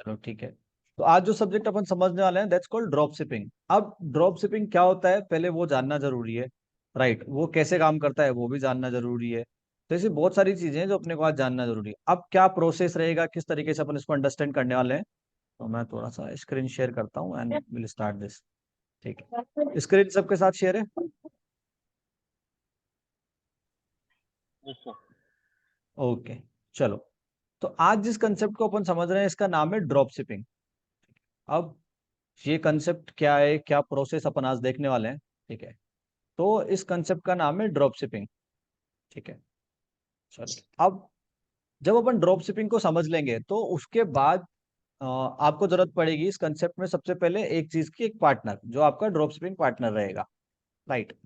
चलो ठीक है। तो आज जो सब्जेक्ट अपन समझने वाले हैं दैट्स कॉल्ड ड्रॉप शिपिंग। अब ड्रॉप शिपिंग क्या होता है पहले वो जानना जरूरी है। राइट, वो कैसे काम करता है वो भी जानना जरूरी है। तो ऐसी बहुत सारी चीजें हैं जो अपने को आज जानना जरूरी है। अब क्या प्रोसेस रहेगा, किस तरीके से अपन इसको अंडरस्टैंड करने वाले हैं, तो मैं थोड़ा सा स्क्रीन शेयर करता हूँ एंड विल स्टार्ट दिस। ठीक है, स्क्रीन सबके साथ शेयर है। अच्छा। ओके, चलो। तो आज जिस कंसेप्ट को अपन समझ रहे हैं इसका नाम है ड्रॉप शिपिंग। अब ये कंसेप्ट क्या है, क्या प्रोसेस अपन आज देखने वाले हैं। ठीक है, तो इस कंसेप्ट का नाम है ड्रॉप शिपिंग। ठीक है, चलो। अब जब अपन ड्रॉप शिपिंग को समझ लेंगे तो उसके बाद आपको जरूरत पड़ेगी इस कंसेप्ट में सबसे पहले एक चीज की, एक पार्टनर जो आपका ड्रॉप शिपिंग पार्टनर रहेगा। राइट,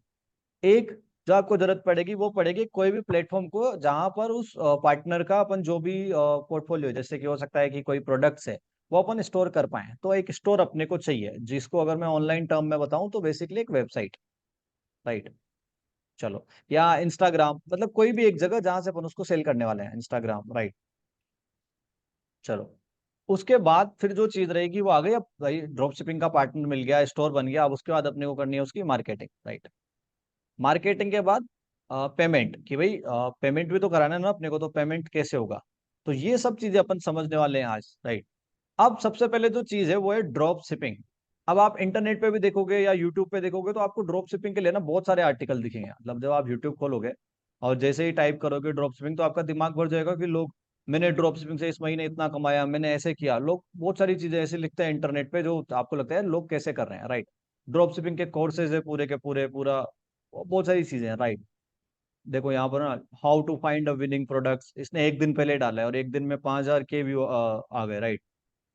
एक जो आपको जरूरत पड़ेगी वो पड़ेगी कोई भी प्लेटफॉर्म को जहां पर उस पार्टनर का अपन जो भी पोर्टफोलियो, जैसे कि हो सकता है कि कोई प्रोडक्ट्स है वो अपन स्टोर कर पाए, तो एक स्टोर अपने को चाहिए, जिसको अगर मैं ऑनलाइन टर्म में बताऊं तो बेसिकली एक वेबसाइट। राइट, चलो। या इंस्टाग्राम, मतलब कोई भी एक जगह जहां से अपन उसको सेल करने वाले हैं, इंस्टाग्राम। राइट, चलो। उसके बाद फिर जो चीज रहेगी वो आ गई। अब भाई ड्रॉप शिपिंग का पार्टनर मिल गया, स्टोर बन गया, अब उसके बाद अपने को करनी है उसकी मार्केटिंग। राइट, मार्केटिंग के बाद पेमेंट, कि भाई पेमेंट भी तो कराना है ना अपने को, तो पेमेंट कैसे होगा। तो ये सब चीजें अपन समझने वाले हैं आज। राइट, अब सबसे पहले जो चीज है वो है ड्रॉप शिपिंग। अब आप इंटरनेट पे भी देखोगे या यूट्यूब पे देखोगे तो आपको ड्रॉप शिपिंग के लिए ना बहुत सारे आर्टिकल दिखेंगे। मतलब जब आप यूट्यूब खोलोगे और जैसे ही टाइप करोगे ड्रॉप शिपिंग तो आपका दिमाग भर जाएगा कि लोग, मैंने ड्रॉप शिपिंग से इस महीने इतना कमाया, मैंने ऐसे किया। लोग बहुत सारी चीजें ऐसे लिखते हैं इंटरनेट पे जो आपको लगता है लोग कैसे कर रहे हैं। राइट, ड्रॉप शिपिंग के कोर्सेज है पूरे के पूरे, पूरा बहुत सारी चीजें हैं। राइट, देखो यहाँ पर ना, how to find a winning products, इसने एक दिन पहले डाला है और एक दिन में 5,000 के व्यू आ गए। राइट,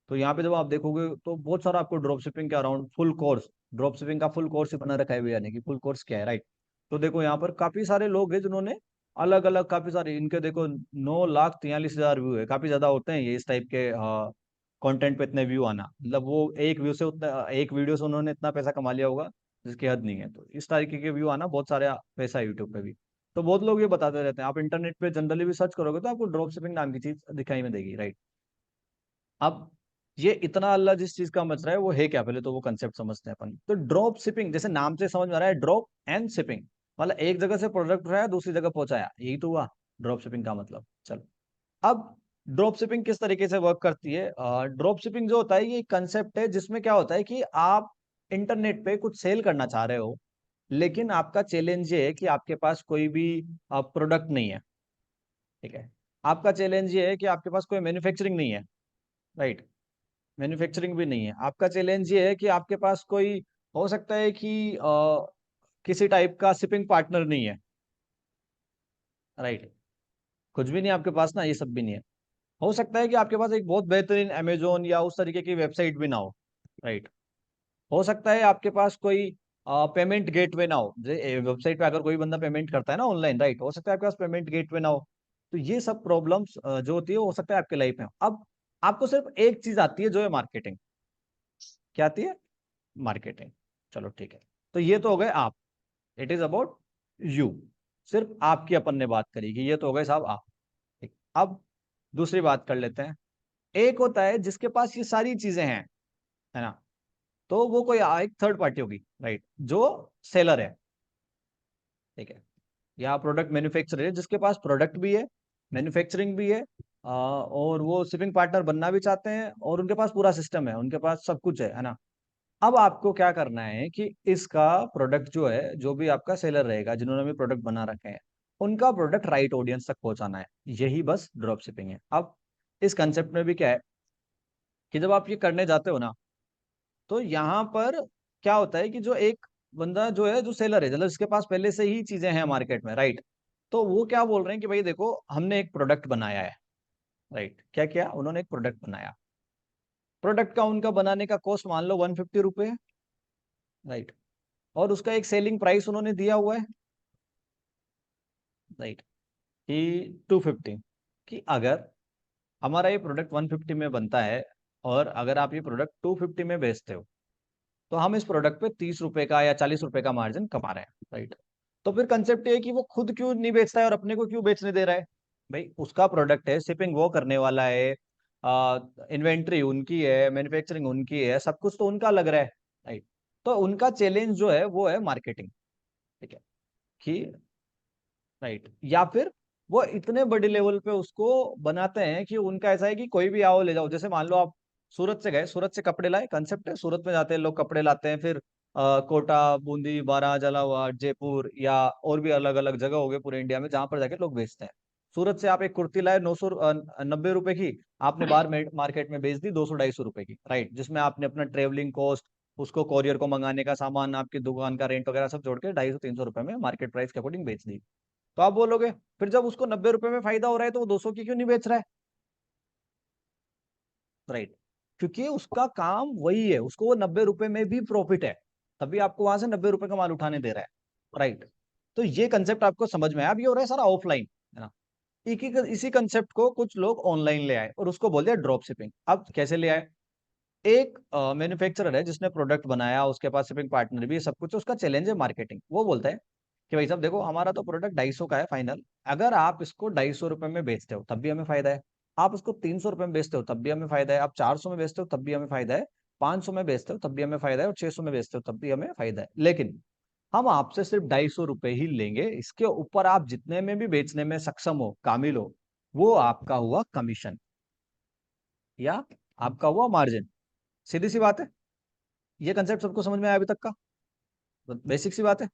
तो यहाँ पे जब आप देखोगे तो बहुत सारा आपको ड्रॉप शिपिंग के around full course, drop shipping का फुल कोर्स ही बना रखा है भैया ने कि फुल कोर्स क्या है। राइट, तो देखो यहाँ पर काफी सारे लोग हैं जिन्होंने अलग अलग, काफी सारे इनके देखो 9,43,000 व्यू है। काफी ज्यादा होते हैं ये इस टाइप के कंटेंट पे इतने व्यू आना, मतलब वो एक व्यू से उतना, एक वीडियो से उन्होंने इतना पैसा कमा लिया होगा जिसकी हद नहीं है। तो इस तरीके के व्यू आना बहुत सारे पैसा है यूट्यूब पे भी। तो बहुत लोग ये बताते रहते हैं, आप इंटरनेट पे जनरली भी सर्च करोगे तो आपको ड्रॉप शिपिंग नाम की चीज दिखाई में देगी। राइट, अब ये इतना अल्लाह जिस चीज का मच रहा है वो है क्या, पहले तो वो कंसेप्ट समझते हैं अपन। तो ड्रॉप शिपिंग जैसे नाम से समझ में आ रहा है, ड्रॉप एंड शिपिंग, मतलब एक जगह से प्रोडक्ट उठाया दूसरी जगह पहुंचाया, यही तो हुआ ड्रॉप शिपिंग का मतलब। चलो, अब ड्रॉप शिपिंग किस तरीके से वर्क करती है। ड्रॉप शिपिंग जो होता है ये कंसेप्ट है जिसमें क्या होता है कि आप इंटरनेट पे कुछ सेल करना चाह रहे हो, लेकिन आपका चैलेंज ये है कि आपके पास कोई भी प्रोडक्ट नहीं है। ठीक है, आपका चैलेंज ये है कि आपके पास कोई मैन्युफैक्चरिंग नहीं है। राइट, मैन्युफैक्चरिंग भी नहीं है। आपका चैलेंज ये है कि आपके पास कोई, हो सकता है कि किसी टाइप का शिपिंग पार्टनर नहीं है। राइट, कुछ भी नहीं आपके पास ना, ये सब भी नहीं है। हो सकता है कि आपके पास एक बहुत बेहतरीन अमेजोन या उस तरीके की वेबसाइट भी ना हो। राइट, हो सकता है आपके पास कोई पेमेंट गेटवे ना हो, वेबसाइट पे अगर कोई बंदा पेमेंट करता है ना ऑनलाइन, राइट, हो सकता है आपके पास पेमेंट गेटवे ना हो। तो ये सब प्रॉब्लम्स जो होती है हो सकता है आपके लाइफ में हो। अब आपको सिर्फ एक चीज आती है जो है मार्केटिंग। क्या आती है? मार्केटिंग। चलो ठीक है, तो ये तो हो गए आप, इट इज अबाउट यू, सिर्फ आपकी अपन ने बात करी कि ये तो हो गए साहब आप। ठीक, अब दूसरी बात कर लेते हैं। एक होता है जिसके पास ये सारी चीजें हैं, है ना, तो वो कोई एक थर्ड पार्टी होगी। राइट, जो सेलर है। ठीक है, या प्रोडक्ट मैन्युफैक्चरर है जिसके पास प्रोडक्ट भी है, मैन्युफैक्चरिंग भी है, और वो शिपिंग पार्टनर बनना भी चाहते हैं और उनके पास पूरा सिस्टम है, उनके पास सब कुछ है ना। अब आपको क्या करना है कि इसका प्रोडक्ट जो है, जो भी आपका सेलर रहेगा जिन्होंने भी प्रोडक्ट बना रखे हैं, उनका प्रोडक्ट राइट ऑडियंस तक पहुंचाना है। यही बस ड्रॉप शिपिंग है। अब इस कंसेप्ट में भी क्या है कि जब आप ये करने जाते हो ना, तो यहाँ पर क्या होता है कि जो एक बंदा जो है, जो सेलर है, मतलब जिसके पास पहले से ही चीजें हैं मार्केट में, राइट, तो वो क्या बोल रहे हैं कि भाई देखो हमने एक प्रोडक्ट बनाया है। राइट, क्या किया उन्होंने? एक प्रोडक्ट बनाया। प्रोडक्ट का उनका बनाने का कॉस्ट मान लो 150 रुपए है। राइट, और उसका एक सेलिंग प्राइस उन्होंने दिया हुआ है। राइट, कि 250, कि अगर हमारा ये प्रोडक्ट 150 में बनता है और अगर आप ये प्रोडक्ट 250 में बेचते हो, तो हम इस प्रोडक्ट पे 30 रुपए का या 40 रुपए का मार्जिन कमा रहे हैं। राइट, तो फिर कंसेप्ट ये है कि वो खुद क्यों नहीं बेचता है और अपने को क्यों बेचने दे रहा है। भाई उसका प्रोडक्ट है, शिपिंग वो करने वाला है, इन्वेंट्री उनकी है, मैन्युफैक्चरिंग उनकी है, सब कुछ तो उनका लग रहा है, राइट। तो उनका चैलेंज जो है वो है मार्केटिंग, ठीक है, कि राइट, या फिर वो इतने बड़े लेवल पे उसको बनाते हैं कि उनका ऐसा है कि कोई भी आओ ले जाओ। जैसे मान लो आप सूरत से गए, सूरत से कपड़े लाए, कंसेप्ट है, सूरत में जाते हैं लोग, कपड़े लाते हैं, फिर कोटा, बूंदी, बारा, झालावाड़, जयपुर या और भी अलग अलग जगह हो गए पूरे इंडिया में जहां पर जाके लोग बेचते हैं। सूरत से आप एक कुर्ती लाए 990 रुपए की, आपने बाहर मार्केट में बेच दी 200-250 रुपए की, राइट, जिसमें आपने अपना ट्रेवलिंग कॉस्ट, उसको कोरियर को मंगाने का सामान, आपकी दुकान का रेंट वगैरह सब जोड़ के 250-300 रुपए में मार्केट प्राइस के अकॉर्डिंग बेच दी। तो आप बोलोगे फिर जब उसको 90 रुपए में फायदा हो रहा है तो वो 200 की क्यों नहीं बेच रहा है, राइट, क्योंकि उसका काम वही है, उसको वो 90 रुपए में भी प्रॉफिट है, तभी आपको वहां से 90 रुपए का माल उठाने दे रहा है, राइट। तो ये कंसेप्ट आपको समझ में आया। अब ये हो रहा है सारा ऑफलाइन, है ना। इसी कंसेप्ट को कुछ लोग ऑनलाइन ले आए और उसको बोल दिया ड्रॉप शिपिंग। अब कैसे ले आए, एक मैन्युफैक्चरर है जिसने प्रोडक्ट बनाया, उसके पास शिपिंग पार्टनर भी है, सब कुछ, उसका चैलेंज है मार्केटिंग। वो बोलता है कि भाई साहब देखो, हमारा तो प्रोडक्ट 250 का है फाइनल, अगर आप इसको 250 रुपए में बेचते हो तब भी हमें फायदा है, आप उसको 300 रुपए में बेचते हो तब भी हमें फायदा है, आप 400 में बेचते हो तब भी हमें फायदा है, 500 में बेचते हो तब भी हमें फायदा है, और 600 में बेचते हो तब भी हमें फायदा है, लेकिन हम आपसे सिर्फ 250 रुपए ही लेंगे, इसके ऊपर आप जितने में भी बेचने में सक्षम हो, कामिल हो, वो आपका हुआ कमीशन या आपका हुआ मार्जिन। सीधी सी बात है, ये कंसेप्ट सबको समझ में आया अभी तक का, बेसिक सी बात है।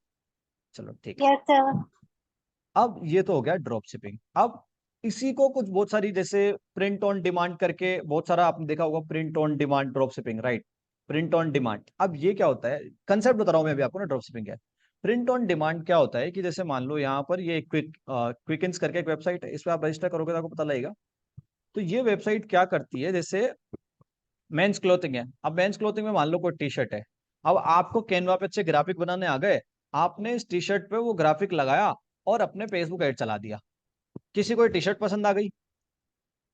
चलो ठीक है। Yes sir. अब ये तो हो गया ड्रॉप शिपिंग। अब इसी को कुछ बहुत सारी, जैसे प्रिंट ऑन डिमांड करके बहुत सारा आपने देखा होगा, print on demand drop shipping, right, print on demand. अब ये क्या होता है, कंसेप्ट बता रहा हूं मैं अभी आपको ना, ड्रॉप शिपिंग क्या है। प्रिंट ऑन डिमांड क्या होता है कि जैसे मान लो यहाँ पर ये क्विकन्स करके एक वेबसाइट है, इस पर आप रजिस्टर करोगे तो आपको पता लगेगा। तो ये वेबसाइट क्या करती है, जैसे मेंस क्लोथिंग है, अब मेंस क्लोथिंग में मान लो कोई टी शर्ट है, अब आपको कैनवा पे अच्छे ग्राफिक बनाने आ गए, आपने इस टी शर्ट पे वो ग्राफिक लगाया और अपने फेसबुक ऐड चला दिया, किसी को टी शर्ट पसंद आ गई,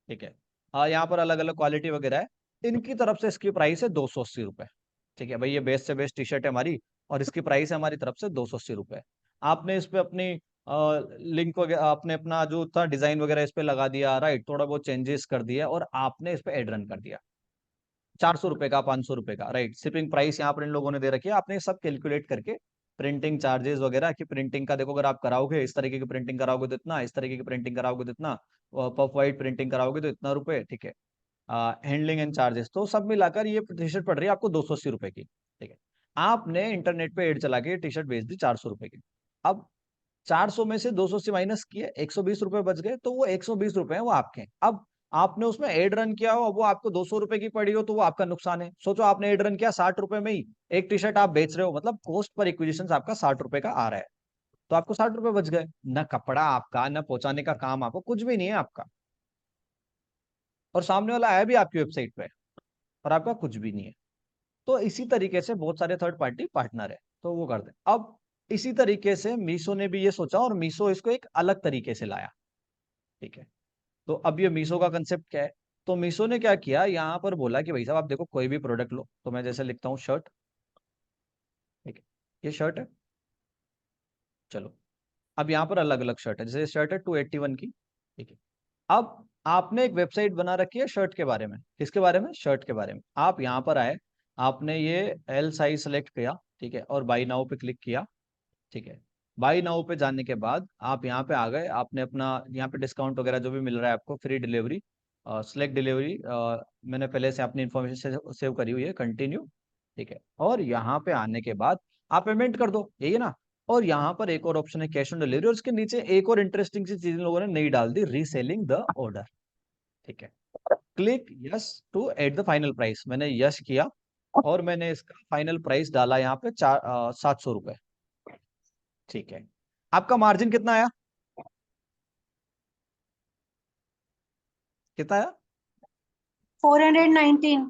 ठीक है, यहाँ पर अलग अलग क्वालिटी वगैरह है, इनकी तरफ से इसकी प्राइस है 280 रुपए, ठीक है भाई, ये बेस्ट से बेस्ट टी शर्ट है हमारी और इसकी प्राइस है हमारी तरफ से 280 रुपए। आपने इस पे अपनी लिंक वगैरह, आपने अपना जो था डिजाइन वगैरह इस पे लगा दिया, राइट, थोड़ा बहुत चेंजेस कर दिया और आपने इस पे एड रन कर दिया, 400 रुपए का, 500 रुपए का, राइट, शिपिंग प्राइस यहाँ पर इन लोगों ने दे रखी है, आपने सब कैलकुलेट करके प्रिंटिंग चार्जेस वगैरह की, प्रिंटिंग का देखो, अगर आप कराओगे इस तरीके की प्रिंटिंग कराओगे तो इतना, इस तरीके की प्रिंटिंग कराओगे तो इतना, पफ वाइट प्रिंटिंग कराओगे तो इतना रुपए, ठीक है, हैंडलिंग एंड चार्जेस, तो सब मिलाकर ये टी शर्ट पड़ रही है आपको 280 रुपए की, ठीक है। आपने इंटरनेट पे एड चला के टी शर्ट बेच दी 400 रुपए की। अब 400 में से 280 माइनस किए, 120 रुपए बच गए, तो वो 120 रुपए हैं वो आपके हैं। अब आपने उसमें एड रन किया हो, वो आपको 200 रुपए की पड़ी हो, तो वो आपका नुकसान है। सोचो आपने एड रन किया 60 रुपए में ही, एक टी शर्ट आप बेच रहे हो, मतलब कॉस्ट पर एक्विजिशन आपका 60 रुपए का आ रहा है, तो आपको 60 रुपए बच गए, ना कपड़ा आपका, ना पहुंचाने का काम आपको, कुछ भी नहीं है आपका, और सामने वाला आया भी आपकी वेबसाइट पे और आपका कुछ भी नहीं है। तो इसी तरीके से बहुत सारे थर्ड पार्टी पार्टनर है, तो वो करते हैं। अब इसी तरीके से मीशो ने भी ये सोचा और मीशो इसको एक अलग तरीके से लाया, ठीक है। तो अब ये मीशो का कंसेप्ट क्या है, तो मीशो ने क्या किया, यहाँ पर बोला कि भाई साहब आप देखो कोई भी प्रोडक्ट लो, तो मैं जैसे लिखता हूँ शर्ट, ठीक है, ये शर्ट है, चलो, अब यहाँ पर अलग अलग शर्ट है, जैसे शर्ट है 281 की, ठीक है। अब आपने एक वेबसाइट बना रखी है शर्ट के बारे में, किसके बारे में, शर्ट के बारे में। आप यहाँ पर आए, आपने ये एल साइज सेलेक्ट किया, ठीक है, और बाई नाउ पे क्लिक किया, ठीक है। बाई नाउ पे जाने के बाद आप यहाँ पे आ गए, आपने अपना यहाँ पे डिस्काउंट वगैरह जो भी मिल रहा है आपको, फ्री डिलीवरी, सिलेक्ट डिलीवरी, मैंने पहले से अपनी इन्फॉर्मेशन सेव करी हुई है, कंटिन्यू, ठीक है। और यहाँ पे आने के बाद आप पेमेंट कर दो, यही है ना। और यहाँ पर एक और ऑप्शन है कैश ऑन डिलीवरी, और उसके नीचे एक और इंटरेस्टिंग सी चीज इन लोगों ने नई डाल दी, रीसेलिंग द ऑर्डर, ठीक है। Click yes to at the final price, मैंने यस किया और मैंने इसका फाइनल प्राइस डाला यहाँ पे 700 रुपए, ठीक है। आपका मार्जिन कितना आया, कितना आया, 419।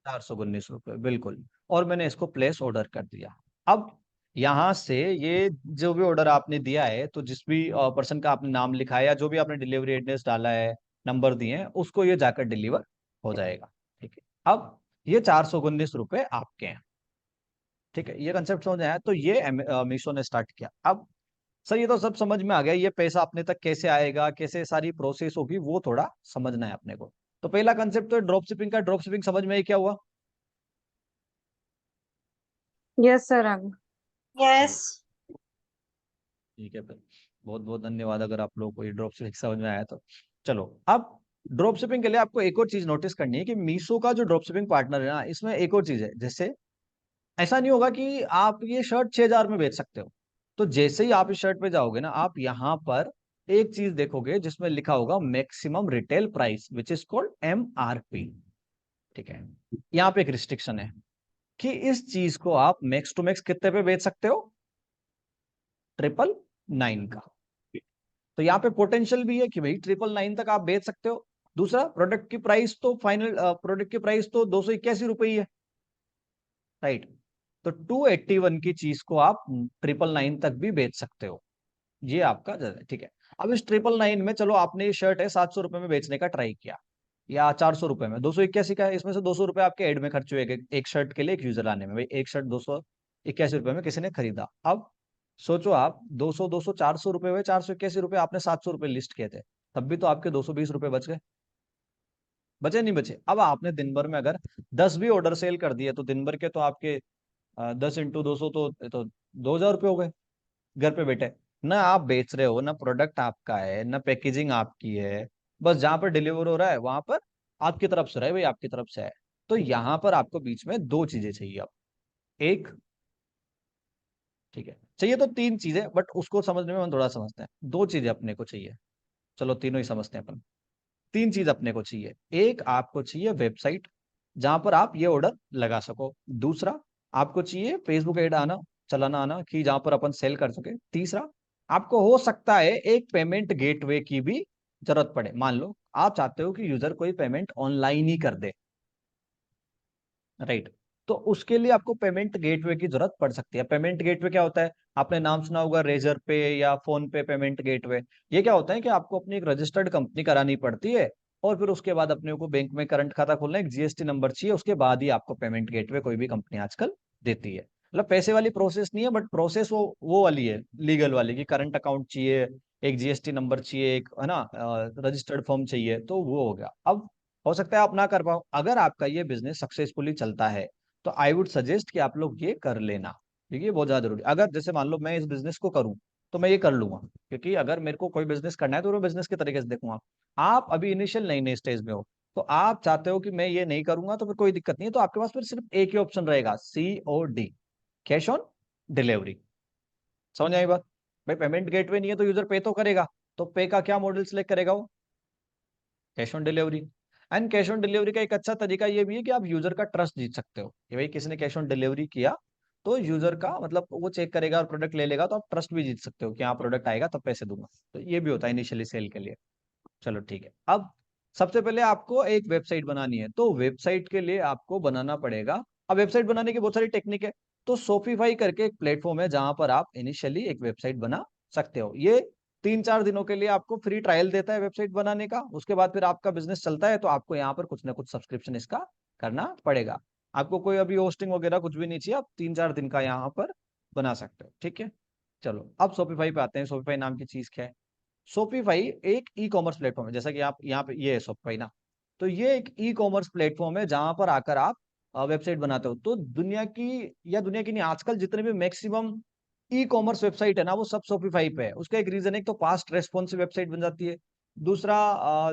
419 रुपए, बिल्कुल। और मैंने इसको प्लेस ऑर्डर कर दिया। अब यहां से ये जो भी ऑर्डर आपने दिया है, तो जिस भी पर्सन का आपने नाम लिखा है या जो भी आपने डिलीवरी एड्रेस डाला है, नंबर दिए हैं, उसको ये जाकर डिलीवर हो जाएगा, ठीक है। अब ये 419 रुपए आपके हैं, ठीक है, ये कंसेप्ट समझ में आया। तो ये मीशो ने स्टार्ट किया। अब सर ये तो सब समझ में आ गया, ये पैसा अपने तक कैसे आएगा, कैसे सारी प्रोसेस होगी, वो थोड़ा समझना है अपने को। तो पहला कंसेप्ट तो ड्रॉप शिपिंग का। ड्रॉप शिपिंग समझ में क्या हुआ? Yes sir. यस। ठीक है फिर, बहुत बहुत धन्यवाद अगर आप लोगों को ये ड्रॉप शिपिंग समझ में आया तो। चलो, अब ड्रॉप शिपिंग के लिए आपको एक और चीज नोटिस करनी है कि मीशो का जो ड्रॉप शिपिंग पार्टनर है ना, इसमें एक और चीज है। जैसे ऐसा नहीं होगा कि आप ये शर्ट 6,000 में बेच सकते हो। तो जैसे ही आप इस शर्ट पे जाओगे ना, आप यहाँ पर एक चीज देखोगे जिसमें लिखा होगा maximum retail price which is called MRP। ठीक है, यहाँ पे एक रिस्ट्रिक्शन है कि इस चीज को आप मैक्स टू मैक्स कितने पे बेच सकते हो? 999 का। तो यहाँ पे पोटेंशियल भी है कि भाई 999 तक आप बेच सकते हो। दूसरा, प्रोडक्ट की प्राइस तो फाइनल प्रोडक्ट की प्राइस तो 281 रुपये ही है, राइट? तो 281 की चीज को आप 999 तक भी बेच सकते हो। ये आपका ठीक है। अब इस 999 में चलो आपने ये शर्ट है 700 रुपए में बेचने का ट्राई किया, या 400 रुपए में, 281 का है, इसमें से 200 रुपए आपके एड में खर्च हुए एक शर्ट के लिए, एक यूजर लाने में। भाई एक शर्ट 281 रुपए में किसी ने खरीदा। अब सोचो आप 200 400 रुपए हुए, 481 रुपए, आपने 700 रुपए लिस्ट किए थे, तब भी तो आपके 220 रुपए बच गए। बचे नहीं बचे? अब आपने दिन भर में अगर 10 भी ऑर्डर सेल कर दिए तो दिन भर के तो आपके 10 × 200 तो 2,000 रुपये हो गए घर पे बैठे। ना आप बेच रहे हो, ना प्रोडक्ट आपका है, ना पैकेजिंग आपकी है, बस जहां पर डिलीवर हो रहा है वहां पर आपकी तरफ से रहे, भाई आपकी तरफ से है। तो यहां पर आपको बीच में दो चीजें चाहिए। अब एक, ठीक है, चाहिए तो तीन चीजें, बट उसको समझने में हम थोड़ा समझते हैं। दो चीजें अपने को चाहिए, चलो तीनों ही समझते हैं अपन। तीन चीज अपने को चाहिए। एक, आपको चाहिए वेबसाइट जहां पर आप ये ऑर्डर लगा सको। दूसरा, आपको चाहिए फेसबुक एड आना, चलाना आना, कि जहां पर अपन सेल कर सके। तीसरा, आपको हो सकता है एक पेमेंट गेटवे की भी जरूरत पड़े। मान लो आप चाहते हो कि यूजर कोई पेमेंट ऑनलाइन ही कर दे, राइट? तो उसके लिए आपको पेमेंट गेटवे की जरूरत पड़ सकती है। पेमेंट गेटवे क्या होता है? आपने नाम सुना होगा, रेजर पे या फोन पे पेमेंट गेटवे। ये क्या होता है कि आपको अपनी एक रजिस्टर्ड कंपनी करानी पड़ती है, और फिर उसके बाद अपने को बैंक में करंट खाता खोलना, एक GST नंबर चाहिए, उसके बाद ही आपको पेमेंट गेटवे कोई भी कंपनी आजकल देती है। मतलब पैसे वाली प्रोसेस नहीं है, बट प्रोसेस वो वाली है, लीगल वाली, कि करंट अकाउंट चाहिए, एक GST नंबर चाहिए, एक है ना रजिस्टर्ड फॉर्म चाहिए, तो वो हो गया। अब हो सकता है आप ना कर पाओ। अगर आपका ये बिजनेस सक्सेसफुली चलता है तो आई वुड सजेस्ट कि आप लोग ये कर लेना, क्योंकि ये बहुत ज्यादा जरूरी। अगर जैसे मान लो मैं इस बिजनेस को करूं तो मैं ये कर लूंगा, क्योंकि अगर मेरे को कोई बिजनेस करना है तो मैं बिजनेस के तरीके से देखूंगा। आप अभी इनिशियल नई नई स्टेज में हो, तो आप चाहते हो कि मैं ये नहीं करूंगा, तो फिर कोई दिक्कत नहीं है। तो आपके पास फिर सिर्फ एक ही ऑप्शन रहेगा, COD, कैश ऑन डिलीवरी। समझ आई बात? भाई पेमेंट गेटवे नहीं है तो यूजर पे तो करेगा, तो पे का क्या मॉडल सिलेक्ट करेगा वो? Cash on delivery. And cash on delivery का एक अच्छा तरीका ये भी है कि आप यूजर का ट्रस्ट जीत सकते हो, कि भाई किसी ने कैश ऑन डिलीवरी किया तो यूजर का मतलब वो चेक करेगा और प्रोडक्ट ले लेगा, तो आप ट्रस्ट भी जीत सकते हो कि हाँ प्रोडक्ट आएगा तब पैसे दूंगा। तो ये भी होता है इनिशियली सेल के लिए। चलो ठीक है। अब सबसे पहले आपको एक वेबसाइट बनानी है, तो वेबसाइट के लिए आपको बनाना पड़ेगा। अब वेबसाइट बनाने की बहुत सारी टेक्निक है। तो सोफीफाई करके एक प्लेटफॉर्म है जहां पर आप इनिशियली एक वेबसाइट बना सकते हो। ये 3-4 दिनों के लिए आपको फ्री ट्रायल देता है वेबसाइट बनाने का। उसके बाद फिर आपका बिजनेस चलता है तो आपको यहाँ पर कुछ ना कुछ सब्सक्रिप्शन इसका करना पड़ेगा। आपको कोई अभी होस्टिंग वगैरह कुछ भी नहीं चाहिए, आप 3-4 दिन का यहाँ पर बना सकते हो। ठीक है, चलो अब शॉपिफाई पे आते हैं। शॉपिफाई नाम की चीज क्या है? शॉपिफाई एक ई कॉमर्स प्लेटफॉर्म है, जैसा कि आप यहाँ पे ये है शॉपिफाई ना। तो ये एक ई कॉमर्स प्लेटफॉर्म है जहां पर आकर आप वेबसाइट बनाते हो। तो दुनिया की नहीं, आजकल जितने भी मैक्सिमम ई कॉमर्स वेबसाइट है ना, वो सब शॉपिफाई पे है। उसका एक रीजन है, एक तो फास्ट रेस्पॉन्सिव वेबसाइट बन जाती है। दूसरा,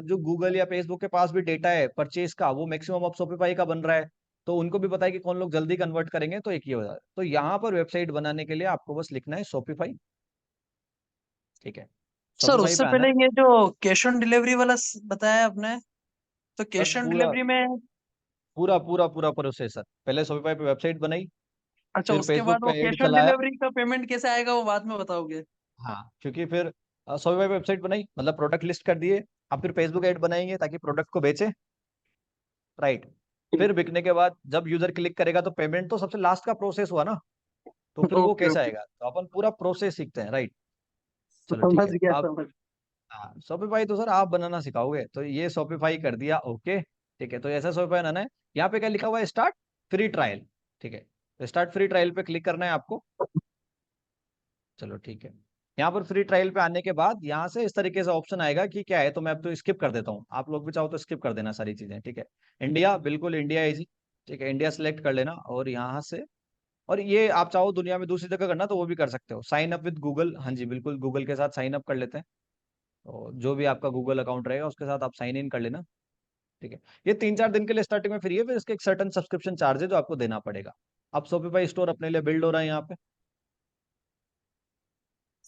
जो गूगल या फेसबुक के पास भी डेटा है परचेज का, वो मैक्सिमम अब शॉपिफाई का बन रहा है। तो उनको भी पता है कि कौन लोग जल्दी कन्वर्ट करेंगे, तो एक ये हो जाता है। तो यहाँ पर वेबसाइट बनाने के लिए आपको बस लिखना है शॉपिफाई। ठीक है, सर शॉपिफाई उससे पे आना पहले है। ये जो कैश ऑन डिलीवरी वाला बताया आपने, तो बस कैश ऑन पूरा डिलीवरी में पूरा पूरा पूरा प्रोसेसर, पहले शॉपिफाई पे वेबसाइट बनाई, अच्छा, फिर उसके बाद फेसबुक वो पे ऐड कैश ऑन चलाया। डिलीवरी का पेमेंट कैसे आएगा वो बाद में बताओगे? हाँ, क्योंकि फिर शॉपिफाई पे वेबसाइट बनाई मतलब प्रोडक्ट लिस्ट कर दिए। अब फिर फेसबुक ऐड बनाएंगे ताकि प्रोडक्ट को बेचे, राइट? फिर बिकने के बाद जब यूजर क्लिक करेगा तो पेमेंट तो सबसे लास्ट का प्रोसेस हुआ ना, तो फिर वो ओके कैसे ओके, आएगा? तो अपन पूरा प्रोसेस सीखते हैं, राइट? चलो ठीक समझ है। गया अब समझ। हाँ, शॉपिफाई तो सर आप बनाना सिखाओगे, तो ये शॉपिफाई कर दिया, ओके। ठीक है, तो ऐसा शॉपिफाई बनाना है। यहाँ पे क्या लिखा हुआ है? Start free trial. ठीक है, तो स्टार्ट फ्री ट्रायल पे क्लिक करना है आपको। चलो ठीक है, यहाँ पर फ्री ट्रायल पे आने के बाद यहाँ से इस तरीके से ऑप्शन आएगा कि क्या है, तो मैं अब तो स्किप कर देता हूँ, आप लोग भी चाहो तो स्किप कर देना सारी चीजें, ठीक है। इंडिया, बिल्कुल इंडिया इजी, ठीक है, इंडिया सेलेक्ट कर लेना और यहाँ से, और ये आप चाहो दुनिया में दूसरी जगह करना तो वो भी कर सकते हो। साइन अप विद गूगल, हाँ जी बिल्कुल, गूगल के साथ साइन अप कर लेते हैं, तो जो भी आपका गूगल अकाउंट रहेगा उसके साथ आप साइन इन कर लेना, ठीक है। ये 3-4 दिन के लिए स्टार्टिंग में फ्री है, फिर इसके एक सर्टन सब्सक्रिप्शन चार्ज है जो आपको देना पड़ेगा। अब शॉपिफाई स्टोर अपने लिए बिल्ड हो रहा है यहाँ पे।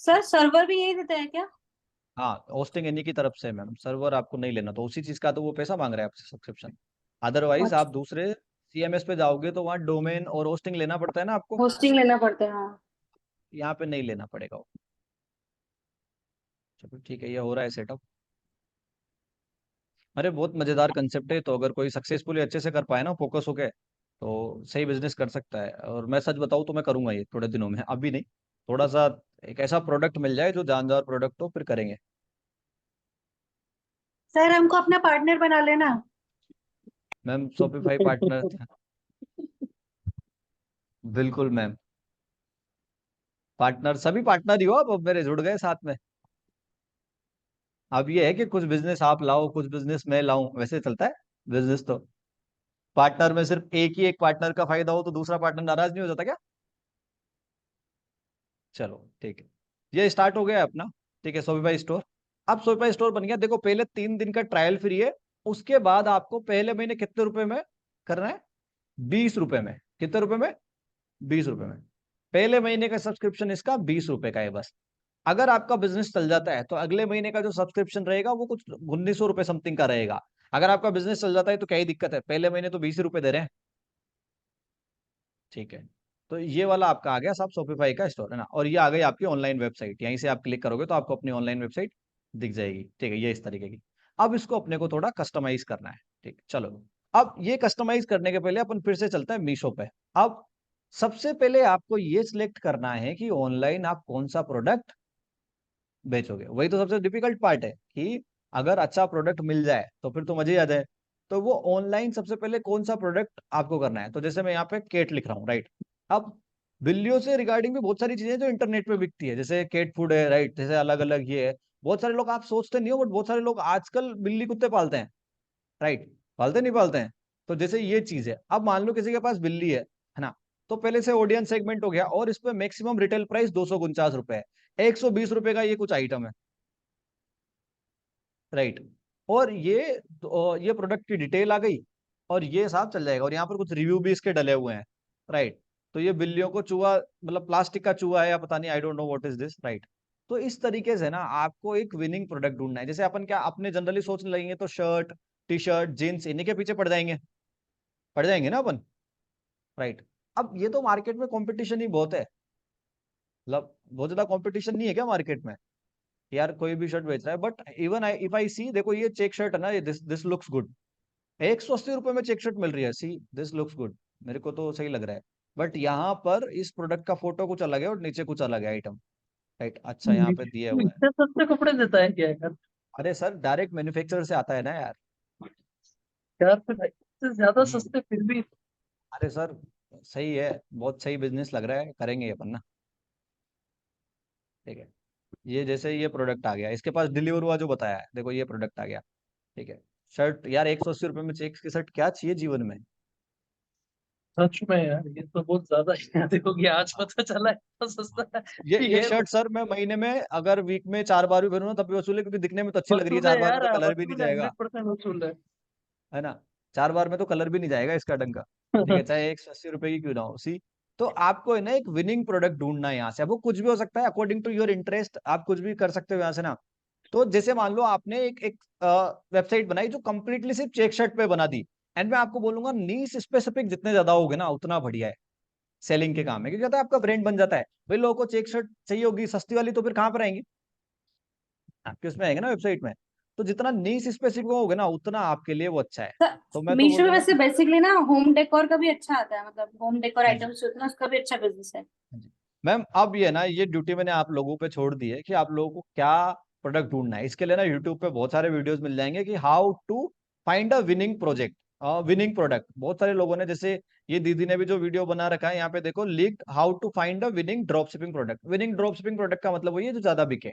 सर सर्वर भी यही देता है क्या? हाँ, होस्टिंग इन्हीं की तरफ से है मैम, सर्वर आपको नहीं लेना, तो उसी चीज का तो वो पैसा मांग रहा है आपसे सब्सक्रिप्शन। अदरवाइज आप अच्छा, दूसरे सीएमएस पे जाओगे तो वहाँ डोमेन और होस्टिंग लेना पड़ता है ना आपको, होस्टिंग लेना पड़ता है, हाँ। यहाँ पे नहीं लेना पड़ेगा वो। चलो ठीक है, ये हो रहा है सेटअप। अरे बहुत मजेदार कंसेप्ट है, तो अगर कोई सक्सेसफुली अच्छे से कर पाए ना फोकस होके, तो सही बिजनेस कर सकता है। और मैं सच बताऊँ तो मैं करूंगा ये थोड़े दिनों में, अभी नहीं, थोड़ा सा एक ऐसा प्रोडक्ट मिल जाए जो जानदार प्रोडक्ट हो, फिर करेंगे। सर हमको अपना पार्टनर बना लेना। मैम शॉपिफाई पार्टनर, बिल्कुल मैम, पार्टनर सभी पार्टनर ही हो आप, अब मेरे जुड़ गए साथ में। अब ये है कि कुछ बिजनेस आप लाओ, कुछ बिजनेस मैं लाऊं, वैसे चलता है बिजनेस तो। पार्टनर में सिर्फ एक ही एक पार्टनर का फायदा हो तो दूसरा पार्टनर नाराज नहीं हो जाता क्या? चलो ठीक है, ये स्टार्ट हो गया है अपना, ठीक है, शॉपिफाई स्टोर। अब शॉपिफाई स्टोर बन गया, देखो पहले 3 दिन का ट्रायल फ्री है, उसके बाद आपको पहले महीने कितने रुपए में करना है? 20 रुपए में। कितने रुपए में? 20 रुपए में। पहले महीने का सब्सक्रिप्शन इसका 20 रुपए का है बस। अगर आपका बिजनेस चल जाता है तो अगले महीने का जो सब्सक्रिप्शन रहेगा वो कुछ 1900 रुपए समथिंग का रहेगा। अगर आपका बिजनेस चल जाता है तो क्या ही दिक्कत है, पहले महीने तो 20 रुपए दे रहे हैं, ठीक है। तो ये वाला आपका आ गया सब शॉपिफाई का स्टोर, है ना, और ये आ गई आपकी ऑनलाइन वेबसाइट, यहीं से आप क्लिक करोगे तो आपको अपनी ऑनलाइन वेबसाइट दिख जाएगी, ठीक है, ये इस तरीके की। अब इसको अपने को थोड़ा कस्टमाइज करना है, ठीक, चलो। अब ये कस्टमाइज करने के पहले अपन फिर से चलते हैं मीशो पे। अब सबसे पहले आपको ये सिलेक्ट करना है कि ऑनलाइन आप कौन सा प्रोडक्ट बेचोगे, वही तो सबसे डिफिकल्ट पार्ट है कि अगर अच्छा प्रोडक्ट मिल जाए तो फिर तो मजे ही आ जाए। तो वो ऑनलाइन सबसे पहले कौन सा प्रोडक्ट आपको करना है, तो जैसे मैं यहाँ पे केट लिख रहा हूँ, राइट। अब बिल्लियों से रिगार्डिंग भी बहुत सारी चीजें जो इंटरनेट पे बिकती है, जैसे केट फूड है, राइट, जैसे अलग अलग ये है। बहुत सारे लोग, आप सोचते नहीं हो बट बहुत सारे लोग आजकल बिल्ली कुत्ते पालते हैं, राइट, पालते नहीं पालते हैं। तो जैसे ये चीज है, अब मान लो किसी के पास बिल्ली है ना, तो पहले से ऑडियंस सेगमेंट हो गया, और इस पे मैक्सिमम रिटेल प्राइस 249 रुपए है, 120 रुपए का ये कुछ आइटम है, राइट। और ये प्रोडक्ट की डिटेल आ गई, और ये साथ चल जाएगा, और यहाँ पर कुछ रिव्यू भी इसके डले हुए हैं, राइट। तो ये बिल्लियों को चूहा, मतलब प्लास्टिक का चूहा है या पता नहीं, I don't know what is this, right. तो इस तरीके से ना आपको एक विनिंग प्रोडक्ट ढूंढना है। जैसे अपन क्या अपने जनरली सोचने लगेंगे तो शर्ट, टी शर्ट, जीन्स, इन्हीं के पीछे पड़ जाएंगे ना अपन, राइट। अब ये तो मार्केट में कंपटीशन ही बहुत है, मतलब बहुत ज्यादा कंपटीशन नहीं है क्या मार्केट में? यार कोई भी शर्ट बेच रहा है, बट इवन इफ आई सी, देखो ये चेक शर्ट है ना, ये दिस दिस लुक्स गुड, 180 रुपए में चेक शर्ट मिल रही है, सी दिस लुक्स गुड, मेरे को तो सही लग रहा है। बट यहाँ पर इस प्रोडक्ट का फोटो कुछ अलग है और नीचे कुछ अलग है आइटम, राइट, अच्छा यहाँ पे दिए हुए हैं। इतने सस्ते कपड़े देता है क्या यार? अरे सर डायरेक्ट मैन्युफैक्चरर से आता है ना यार। यार फिर इससे ज्यादा हम्म। सस्ते फिर भी। अरे सर सही है, बहुत सही बिजनेस लग रहा है, करेंगे ये अपन ना, ठीक है। ये जैसे ये प्रोडक्ट आ गया, इसके पास डिलीवर हुआ जो बताया है, देखो ये प्रोडक्ट आ गया, ठीक है। शर्ट यार 180 रुपए में चेक्स की शर्ट क्या चाहिए जीवन में? सच में यार ये तो बहुत ज्यादा है। देखो कि आज पता चला इतना सस्ता है ये ये शर्ट सर मैं महीने में अगर वीक में 4 बार भी पहनूं ना तब भी वसूल है, क्योंकि दिखने में तो अच्छी लग रही है, वसूल है 4 बार में यार, तो कलर भी नहीं वसूल है, जाएगा, 100% वसूल है। है ना, 4 बार में तो कलर भी नहीं जाएगा इसका ढंग का, ठीक है, चाहे 180 रुपए की क्यों ना हो, सी। तो आपको है ना एक विनिंग प्रोडक्ट ढूंढना है यहाँ से, अब वो कुछ भी हो सकता है अकॉर्डिंग टू योर इंटरेस्ट, आप कुछ भी कर सकते हो यहाँ से ना। तो जैसे मान लो आपने एक एक वेबसाइट बनाई जो कंप्लीटली सिर्फ चेक शर्ट पे बना दी, एंड मैं आपको बोलूंगा नीश स्पेसिफिक जितने ज्यादा होगे ना उतना बढ़िया है, सेलिंग के काम है, क्योंकि कहता है आपका ब्रांड बन जाता है। भाई लोगों को चेक शर्ट चाहिए होगी सस्ती वाली, तो फिर कहाँ पर आएंगे? आपके उसमें आएंगे ना वेबसाइट में। तो जितना नीश स्पेसिफिक होगे ना उतना आपके लिए वो अच्छा है। तो मैं तो मीशो में बोलूंगा वैसे कि बेसिकली ना होम डेकोर का भी अच्छा आता है, मतलब होम डेकोर हाँ जी, आइटम्स जो होते हैं ना उसका भी अच्छा बिजनेस है। हाँ जी। मैम अब ये ना ये ड्यूटी मैंने आप लोगों पे छोड़ दी है कि आप लोगों को क्या प्रोडक्ट ढूंढना है। इसके लिए ना यूट्यूब पे बहुत सारे वीडियोस मिल जाएंगे कि how to find a winning project, winning product. बहुत सारे लोगों ने, जैसे ये दीदी ने भी जो वीडियो बना रखा है यहाँ पे देखो, leaked how to find a winning drop shipping product. Winning drop shipping product का मतलब वही है जो ज्यादा बिके,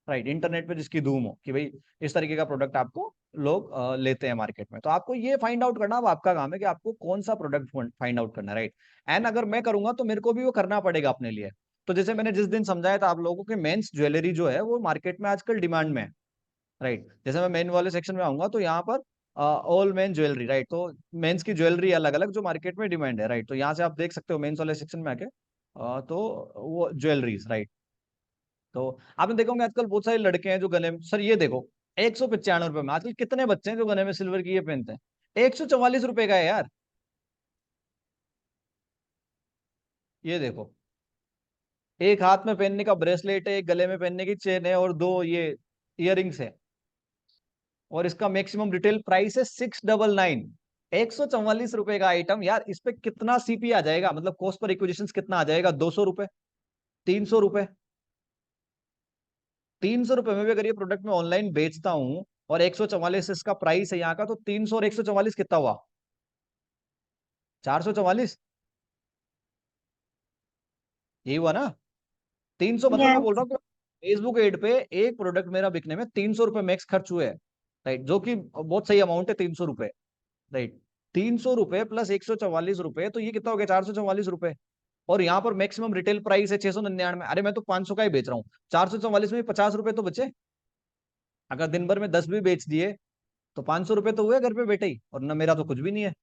राइट, इंटरनेट पे जिसकी धूम हो कि भाई इस तरीके का प्रोडक्ट आपको लोग लेते हैं मार्केट में। तो आपको ये फाइंड आउट करना अब आपका काम है कि आपको कौन सा प्रोडक्ट फाइंड आउट करना है, राइट। एंड अगर मैं करूंगा तो मेरे को भी वो करना पड़ेगा अपने लिए। तो जैसे मैंने जिस दिन समझाया था आप लोगों को कि मेंस ज्वेलरी जो है वो मार्केट में आजकल डिमांड में है, राइट। जैसे मैं मेन वाले सेक्शन में आऊंगा तो यहाँ पर ऑल मेन ज्वेलरी, राइट, तो मेंस की ज्वेलरी अलग अलग जो मार्केट में डिमांड है, राइट। तो यहाँ से आप देख सकते हो मेंस वाले सेक्शन में आके तो वो ज्वेलरीज, राइट। तो आपने देखा होगा आजकल बहुत सारे लड़के हैं जो गले में, सर ये देखो 195 रुपए में, आजकल कितने बच्चे हैं जो गले में सिल्वर की ये पहनते हैं, 144 रुपए का है यार। ये देखो, एक हाथ में पहनने का ब्रेसलेट है, एक गले में पहनने की चेन है और दो ये इयररिंग्स है, और इसका मैक्सिमम रिटेल प्राइस है 699। 144 रुपए का आइटम यार, इस पे कितना सीपी आ जाएगा, मतलब कॉस्ट पर एक्विजिशन कितना आ जाएगा, 200 रुपए, 300 रुपए। 300 रुपए में भी अगर ये प्रोडक्ट मैं ऑनलाइन बेचता हूं और 144 इसका प्राइस है यहाँ का, तो 300 और 144 कितना हुआ, 444। यही हुआ ना, 300, मतलब मैं बोल यस। रहा हूँ कि फेसबुक एड पे एक प्रोडक्ट मेरा बिकने में 300 रुपए मैक्स खर्च हुए हैं, राइट, जो कि बहुत सही अमाउंट है 300 रुपए, राइट। 300 रुपए प्लस 144 रुपए, तो ये कितना हो गया, 444 रुपए। और यहाँ पर मैक्सिमम रिटेल प्राइस है 699। अरे मैं तो 500 का ही बेच रहा हूँ, 444 में 50 रुपए तो बचे। अगर दिन भर में 10 भी बेच दिए तो 500 रुपए तो हुए घर पे बैठे ही, और ना मेरा तो कुछ भी नहीं है,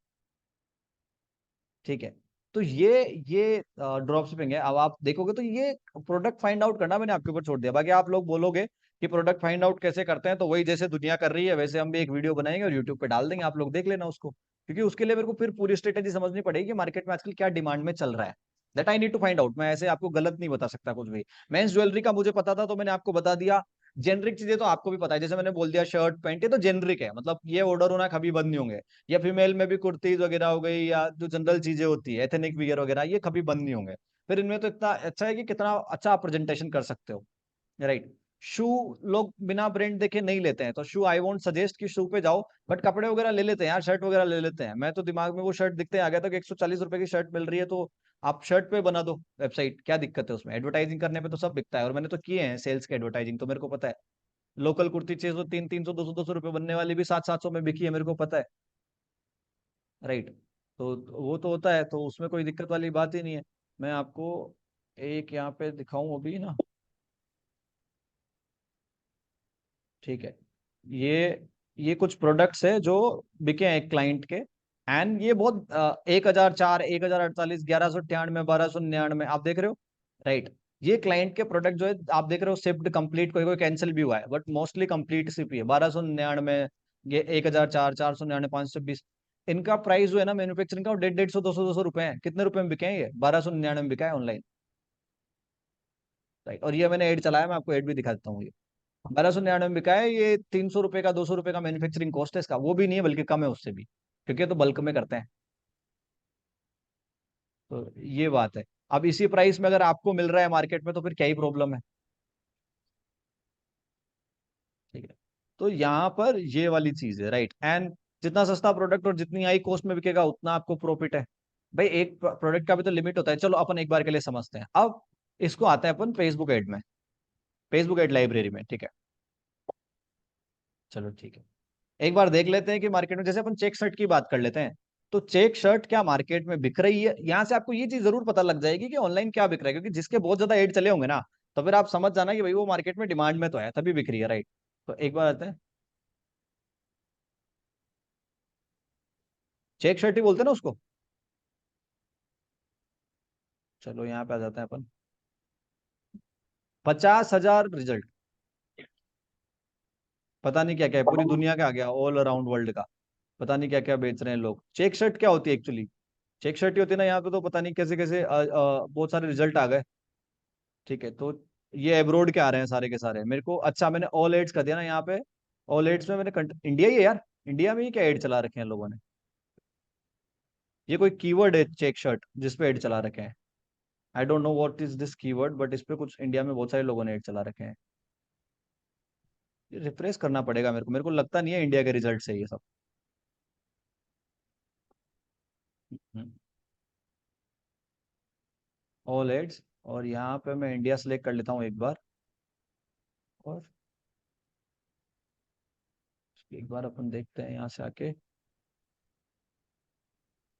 ठीक है। तो ये ड्रॉप शिपिंग है। अब आप देखोगे तो ये प्रोडक्ट फाइंड आउट करना मैंने आपके ऊपर छोड़ दिया। बाकी आप लोग बोलोगे कि प्रोडक्ट फाइंड आउट कैसे करते हैं, तो वही जैसे दुनिया कर रही है वैसे हम भी एक वीडियो बनाएंगे और यूट्यूब पे डाल देंगे, आप लोग देख लेना उसको, क्योंकि उसके लिए मेरे को फिर पूरी स्ट्रेटेजी समझनी पड़ेगी कि मार्केट में आजकल क्या डिमांड में चल रहा है। That I need to find out. मैं ऐसे आपको गलत नहीं बता सकता कुछ भी। मेंस ज्वेलरी का मुझे पता था तो मैंने आपको बता दिया। जेनरिक चीजें तो आपको भी पता है, जैसे मैंने बोल दिया शर्ट पैंट, ये तो जेनरिक है, मतलब ये ऑर्डर होना कभी बंद नहीं होंगे। या फीमेल में भी कुर्तीज वगैरह हो गई, या जो जनरल चीजें होती है एथनिक वियर वगैरह, ये कभी बंद नहीं होंगे। फिर इनमें तो इतना अच्छा है कि कितना अच्छा आप प्रेजेंटेशन कर सकते हो, राइट। शू लोग बिना ब्रांड देखे नहीं लेते हैं, तो शू आई वोंट सजेस्ट कि शू पे जाओ, बट कपड़े वगैरह ले लेते हैं यार, शर्ट वगैरह ले लेते हैं। मैं तो दिमाग में वो शर्ट दिखते आ गया था कि 140 रुपए की शर्ट मिल रही है, तो आप शर्ट पे बना दो वेबसाइट, क्या दिक्कत है उसमें, एडवर्टाइजिंग करने पे तो सब बिकता है, और मैंने तो किए हैं सेल्स के एडवर्टाइजिंग, तो मेरे को पता है। लोकल कुर्ती 600, 300, 200 बनने वाली भी 700 में बिकी है, मेरे को पता है, राइट। तो वो तो होता है, तो उसमें कोई दिक्कत वाली बात ही नहीं है। मैं आपको एक यहाँ पे दिखाऊं अभी ना, ठीक है। ये कुछ प्रोडक्ट्स है जो बिके हैं एक क्लाइंट के, एंड ये बहुत 1004, 1048, 1198, 1299 आप देख रहे हो, राइट। ये क्लाइंट के प्रोडक्ट जो है आप देख रहे हो, शिप्ड कंप्लीट, कोई कोई कैंसिल भी हुआ है, बट मोस्टली कंप्लीट शिप ही है। 1299, ये 1004, 499, 520, इनका प्राइस जो है ना मैन्युफैक्चरिंग का, 150, 150, 200 रुपए है। कितने रुपए में बिके हैं ये, 1299 में बिका है ऑनलाइन, राइट। और ये मैंने एड चलाया, मैं आपको एड भी दिखा देता हूँ। 1299 में बिका है ये, 300 रुपए का, 200 रुपए का मैन्युफैक्चरिंग कॉस्ट है इसका, वो भी नहीं है बल्कि कम है उससे भी, क्योंकि ये तो बल्क में करते हैं। तो ये बात है। अब इसी प्राइस में अगर आपको मिल रहा है मार्केट में, तो फिर क्या ही प्रॉब्लम है, ठीक है। तो यहाँ पर ये वाली चीज है, राइट। एंड जितना सस्ता प्रोडक्ट और जितनी हाई कॉस्ट में बिकेगा उतना आपको प्रॉफिट है। भाई एक प्रोडक्ट का भी तो लिमिट होता है। चलो अपन एक बार के लिए समझते हैं। अब इसको आता है अपन फेसबुक एड में, फेसबुक एड लाइब्रेरी में, ठीक है। चलो ठीक है, एक बार देख लेते हैं कि मार्केट में, जैसे अपन चेक शर्ट की बात कर लेते हैं, तो चेक शर्ट क्या मार्केट में बिक रही है, यहां से आपको ये चीज जरूर पता लग जाएगी कि ऑनलाइन क्या बिक रहा है, क्योंकि जिसके बहुत ज्यादा एड चले होंगे ना, तो फिर आप समझ जाना कि भाई वो मार्केट में डिमांड में तो है तभी बिक रही है, राइट। तो एक बार आते हैं, चेक शर्ट ही बोलते हैं ना उसको। चलो यहाँ पे आ जाते हैं अपन, 50,000 रिजल्ट, पता नहीं क्या क्या है, पूरी दुनिया का आ गया, ऑल अराउंड वर्ल्ड का। पता नहीं क्या क्या बेच रहे हैं लोग। चेक शर्ट क्या होती है एक्चुअली, चेक शर्ट ही होती है ना, यहाँ पे तो पता नहीं कैसे कैसे बहुत सारे रिजल्ट आ गए, ठीक है। तो ये एब्रोड के आ रहे हैं सारे के सारे मेरे को। अच्छा मैंने ऑल एड्स कर दिया ना यहाँ पे, ऑल एड्स में मैंने इंडिया ही है यार, इंडिया में ही क्या एड चला रखे हैं लोगों ने। ये कोई कीवर्ड है चेक शर्ट जिसपे एड चला रखे हैं, I don't know what is this keyword, but इस पे कुछ इंडिया में बहुत सारे लोगों ने एड चला रखे हैं। रिफ्रेश करना पड़ेगा मेरे को लगता नहीं है इंडिया के रिजल्ट से ये सब। ऑल एड्स, और यहाँ पे मैं इंडिया सेलेक्ट कर लेता हूँ एक बार, और एक बार अपन देखते हैं यहाँ से आके,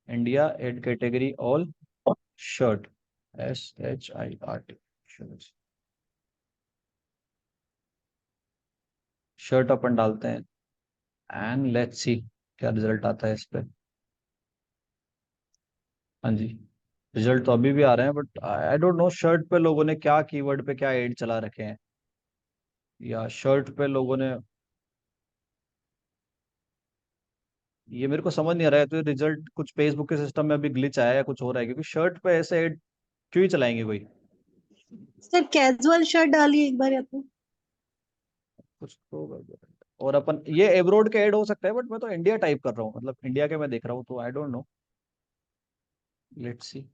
India add category all shirt, SHIRT, shirt अपन डालते हैं, एंड लेट्स सी क्या रिजल्ट आता है इस पे। हाँ जी, रिजल्ट तो अभी भी आ रहे हैं, but I don't know shirt पे लोगों ने क्या कीवर्ड पे क्या एड चला रखे हैं, या शर्ट पे लोगों ने, ये मेरे को समझ नहीं आ रहा है। तो ये रिजल्ट कुछ फेसबुक के सिस्टम में अभी ग्लिच आया है या कुछ हो रहा है, क्योंकि शर्ट पे ऐसे एड क्यों ही चलाएंगे कोई। सर कैजुअल शर्ट डालिए एक बार या तो। कुछ तो गड़बड़ है। और अपन ये एब्रोड के ऐड हो सकता है, बट मैं तो इंडिया टाइप कर रहा हूँ, मतलब इंडिया के मैं देख रहा हूँ, तो I don't know, let's see.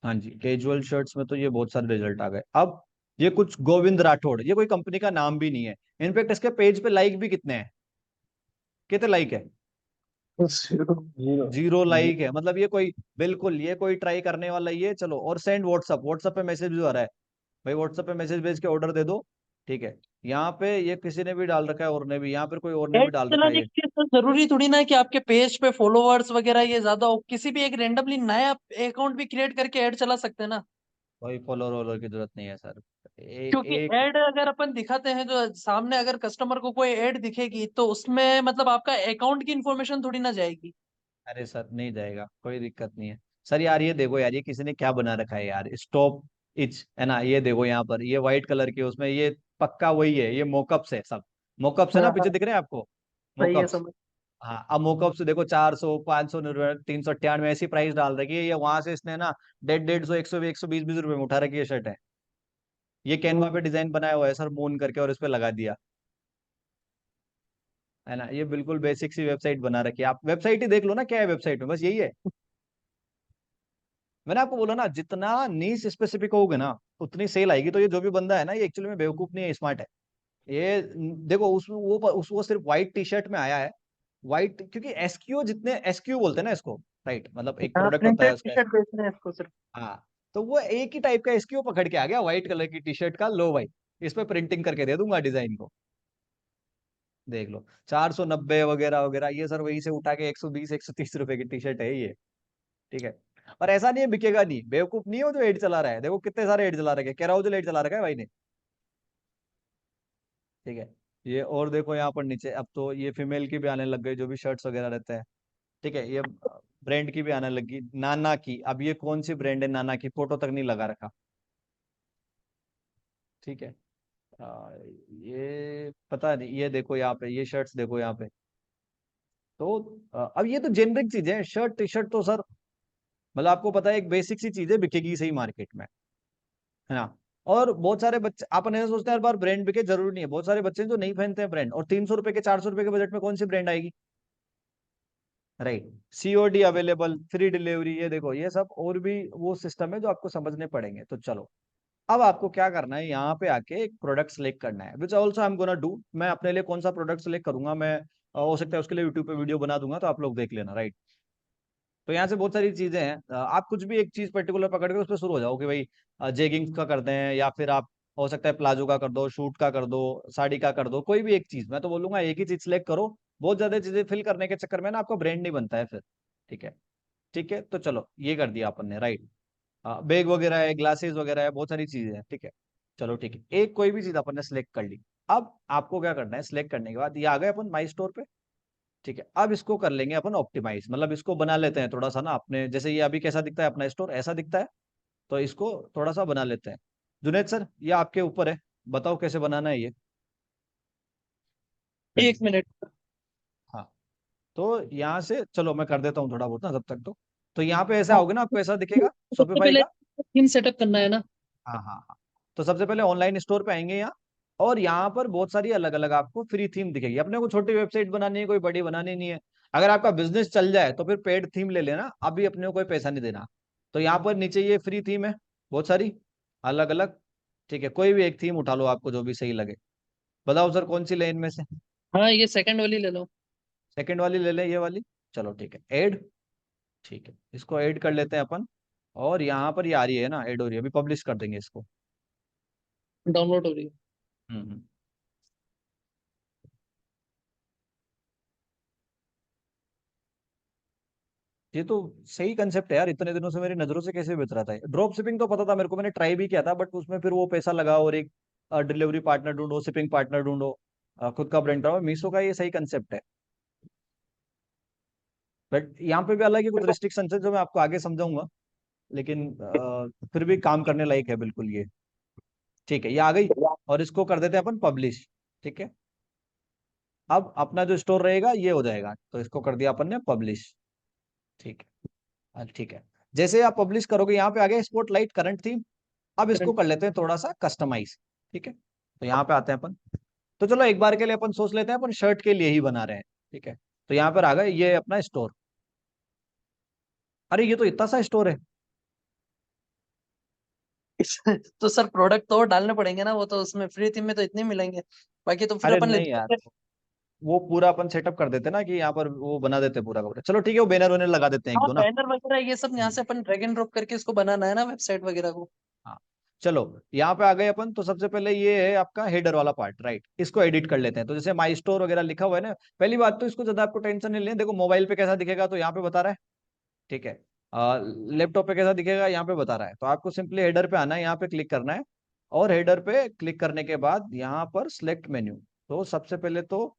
हाँ जी, कैजुअल शर्ट्स में तो ये बहुत सारे रिजल्ट आ गए। अब ये कुछ गोविंद राठौड़, ये कोई कंपनी का नाम भी नहीं है, इनफैक्ट इसके पेज पे लाइक भी कितने हैं, कितने लाइक है, जीरो जीरो 0 लाइक है। मतलब ये कोई, बिल्कुल ये कोई ट्राई करने वाला ही है। चलो, और सेंड व्हाट्सअप, व्हाट्सअप पे मैसेज भी आ रहा है, भाई व्हाट्सएप पे मैसेज भेज के ऑर्डर दे दो। ठीक है, यहाँ पे ये किसी ने भी डाल रखा है, और ने भी, यहाँ पर कोई और ने भी एड डाल रखा है चलाने ये। के लिए तो जरूरी थोड़ी ना है कि आपके पेज पे फॉलोअर्स वगैरह ये ज्यादा हो, किसी भी एक रेंडमली नया अकाउंट भी क्रिएट करके ऐड चला सकते हैं ना। कोई फॉलोअर वॉलोअर की जरूरत नहीं है सर। क्योंकि एक, ऐड अगर अपन दिखाते हैं जो सामने, अगर कस्टमर को कोई ऐड दिखेगी तो उसमें मतलब आपका अकाउंट की इन्फॉर्मेशन थोड़ी ना जाएगी। अरे सर नहीं जाएगा, कोई दिक्कत नहीं है। सर यार ये देखो यार, ये किसी ने क्या बना रखा है यार, स्टॉप इच है ना, ये देखो यहाँ पर ये व्हाइट कलर की, उसमें ये पक्का वही है, ये मोकअप्स है सब, मोकअप्स है ना, हाँ पीछे हाँ, दिख रहे हैं आपको, सही है, मोकअप्स। समझ। हाँ, अब मोकअप्स देखो 400, 599, 398 ऐसी प्राइस डाल रखी है, ये वहां से इसने ना 150, 100, 120, 120 रुपए में उठा रखी है शर्ट है। ये कैनवा पे डिजाइन बनाया हुआ है सर, मून करके, और इस पे लगा दिया है ना। ये बिल्कुल बेसिक सी वेबसाइट बना रखी है, आप वेबसाइट ही देख लो ना, क्या है वेबसाइट में, बस यही है। मैंने आपको बोला ना, जितना नीश स्पेसिफिक होगे ना, उतनी सेल आएगी। तो ये जो भी बंदा है ना, ये एक्चुअली में बेवकूफ नहीं है, स्मार्ट है। ये देखो, वो सिर्फ व्हाइट टी शर्ट में आया है, व्हाइट, क्योंकि एसक्यू, जितने एसक्यू बोलते हैं ना इसको, राइट, मतलब एक हाँ, प्रोडक्ट होता है प्रिंटेड टी उसका। शर्ट बेच रहे हैं इसको सिर्फ। हाँ, तो वो एक ही टाइप का एसक्यू पकड़ के आ गया, व्हाइट कलर की टी शर्ट का, लो भाई इस पे प्रिंटिंग करके दे दूंगा डिजाइन को, देख लो 490 वगैरह वगैरह, ये सर वही से उठा के 120, 130 रुपए की टी शर्ट है ये। ठीक है, और ऐसा नहीं है बिकेगा नहीं, बेवकूफ नहीं है वो जो एड चला रहा है, देखो कितने सारे एड चला रखे हैं, कैराउजल एड चला रखा है भाई ने। ठीक है, ये और देखो यहाँ पर नीचे, अब तो ये फीमेल की भी आने लग गई, जो भी शर्ट्स वगैरह रहते हैं। ठीक है, ये ब्रांड की भी आने लगी, नाना की। अब ये कौन सी ब्रांड है नाना की, फोटो तक नहीं लगा रखा। ठीक है, ये पता नहीं, ये देखो यहाँ पे, ये शर्ट्स देखो यहाँ पे। तो अब ये तो जेनरिक चीज है, शर्ट टी शर्ट तो सर, मतलब आपको पता है एक बेसिक सी चीज है, बिकेगी सही मार्केट में, है ना। और बहुत सारे बच्चे, अपन ऐसा सोचते हैं हर बार ब्रांड बिके, जरूरी नहीं है, बहुत सारे बच्चे हैं जो नहीं पहनते हैं ब्रांड, और 300 रुपए के, 400 रुपए के बजट में कौन सी ब्रांड आएगी, right. COD available, free delivery, ये देखो ये सब और भी वो सिस्टम है जो आपको समझने पड़ेंगे। तो चलो, अब आपको क्या करना है, यहाँ पे आके एक प्रोडक्ट सेलेक्ट करना है, which also I am gonna do. मैं अपने लिए कौन सा प्रोडक्ट सेलेक्ट करूंगा, मैं हो सकता है उसके लिए यूट्यूब पे वीडियो बना दूंगा, तो आप लोग देख लेना, राइट। तो यहाँ से बहुत सारी चीजें हैं, आप कुछ भी एक चीज पर्टिकुलर पकड़ के उस पर शुरू हो जाओ कि भाई जेगिंग्स का कर दें, या फिर आप हो सकता है प्लाजो का कर दो, शूट का कर दो, साड़ी का कर दो, कोई भी एक चीज। मैं तो बोलूंगा एक ही चीज सिलेक्ट करो, बहुत ज्यादा चीजें फिल करने के चक्कर में ना आपका ब्रांड नहीं बनता है फिर। ठीक है, ठीक है, तो चलो ये कर दिया अपन ने, राइट। बैग वगैरह है, ग्लासेस वगैरह है, बहुत सारी चीजें हैं। ठीक है, चलो ठीक है, एक कोई भी चीज अपन ने सिलेक्ट कर ली। अब आपको क्या करना है, सिलेक्ट करने के बाद ये आ गए अपन माई स्टोर पे। ठीक है, अब इसको कर लेंगे अपन ऑप्टिमाइज, मतलब इसको बना लेते हैं थोड़ा सा ना अपने जैसे, ये अभी कैसा दिखता है अपना स्टोर, ऐसा दिखता है। तो इसको थोड़ा सा बना लेते हैं। जुनेद सर, ये आपके ऊपर है, बताओ कैसे बनाना है ये। एक मिनट। हाँ, तो यहाँ से चलो मैं कर देता हूँ थोड़ा बहुत ना तब तक। तो यहाँ पे ऐसा हाँ, होगा ना, आपको ऐसा दिखेगा सबसे शॉपिफाई पहले का। थीम सेटअप करना है ना। हाँ हाँ हाँ, तो सबसे पहले ऑनलाइन स्टोर पे आएंगे यहाँ, और यहाँ पर बहुत सारी अलग अलग आपको फ्री थीम दिखेगी। अपने को छोटी वेबसाइट बनानी है, कोई बड़ी बनानी नहीं है। अगर आपका बिजनेस चल जाए तो फिर पेड थीम ले लेना, अभी अपने को कोई पैसा नहीं देना। तो यहाँ पर नीचे ये फ्री थीम है, बहुत सारी अलग अलग। ठीक है, कोई भी एक थीम उठा लो, आपको जो भी सही लगे। बताओ सर कौन सी लेन में से। हाँ, ये सेकंड वाली ले लो। सेकंड वाली ले लें, ये वाली। चलो ठीक है, ऐड। ठीक है, इसको ऐड कर लेते हैं अपन। और यहाँ पर ये आ रही है ना, ऐड हो रही है, अभी पब्लिश कर देंगे इसको। डाउनलोड हो रही है। हम्म। ये तो सही कंसेप्ट है यार, इतने दिनों से मेरी नजरों से कैसे बीत रहा था। ड्रॉप शिपिंग तो पता था मेरे को, मैंने ट्राई भी किया था, बट उसमें फिर वो पैसा लगा, और एक डिलीवरी पार्टनर ढूंढो, शिपिंग पार्टनर ढूंढो, खुद का ब्रांड बनाओ। मीशो का ये सही कंसेप्ट है। बट यहाँ पे भी अलग ही कुछ रिस्ट्रिक्शन है जो मैं आपको आगे समझाऊंगा, लेकिन फिर भी काम करने लायक है बिल्कुल ये। ठीक है, ये आ गई। और इसको कर देते हैं अपन पब्लिश। ठीक है, अब अपना जो स्टोर रहेगा ये हो जाएगा, तो इसको कर दिया अपन ने पब्लिश। ठीक है। ठीक है, जैसे आप पब्लिश करोगे यहाँ पे आ गया स्पॉटलाइट करंट थीम। अब इसको कर लेते हैं थोड़ा सा कस्टमाइज। ठीक है, तो यहाँ पे आते हैं अपन। तो चलो एक बार के लिए अपन सोच लेते हैं अपन शर्ट के लिए ही बना रहे हैं। ठीक है, तो यहाँ पर आ गए ये अपना स्टोर। अरे ये तो इतना सा स्टोर है। तो सर प्रोडक्ट तो और डालने पड़ेंगे ना, वो तो उसमें फ्री थीम में तो इतने मिलेंगे, बाकी तो फिर अरे अपन ले नहीं यार, वो पूरा अपन सेटअप कर देते ना कि यहाँ पर वो बना देते पूरा का पूरा। चलो ठीक है, वो बैनर वैनर लगा देते हैं एक हाँ दो ना। बैनर वगैरह ये सब यहाँ हम्म। से अपन ड्रैग एंड ड्रॉप करके इसको बनाना है ना वेबसाइट वगैरह को। हाँ, चलो यहाँ पे आ गए अपन। तो सबसे पहले ये है आपका हेडर वाला पार्ट, राइट। इसको एडिट कर लेते हैं। तो जैसे माई स्टोर वगैरह लिखा हुआ है ना, पहली बात तो इसको ज्यादा आपको टेंशन नहीं लेनी। देखो मोबाइल पे कैसा दिखेगा तो यहाँ पे बता रहा है। ठीक है, लैपटॉप पे कैसा दिखेगा यहाँ पे बता रहा है। तो आपको सिंपली हेडर पे आना है, यहाँ पे क्लिक करना है। और हेडर पे क्लिक करने के बाद यहाँ पर सिलेक्ट मेन्यू। तो सबसे पहले तो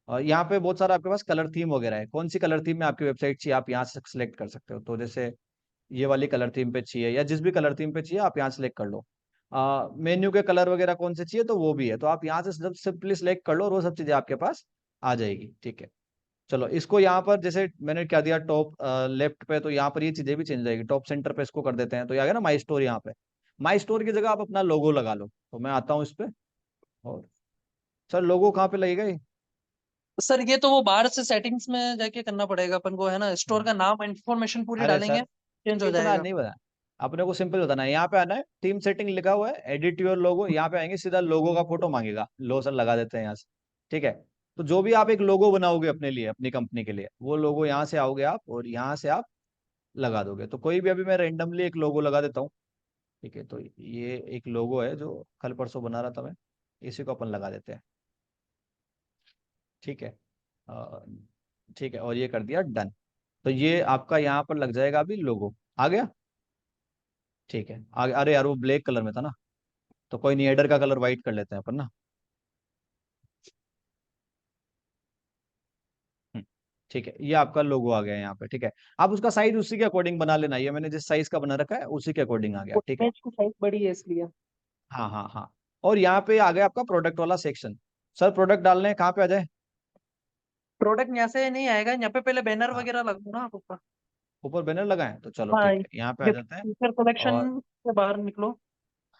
यहाँ पे बहुत सारा आपके पास कलर थीम वगैरह है। कौन सी कलर थीम में आपकी वेबसाइट चाहिए आप यहाँ से सिलेक्ट कर सकते हो। तो जैसे ये वाली कलर थीम पे चाहिए, या जिस भी कलर थीम पे चाहिए आप यहाँ सेलेक्ट कर लो। मेन्यू के कलर वगैरह कौन से चाहिए तो वो भी है, तो आप यहाँ से जब सिंपली सेलेक्ट कर लो और वो सब चीजें आपके पास आ जाएगी। ठीक है, चलो इसको यहाँ पर जैसे मैंने क्या दिया टॉप लेफ्ट पे, तो यहाँ पर ये चीजें भी चेंज जाएगी। टॉप सेंटर पे इसको कर देते हैं, तो ये आ गया ना माई स्टोर। यहाँ पे माई स्टोर की जगह आप अपना लोगो लगा लो। तो मैं आता हूँ इस पे। और सर लोगो कहाँ पे लगेगा ये? सर ये तो वो बाहर से सेटिंग्स में जाके करना पड़ेगा अपन को, है ना, स्टोर का नाम इन्फॉर्मेशन पूरी अरे डालेंगे, सर, चेंज हो इतना जाएगा। नहीं बता, अपने को सिंपल बताना है। यहाँ पे आना है, टीम सेटिंग लिखा हुआ है, एडिट योर लोगो। यहाँ पे आएंगे, सीधा लोगो का फोटो मांगेगा, लो सर लगा देते हैं यहाँ से। ठीक है, तो जो भी आप एक लोगो बनाओगे अपने लिए, अपनी कंपनी के लिए, वो लोगो यहाँ से आओगे आप और यहाँ से आप लगा दोगे। तो कोई भी अभी मैं रेंडमली एक लोगो लगा देता हूँ। ठीक है, तो ये एक लोगो है जो कल परसों बना रहा था मैं, इसी को अपन लगा देते हैं। ठीक है, अ, ठीक है, और ये कर दिया डन। तो ये आपका यहाँ पर लग जाएगा अभी लोगो। आ गया? ठीक है, आगे। अरे यार वो ब्लैक कलर में था ना, तो कोई नहीं, हेडर का कलर व्हाइट कर लेते हैं अपन ना। हम्म, ठीक है, ये आपका लोगो आ गया यहाँ पे। ठीक है, आप उसका साइज उसी के अकॉर्डिंग बना लेना। ये मैंने जिस साइज का बना रखा है उसी के अकॉर्डिंग आ गया। ठीक है, पेज की साइज बड़ी है इसलिए। हाँ हाँ हाँ। और यहाँ पे आ गया आपका प्रोडक्ट वाला सेक्शन। सर प्रोडक्ट डालने हैं, कहाँ पे आ जाए? प्रोडक्ट यहाँ से नहीं आएगा, यहाँ पे पहले बैनर हाँ, वगैरह लगो ना आप ऊपर। ऊपर बैनर लगाएं, तो चलो हाँ ठीक है, यहाँ पे आ ये जाते हैं। फीचर कलेक्शन और से बाहर निकलो।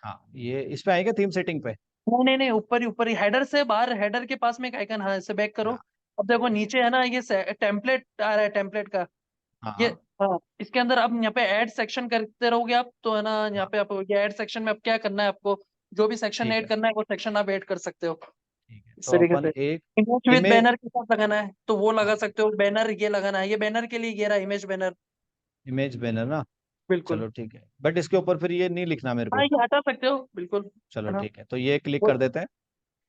हाँ, ये इस पे आएंगे थीम सेटिंग पे। नहीं नहीं नहीं, ऊपर ही हेडर से बाहर, हेडर के पास में एक आइकन, हाँ इसे बैक करो। हाँ अब देखो नीचे है ना ये टेम्पलेट आ रहा है, टेम्पलेट का हाँ ये। हाँ हाँ इसके अंदर अब यहाँ पे ऐड सेक्शन करते रहोगे आप तो, है ना, यहाँ हाँ, पे आप ये ऐड सेक्शन में अब क्या करना है आपको, जो भी सेक्शन ठीक ऐड है करना है वो सेक्शन आप ऐड कर सकते हो ठीक है। इस तो तरीके अपन से। एक इमेज विद इमेज, बैनर के साथ लगाना है तो वो लगा सकते हो, बैनर ये लगाना है, ये बैनर के लिए ये रहा इमेज बैनर। इमेज बैनर ना। बिल्कुल। चलो ठीक है, बट इसके ऊपर फिर ये नहीं लिखना मेरे हाँ को। ये हटा सकते हो बिल्कुल, चलो है ना। ठीक है, तो ये क्लिक वो कर देते हैं।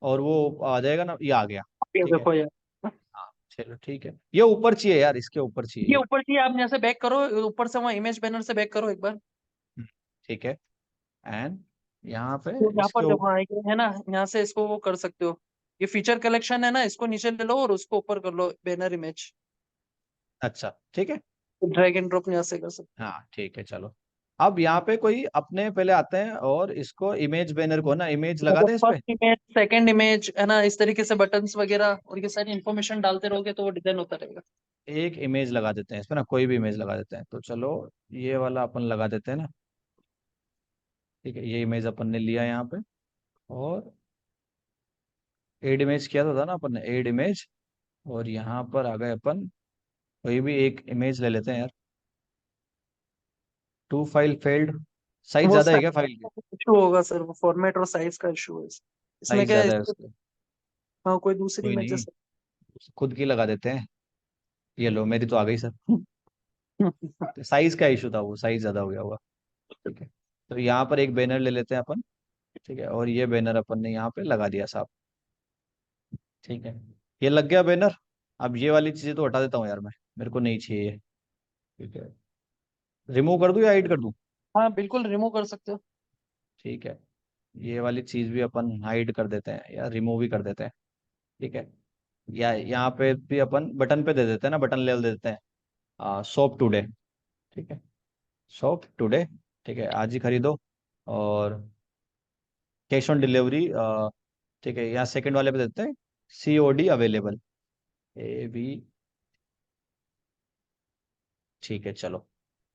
और वो आ जाएगा ना, ये आ गया। ये ठीक है, देखो यार, हाँ चलो ठीक है, ये ऊपर चाहिए यार, इसके ऊपर ये चाहिए। ऊपर चाहिए, आप यहाँ से बैक करो, ऊपर से वहाँ इमेज बैनर से बैक करो एक बार। हम्म, ठीक है। एंड यहाँ पे तो यहाँ इसके पर ऊपर, देखो, हाँ ये है ना, यहाँ से इसको वो कर सकते हो। ये फीचर कलेक्शन है ना, इसको नीचे ले लो और उसको ऊपर कर लो बैनर इमेज। अच्छा ठीक है। ड्रैग एंड ड्रॉप यहाँ से कर सकते हाँ ठीक है, चलो। अब यहाँ पे कोई अपने पहले आते हैं और इसको इमेज बैनर को ना इमेज हो। लगा मतलब दें इस पे। फर्स्ट इमेज, सेकंड इमेज, है ना, इस तरीके से बटन्स वगैरह और ये सारी इन्फॉर्मेशन डालते रहोगे तो वो डिजाइन होता रहेगा। एक इमेज लगा देते हैं इस पे ना, कोई भी इमेज लगा देते हैं। तो चलो ये वाला अपन लगा देते हैं ना। ठीक है, ये इमेज अपन ने लिया यहाँ पे। और एड इमेज किया था ना अपन ने, एड इमेज। और यहाँ पर आ गए अपन, कोई भी एक इमेज ले लेते हैं यार। To file failed. साइज वो ज्यादा है साइज क्या का फाइल की? इशू होगा सर, वो फॉर्मेट और साइज का इशू है इसमें साइज क्या है ज्यादा है उसका। हाँ कोई दूसरी कोई इमेजेस। नहीं, खुद की लगा देते हैं। ये लो, मेरी तो आ गई सर। साइज का इशू था, वो साइज ज्यादा हो गया होगा। ठीक है, तो यहाँ पर एक बैनर ले लेते हैं अपन। ठीक है, और ये बैनर अपन ने यहाँ पे लगा दिया साहब। ठीक है, ये लग गया बैनर। अब ये वाली चीजें तो हटा देता हूँ यार मैं, मेरे को नहीं चाहिए ये। ठीक है, रिमूव कर दूं या हाइड कर दूं? हाँ बिल्कुल रिमूव कर सकते हो। ठीक है, ये वाली चीज भी अपन हाइड कर देते हैं या रिमूव ही कर देते हैं। ठीक है, या यहाँ पे भी अपन बटन पे दे देते हैं ना, बटन लेवल दे देते हैं शॉप टुडे। ठीक है, शॉप टुडे। ठीक है, आज ही खरीदो। और कैश ऑन डिलीवरी, ठीक है, यहाँ सेकंड वाले पे देते हैं COD अवेलेबल, ए बी। ठीक है, चलो,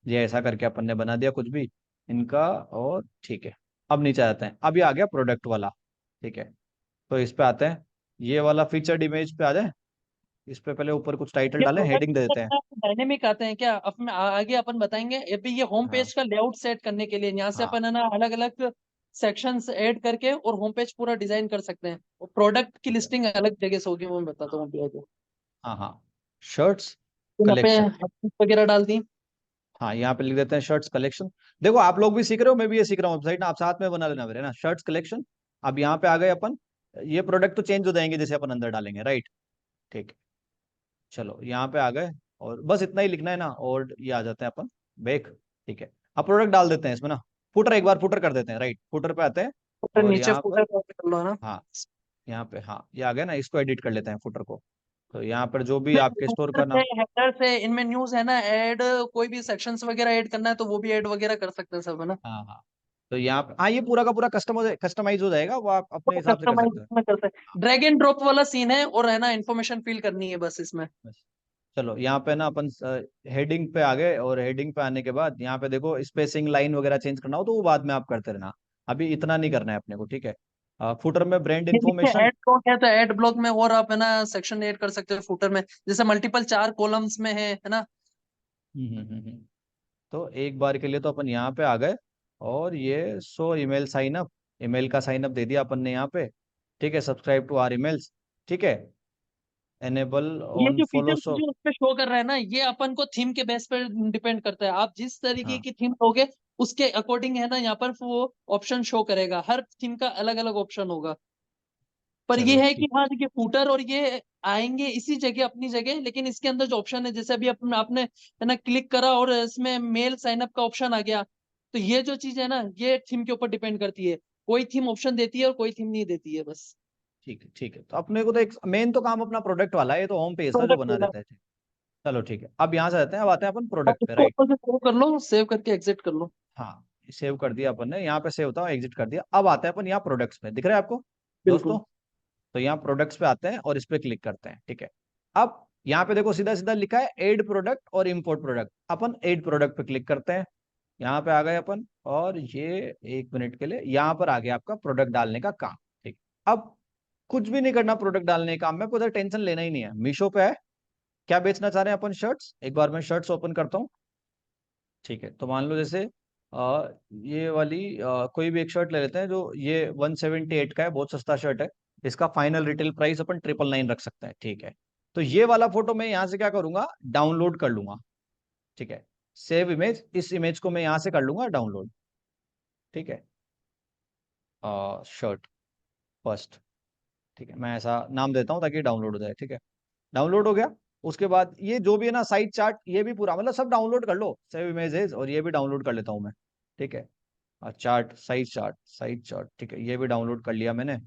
ये ऐसा करके अपन ने बना दिया कुछ भी इनका। और ठीक है, अब नीचे आते हैं, अब ये आ गया प्रोडक्ट वाला। ठीक है, तो इस पे आते हैं, ये वाला फीचर्ड इमेज पे आ जाए। इस पे पहले ऊपर कुछ टाइटल ये डालें, हेडिंग दे देते हैं। प्रोडक्ट डायनेमिक आते हैं क्या? अब मैं आगे अपन बताएंगे। अभी ये होम हाँ पेज का लेआउट सेट करने के लिए यहाँ से हाँ अपन है ना अलग अलग सेक्शंस ऐड करके और होम पेज पूरा डिजाइन कर सकते हैं। और प्रोडक्ट की लिस्टिंग अलग जगह से होगी, वो मैं बताता हूँ अभी आगे। हाँ हाँ, शर्ट्स यहाँ पे कलेक्शन। वगैरह डाल दी। हाँ, यहाँ पे लिख देते हैं शर्ट्स कलेक्शन। देखो, आप लोग भी सीख रहे हो, मैं भी ये सीख रहा हूँ, वेबसाइट ना आप साथ में बना लेना मेरे ना, शर्ट्स कलेक्शन। अब यहाँ पे आ गए अपन, ये प्रोडक्ट तो चेंज हो जाएंगे जैसे अपन अंदर डालेंगे, राइट। ठीक है, चलो यहाँ पे आ गए, और बस इतना ही लिखना है ना, और ये आ जाते हैं अपन बैक। ठीक है, अब प्रोडक्ट डाल देते हैं इसमें ना। फुटर, एक बार फुटर कर देते हैं, राइट, फुटर पे आते हैं। फुटर और नीचे यहाँ पर, फुटर कर लो है ना। हाँ, यहाँ पे, हाँ, ये आ गया ना, इसको एडिट कर लेते हैं फुटर को। तो यहाँ पर जो भी आपके स्टोर फुटर का से नाम। हेडर से इनमें न्यूज है ना ऐड, कोई भी सेक्शंस वगैरह ऐड करना है तो वो भी ऐड वगैरह कर सकते हैं सब है ना। हाँ हाँ, तो यहाँ पे, हाँ, ये पूरा का पूरा कस्टमाइज हो जाएगा, वो आप अपने वो हिसाब से कर कस्टमाइज सकते हो। में कर सकते हैं, ड्रैग एंड ड्रॉप वाला सीन है और है ना इन्फॉर्मेशन फिल करनी है बस इसमें। बस, चलो यहाँ पे ना अपन हेडिंग पे आ गए, और हेडिंग पे आने के बाद यहाँ पे देखो, स्पेसिंग लाइन वगैरह चेंज करना हो तो वो बाद में आप करते रहना, अभी इतना नहीं करना है अपने को। ठीक है, फुटर में ब्रांड ये नीचे इन्फॉर्मेशन। ऐड ब्लॉक है तो ऐड ब्लॉक में और आप है ना सेक्शन ऐड कर सकते हो फुटर में, जैसे मल्टीपल 4 कॉलम्स में है ना। तो एक बार के लिए तो अपन यहाँ पे आ गए, और ये so email sign up, email का साइन अप दे दिया अपन ने यहाँ पे। ठीक है, सब्सक्राइब टू आर ईमेल्स। ठीक है, एनेबल ये ऑन जो फॉलो फीचर शो। जो उस पे शो कर रहा है ना, ये अपन को थीम के बेस पर डिपेंड करता है। आप जिस तरीके हाँ, की थीम लोगे उसके अकॉर्डिंग है ना यहाँ पर वो ऑप्शन शो करेगा। हर थीम का अलग अलग ऑप्शन होगा। पर चलो ये है कि ठीक। हाँ देखिए फूटर और ये आएंगे इसी जगह अपनी जगह, लेकिन इसके अंदर जो ऑप्शन है जैसे अभी आपने है ना क्लिक करा और इसमें मेल साइन अप का ऑप्शन आ गया, तो ये जो चीज है ना ये थीम के ऊपर डिपेंड करती है। कोई थीम ऑप्शन देती है और कोई थीम नहीं देती है बस। ठीक है, ठीक है, तो अपने को तो एक मेन तो काम अपना प्रोडक्ट वाला है, ये तो होम पेज ना जो प्रोडक्ट बना वाला। देता है। चलो ठीक है, अब यहाँ से आते हैं, अब आते हैं अपन आप प्रोडक्ट पे, इसको राइट। ऊपर से सेव कर लो, सेव करके एग्जिट कर लो। हाँ, सेव कर दिया अपन ने, यहाँ पे सेव था, एग्जिट कर दिया। अब आते हैं अपन यहाँ प्रोडक्ट्स पे, दिख रहा है आपको बिल्कुल। दोस्तों? तो यहाँ प्रोडक्ट्स पे आते हैं और इस पे क्लिक करते हैं। ठीक है, अब यहाँ पे देखो, सीधा सीधा लिखा है एड प्रोडक्ट और इम्पोर्ट प्रोडक्ट, अपन एड प्रोडक्ट पे क्लिक करते हैं। यहाँ पे आ गए अपन, और ये 1 मिनट के लिए यहाँ पर आ गया आपका प्रोडक्ट डालने का काम। ठीक, अब कुछ भी नहीं करना प्रोडक्ट डालने का काम में, कोई टेंशन लेना ही नहीं है। मीशो पे है, क्या बेचना चाह रहे हैं अपन? शर्ट्स। एक बार मैं शर्ट्स ओपन करता हूँ। ठीक है, तो मान लो जैसे ये वाली कोई भी एक शर्ट ले लेते हैं, जो ये 178 का है, बहुत सस्ता शर्ट है। इसका फाइनल रिटेल प्राइस अपन 999 रख सकते हैं। ठीक है, तो ये वाला फोटो मैं यहाँ से क्या करूंगा, डाउनलोड कर लूंगा। ठीक है, सेव इमेज, इस इमेज को मैं यहाँ से कर लूंगा डाउनलोड। ठीक है, शर्ट फर्स्ट। ठीक है, मैं ऐसा नाम देता हूँ ताकि डाउनलोड हो जाए। ठीक है, डाउनलोड हो गया। उसके बाद ये जो भी है ना साइज चार्ट, ये भी पूरा मतलब सब डाउनलोड कर लो, सेव इमेजेस, और ये भी डाउनलोड कर लेता हूँ मैं। ठीक है, chart, size chart, size chart, ठीक है, ये भी डाउनलोड कर लिया मैंने।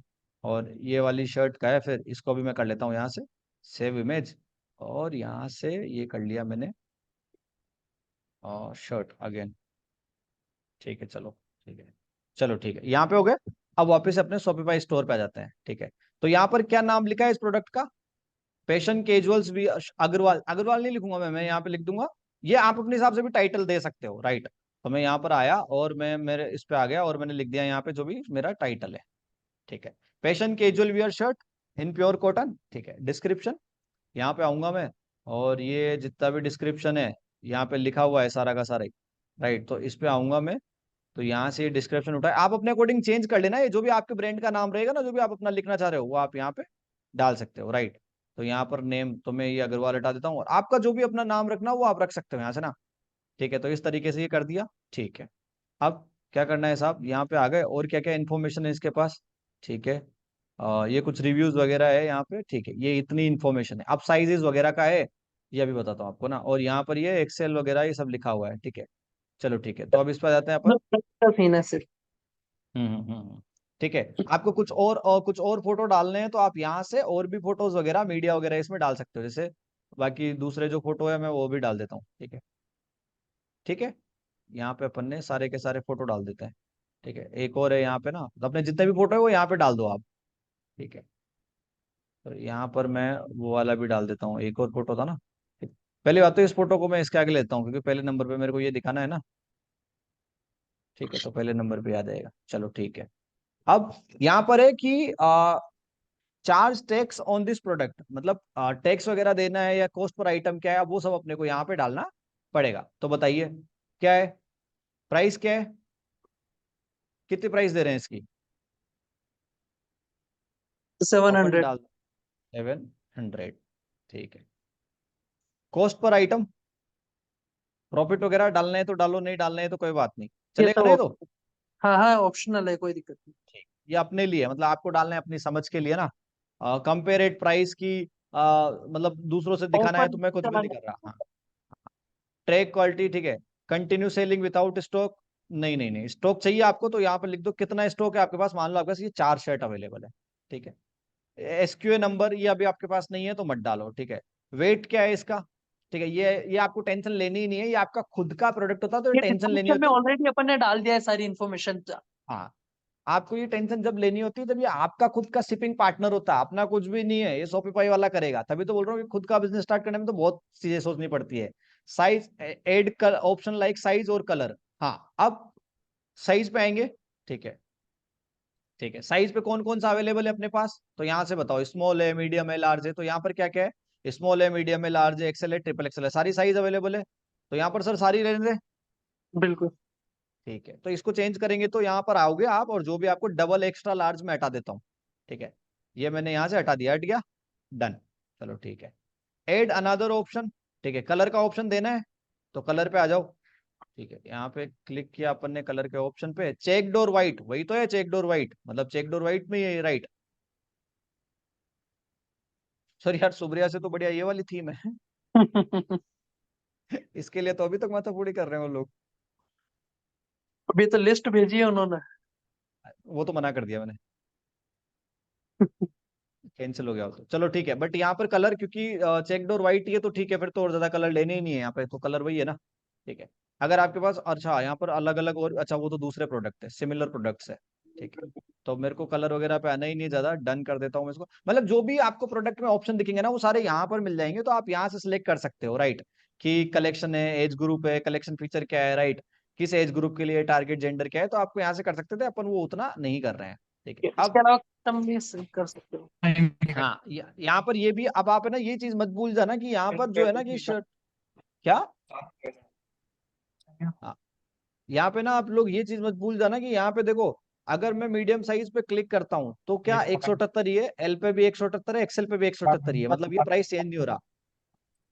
और ये वाली शर्ट का है, फिर इसको भी मैं कर लेता हूँ यहाँ से सेव इमेज, और यहाँ से ये कर लिया मैंने, और शर्ट अगेन। ठीक है, चलो ठीक है, चलो ठीक है, यहाँ पे हो गए। अब वापस अपने शॉपिफाई स्टोर पे आ जाते हैं। ठीक है, तो यहाँ पर क्या नाम लिखा है इस प्रोडक्ट का? फैशन कैजुअल्स भी अग्रवाल, अग्रवाल नहीं लिखूंगा मैं यहाँ पे लिख दूंगा, ये आप अपने हिसाब से भी टाइटल दे सकते हो, राइट। तो मैं यहाँ पर आया, और मैं मेरे इस पे आ गया, और मैंने लिख दिया यहाँ पे जो भी मेरा टाइटल है। ठीक है, fashion casual wear shirt in pure cotton. ठीक है, डिस्क्रिप्शन, यहाँ पे आऊंगा मैं, और ये जितना भी डिस्क्रिप्शन है यहाँ पे लिखा हुआ है सारा का सारा ही, राइट। तो इस पे आऊंगा मैं, तो यहाँ से डिस्क्रिप्शन उठाए, आप अपने अकॉर्डिंग चेंज कर लेना, ये जो भी आपके ब्रांड का नाम रहेगा ना, जो भी आप अपना लिखना चाह रहे हो वो आप यहाँ पे डाल सकते हो, राइट। तो यहाँ पर नेम तो मैं ये अग्रवाल हटा देता हूँ, और आपका जो भी अपना नाम रखना वो आप रख सकते हो यहाँ से ना। ठीक है, तो इस तरीके से ये कर दिया। ठीक है, अब क्या करना है साहब, यहाँ पे आ गए, और क्या क्या इन्फॉर्मेशन है इसके पास। ठीक है, ये कुछ रिव्यूज वगैरह है यहाँ पे। ठीक है, ये इतनी इन्फॉर्मेशन है। अब साइजेस वगैरह का है, ये अभी बताता हूँ आपको ना। और यहाँ पर ये एक्सेल वगैरह ये सब लिखा हुआ है। ठीक है, चलो ठीक है, तो अब इस पर जाते हैं अपन। का सीन है सिर्फ। ठीक है, आपको कुछ और फोटो डालने हैं तो आप यहाँ से और भी फोटोज वगैरह मीडिया वगैरह इसमें डाल सकते हो। जैसे बाकी दूसरे जो फोटो है मैं वो भी डाल देता हूँ। ठीक है, ठीक है, यहाँ पे अपन ने सारे के सारे फोटो डाल देते हैं। ठीक है, एक और है यहाँ पे ना, तो अपने जितने भी फोटो है वो यहाँ पे डाल दो आप। ठीक है, तो यहाँ पर मैं वो वाला भी डाल देता हूँ, एक और फोटो था ना। ठीक। पहली बात तो इस फोटो को मैं इसके आगे लेता हूँ, क्योंकि पहले नंबर पे मेरे को ये दिखाना है ना। ठीक है, तो पहले नंबर पे आ जाएगा। चलो ठीक है, अब यहाँ पर है कि charge tax on this product, मतलब टैक्स वगैरह देना है या कॉस्ट पर आइटम क्या है, वो सब अपने को यहाँ पे डालना पड़ेगा। तो बताइए क्या है, प्राइस क्या है, कितनी प्राइस दे रहे हैं इसकी। 700। अपन डाल 700। ठीक है, कॉस्ट पर आइटम, प्रॉफिट वगैरह डालने हैं तो डालो, नहीं डालने हैं तो कोई बात नहीं, ये चलेगा तो नहीं तो। हाँ हाँ ऑप्शनल है, कोई दिक्कत नहीं। ठीक, ये अपने लिए मतलब आपको डालना है अपनी समझ के लिए ना। कंपेरेट प्राइस की मतलब दूसरों से दिखाना है ऑफर तो मैं कुछ भी चला नहीं कर रहा। हाँ, ट्रैक क्वालिटी, ठीक है, कंटिन्यू सेलिंग विदाउट स्टॉक, नहीं नहीं नहीं, स्टॉक चाहिए आपको तो यहाँ पे लिख दो कितना स्टॉक है आपके पास। मान लो आपके पास ये 4 शर्ट अवेलेबल है। ठीक है, एसक्यूए नंबर ये अभी आपके पास नहीं है तो मत डालो। ठीक है, वेट क्या है इसका। ठीक है, ये आपको टेंशन लेनी ही नहीं है, ये आपका खुद का प्रोडक्ट होता है तो ये ये टेंशन लेनी डिस्क्रिप्शन में होती है। ऑलरेडी अपन ने डाल दिया है सारी इन्फॉर्मेशन। हाँ, आपको ये टेंशन जब लेनी होती है जब ये आपका खुद का शिपिंग पार्टनर होता है, अपना कुछ भी नहीं है, ये शॉपिफाई वाला करेगा। तभी तो बोल रहा हूँ कि खुद का बिजनेस स्टार्ट करने में तो बहुत चीजें सोचनी पड़ती है। साइज, एड कर ऑप्शन लाइक साइज और कलर। हाँ, अब साइज पे आएंगे। ठीक है, ठीक है, साइज पे कौन कौन सा अवेलेबल है अपने पास, तो यहाँ से बताओ, स्मॉल है, मीडियम है, लार्ज है। तो यहाँ पर क्या क्या है, स्मॉल है, मीडियम है, लार्ज है, एक्सेल है, ट्रिपल एक्सेल है, सारी साइज अवेलेबल है। तो यहाँ पर सर सारी रेंज है। बिल्कुल। ठीक है, तो इसको चेंज करेंगे तो यहाँ पर आओगे आप, और जो भी आपको डबल एक्स्ट्रा लार्ज में हटा देता हूँ। ठीक है, ये मैंने यहाँ से हटा दिया, हट गया, डन। चलो ठीक है, एड अनदर ऑप्शन। ठीक है, कलर का ऑप्शन देना है तो कलर पे आ जाओ। ठीक है, यहाँ पे क्लिक किया अपन ने कलर के ऑप्शन पे, चेक डोर व्हाइट, वही तो है चेक डोर व्हाइट, मतलब चेक डोर व्हाइट में ये राइट। सर यार सुब्रिया से तो बढ़िया ये वाली थीम है। इसके लिए तो अभी तक माथापूरी कर रहे हैं वो लोग। अभी तो लिस्ट भेजी है उन्होंने। वो तो मना कर दिया मैंने, कैंसिल हो गया वो तो। चलो ठीक है, बट यहाँ पर कलर क्योंकि चेक डोर व्हाइट ही है तो ठीक है, फिर तो और ज्यादा कलर लेने ही नहीं है यहाँ पे, तो कलर वही है ना। ठीक है, अगर आपके पास, अच्छा यहाँ पर अलग अलग और, अच्छा वो तो दूसरे प्रोडक्ट है, सिमिलर प्रोडक्ट्स है। ठीक है, तो मेरे को कलर वगैरह पे आना ही नहीं ज्यादा, डन कर देता हूँ मैं इसको। मतलब जो भी आपको प्रोडक्ट में ऑप्शन दिखेंगे ना वो सारे यहाँ पर मिल जाएंगे, तो आप यहाँ से सिलेक्ट कर सकते हो, राइट। कि कलेक्शन है, एज ग्रुप है, कलेक्शन फीचर क्या है, राइट, किस एज ग्रुप के लिए टारगेट जेंडर क्या है, तो आपको यहाँ से कर सकते थे, अपन वो उतना नहीं कर रहे हैं। ठीक है, इसके अब अलावा कस्टम भी कर सकते हो। हाँ, यहाँ पर ये भी, अब आप है ना ये चीज मत भूल जाना कि यहाँ पर जो है ना कि शर्ट क्या, हाँ, यहाँ पे ना आप लोग ये चीज मत भूल जाना कि यहाँ पे देखो, अगर मैं मीडियम साइज पे क्लिक करता हूँ तो क्या 178 ही है, एल पे भी 178 है, एक्सएल पे भी 178 ही है, मतलब ये प्राइस चेंज नहीं हो रहा।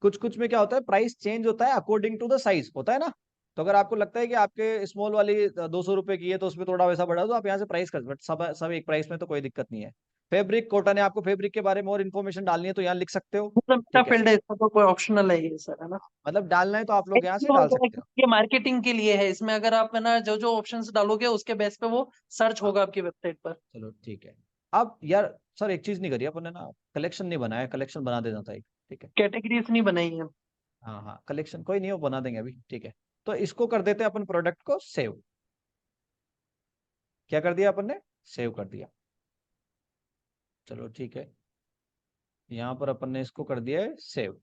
कुछ कुछ में क्या होता है, प्राइस चेंज होता है अकॉर्डिंग टू द साइज, होता है ना। तो अगर आपको लगता है कि आपके स्मॉल वाली 200 रुपए की है तो उसमें थोड़ा वैसा बढ़ा, तो आप यहाँ से प्राइस कर, बट सब सब एक प्राइस में तो कोई दिक्कत नहीं है। फैब्रिक कॉटन है, आपको फैब्रिक के बारे में और इन्फॉर्मेशन डालनी है तो यहाँ लिख सकते हो। मतलब मेरा ठीक है, फील्ड है, इसका तो कोई ऑप्शनल है ये सर, है ना। मतलब डालना है तो आप लोग यहाँ से ये डाल सकते हो। ये मार्केटिंग के लिए है, इसमें अगर आप है ना जो जो ऑप्शंस डालोगे उसके बेस पे वो सर्च हाँ, होगा आपकी वेबसाइट पर। चलो ठीक है। अब यार सर एक चीज नहीं करी अपन ने ना, कलेक्शन नहीं बनाया, कलेक्शन बना देना था एक। ठीक है, कैटेगरीज नहीं बनाई है। हाँ हाँ, कलेक्शन कोई नहीं, वो बना देंगे अभी। ठीक है, तो इसको कर देते हैं अपन, प्रोडक्ट को सेव। क्या कर दिया अपन ने, सेव कर दिया। चलो ठीक है, यहाँ पर अपन ने इसको कर दिया है सेव।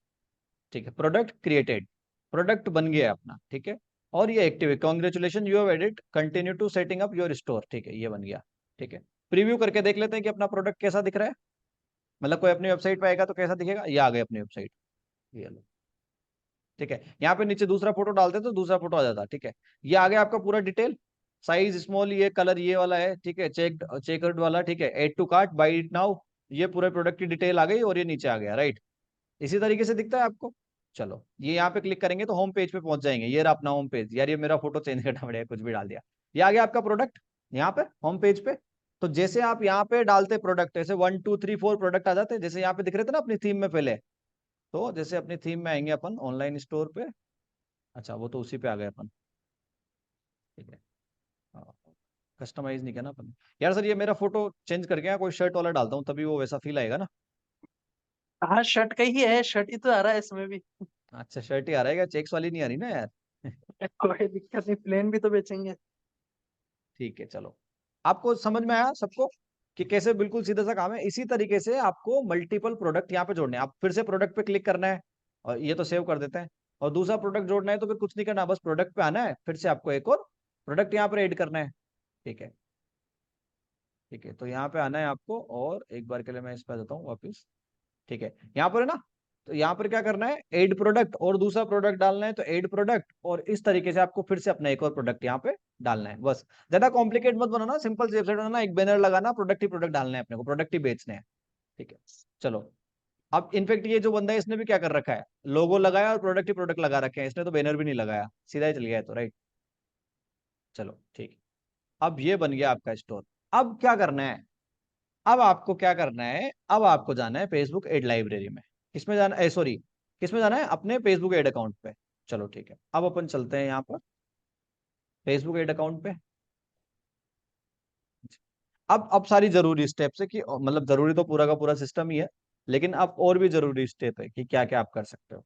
ठीक है, प्रोडक्ट क्रिएटेड, प्रोडक्ट बन गया अपना। ठीक है, और ये एक्टिव है, congratulation you have edit, continue to setting up your store. ठीक है, ये बन गया। ठीक है, प्रीव्यू करके देख लेते हैं कि अपना प्रोडक्ट कैसा दिख रहा है, मतलब कोई अपनी वेबसाइट पे आएगा तो कैसा दिखेगा। ये आ गए अपनी वेबसाइट, ये लो। ठीक है, यहाँ पे नीचे दूसरा फोटो डालते तो दूसरा फोटो आ जाता। ठीक है, ये आ गया आपका पूरा डिटेल, साइज स्मॉल, ये कलर ये वाला है। ठीक है, चेक्ड वाला। ठीक है, add to cart, buy it now, ये पूरे प्रोडक्ट की डिटेल आ गई और ये नीचे आ गया, राइट। इसी तरीके से दिखता है आपको। चलो ये यहाँ पे क्लिक करेंगे तो होम पेज पे पहुंच जाएंगे। ये रहा अपना होम पेज। यार ये मेरा फोटो चेंज करना पड़ेगा, कुछ भी डाल दिया। ये आ गया आपका प्रोडक्ट यहाँ पे होम पेज पे। तो जैसे आप यहाँ पे डालते प्रोडक्ट, ऐसे 1 2 3 4 प्रोडक्ट आ जाते हैं, जैसे यहाँ पे दिख रहे थे ना अपनी थीम में पहले। तो जैसे अपनी थीम में आएंगे अपन ऑनलाइन स्टोर पे। अच्छा वो तो उसी पे आ गए अपन, ठीक है। कस्टमाइज नहीं करना अपन। यार सर ये मेरा फोटो चेंज कर गया, कोई शर्ट वाला डालता हूँ तभी वो वैसा फील आएगा ना। हाँ शर्ट का ही है, शर्ट ही तो आ रहा है इसमें भी। अच्छा शर्ट ही आ रहा है क्या, चेक्स वाली नहीं आ रही ना यार। कोई दिक्कत नहीं, प्लेन भी तो बेचेंगे। ठीक है चलो। आपको समझ में आया सबको कि कैसे बिल्कुल सीधा सा काम है। इसी तरीके से आपको मल्टीपल प्रोडक्ट यहाँ पे जोड़ने हैं। आप फिर से प्रोडक्ट पे क्लिक करना है और ये तो सेव कर देते हैं। और दूसरा प्रोडक्ट जोड़ना है तो फिर कुछ नहीं करना, बस प्रोडक्ट पे आना है, फिर से आपको एक और प्रोडक्ट यहाँ पर ऐड करना है। ठीक है, ठीक है। तो यहाँ पे आना है आपको और एक बार के लिए मैं इस पे देता हूँ वापिस। ठीक है, यहाँ पर है ना। तो यहाँ पर क्या करना है, एड प्रोडक्ट और दूसरा प्रोडक्ट डालना है तो एड प्रोडक्ट, और इस तरीके से आपको फिर से अपना एक और प्रोडक्ट यहाँ पे डालना है। बस ज्यादा कॉम्प्लिकेट मत बनाना, सिंपल सी वेबसाइट बनाना, एक बैनर लगाना, प्रोडक्ट ही प्रोडक्ट डालना है अपने को, प्रोडक्ट ही बेचने हैं। ठीक है चलो। अब इनफेक्ट ये जो बंदा है इसने भी क्या कर रखा है, लोगो लगाया और प्रोडक्ट ही प्रोडक्ट लगा रखे हैं, इसने तो बैनर भी नहीं लगाया, सीधा ही चल गया है तो, राइट। चलो ठीक है। अब ये बन गया आपका स्टोर। अब क्या करना है, अब आपको क्या करना है, अब आपको जाना है फेसबुक एड लाइब्रेरी में। किसमें जाना है, सॉरी, किसमें जाना है, अपने फेसबुक एड अकाउंट पे। चलो ठीक है, अब अपन चलते हैं यहाँ पर फेसबुक एड अकाउंट पे। अब सारी जरूरी स्टेप्स है कि मतलब जरूरी तो पूरा का पूरा सिस्टम ही है, लेकिन अब और भी जरूरी स्टेप है कि क्या क्या आप कर सकते हो।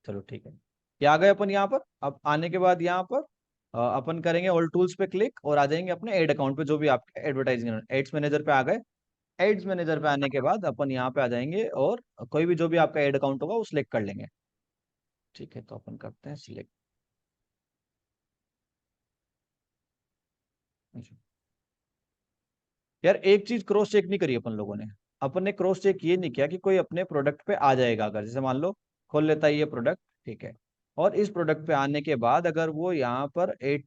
चलो ठीक है, ये आ गए अपन यहाँ पर। अब आने के बाद यहाँ पर अपन करेंगे ऑल टूल्स पे क्लिक और आ जाएंगे अपने एड अकाउंट पे, जो भी आपके एडवर्टाइजिंग एड्स मैनेजर पे आ गए। एड्स मैनेजर पे आने के बाद अपन यहाँ पे आ जाएंगे और कोई भी जो भी आपका एड अकाउंट होगा वो सिलेक्ट कर लेंगे। ठीक है, तो अपन करते हैं सिलेक्ट। यार एक चीज क्रॉस चेक नहीं करी अपन लोगों ने। अपन ने क्रॉस चेक ये नहीं किया कि कोई अपने प्रोडक्ट पे आ जाएगा, अगर जैसे मान लो खोल लेता है ये प्रोडक्ट, ठीक है। और इस प्रोडक्ट पे आने के बाद अगर वो यहाँ पर एड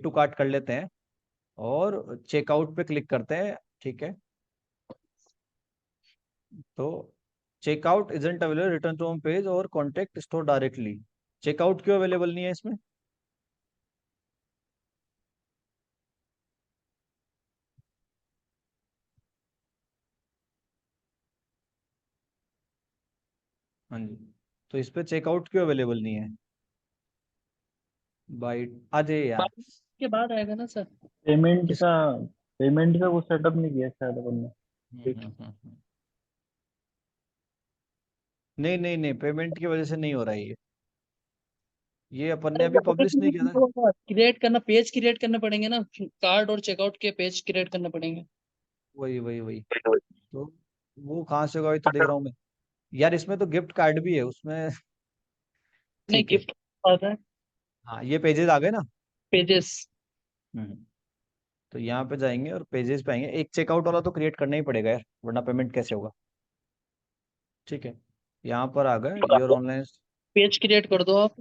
टू कार्ट कर लेते हैं और चेकआउट पे क्लिक करते हैं, ठीक है। तो checkout isn't available, return to home page और कॉन्टेक्ट स्टोर डायरेक्टली। चेकआउट क्यों अवेलेबल नहीं है इसमें? हाँ जी, तो इस पे चेकआउट क्यों अवेलेबल नहीं है? बाइट अजय यार। बाद के बाद आएगा ना सर। पेमेंट इस का पेमेंट का वो सेटअप नहीं किया शायद अपन ने। नहीं नहीं नहीं, पेमेंट की वजह से नहीं हो रहा है ये अपन ने अभी पब्लिश नहीं किया था। क्रिएट करना, पेज क्रिएट करने पड़ेंगे ना, कार्ड और चेकआउट के पेज क्रिएट करने पड़ेंगे। वही वही वही। तो वो कहाँ से होगा, वही तो देख रहा हूँ मैं। यार इसमें तो गिफ्ट कार्ड भी है उसमें। नहीं, ठीक है, गिफ्ट आता है, हाँ ये पेजेस आ गए ना। पेजेस। हम्म। तो यहाँ पे जाएंगे और पेजेस पे आएंगे, एक चेकआउट वाला तो क्रिएट करना ही पड़ेगा यार, वरना पेमेंट कैसे होगा। ठीक है, यहाँ पर आ गए योर ऑनलाइन पेज क्रिएट कर दो आप।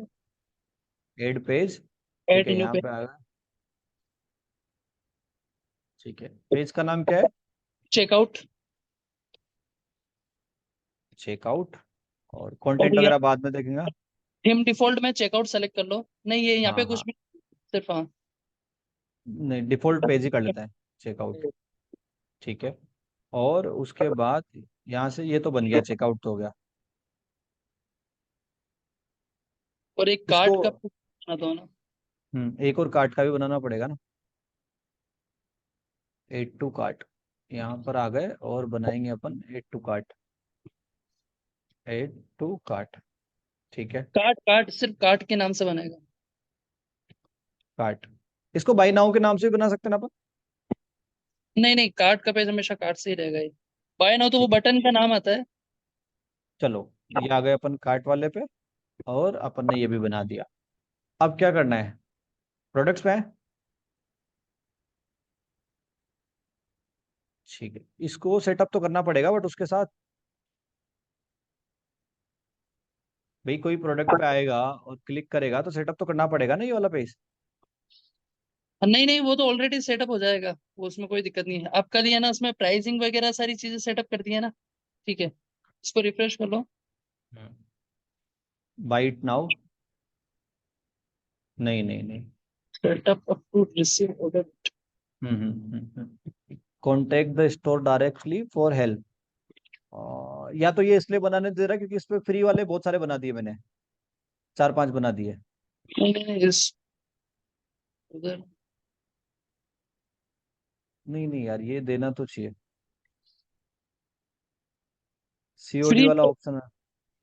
Add page. ठीक ऐड है, न्यू यहाँ पेज। पे आ गए। ठीक है, पेज का नाम क्या है? चेकआउट। चेकआउट। और और कंटेंट यहाँ वगैरह बाद में देखेंगे। थीम डिफॉल्ट में चेकआउट सेलेक्ट कर लो। नहीं, ये यहाँ हाँ पे हाँ, कुछ भी, सिर्फ हाँ। नहीं डिफॉल्ट पेज ही कर लेते हैं, चेकआउट। ठीक है, और उसके बाद यहाँ से ये तो बन गया, चेकआउट तो हो गया। और एक इसको कार्ड का बना दो ना। एक और कार्ट का भी बनाना पड़ेगा ना। एड टू कार्ट, यहाँ पर आ गए और बनाएंगे अपन add to cart. Add to cart, ठीक है। कार्ड, कार्ड सिर्फ कार्ड के नाम से बनेगा। कार्ट, इसको बाई नाउ के नाम से भी बना सकते हैं ना अपन। नहीं नहीं, कार्ड का पेज हमेशा कार्ड से ही रहेगा ये। बाय नाउ तो वो ठीक है, बटन का नाम आता है। चलो ये आ गए अपन कार्ट वाले पे, और अपन ने ये भी बना दिया। अब क्या करना है, प्रोडक्ट्स पे है। ठीक है, इसको सेटअप तो करना पड़ेगा, बट उसके साथ भाई कोई प्रोडक्ट पे आएगा और क्लिक करेगा तो सेटअप तो करना पड़ेगा ना ये वाला पेज। नहीं नहीं, वो तो ऑलरेडी सेटअप हो जाएगा, वो उसमें कोई दिक्कत नहीं है। आप कल ये ना उसमें प्राइसिंग वगैरह सारी चीजें सेटअप कर दी है ना, ठीक है, इसको रिफ्रेश कर लो। बाइट नाउ, नहीं नहीं नहीं। Setup up to receive order. Contact the store directly for help. या तो ये इसलिए बनाने दे रहा है क्योंकि इस पे फ्री वाले बहुत सारे बना दिए मैंने, 4-5 बना दिए। नहीं नहीं नहीं, इस उधर नहीं नहीं यार, ये देना तो चाहिए, सीओडी फ्री वाला ऑप्शन है।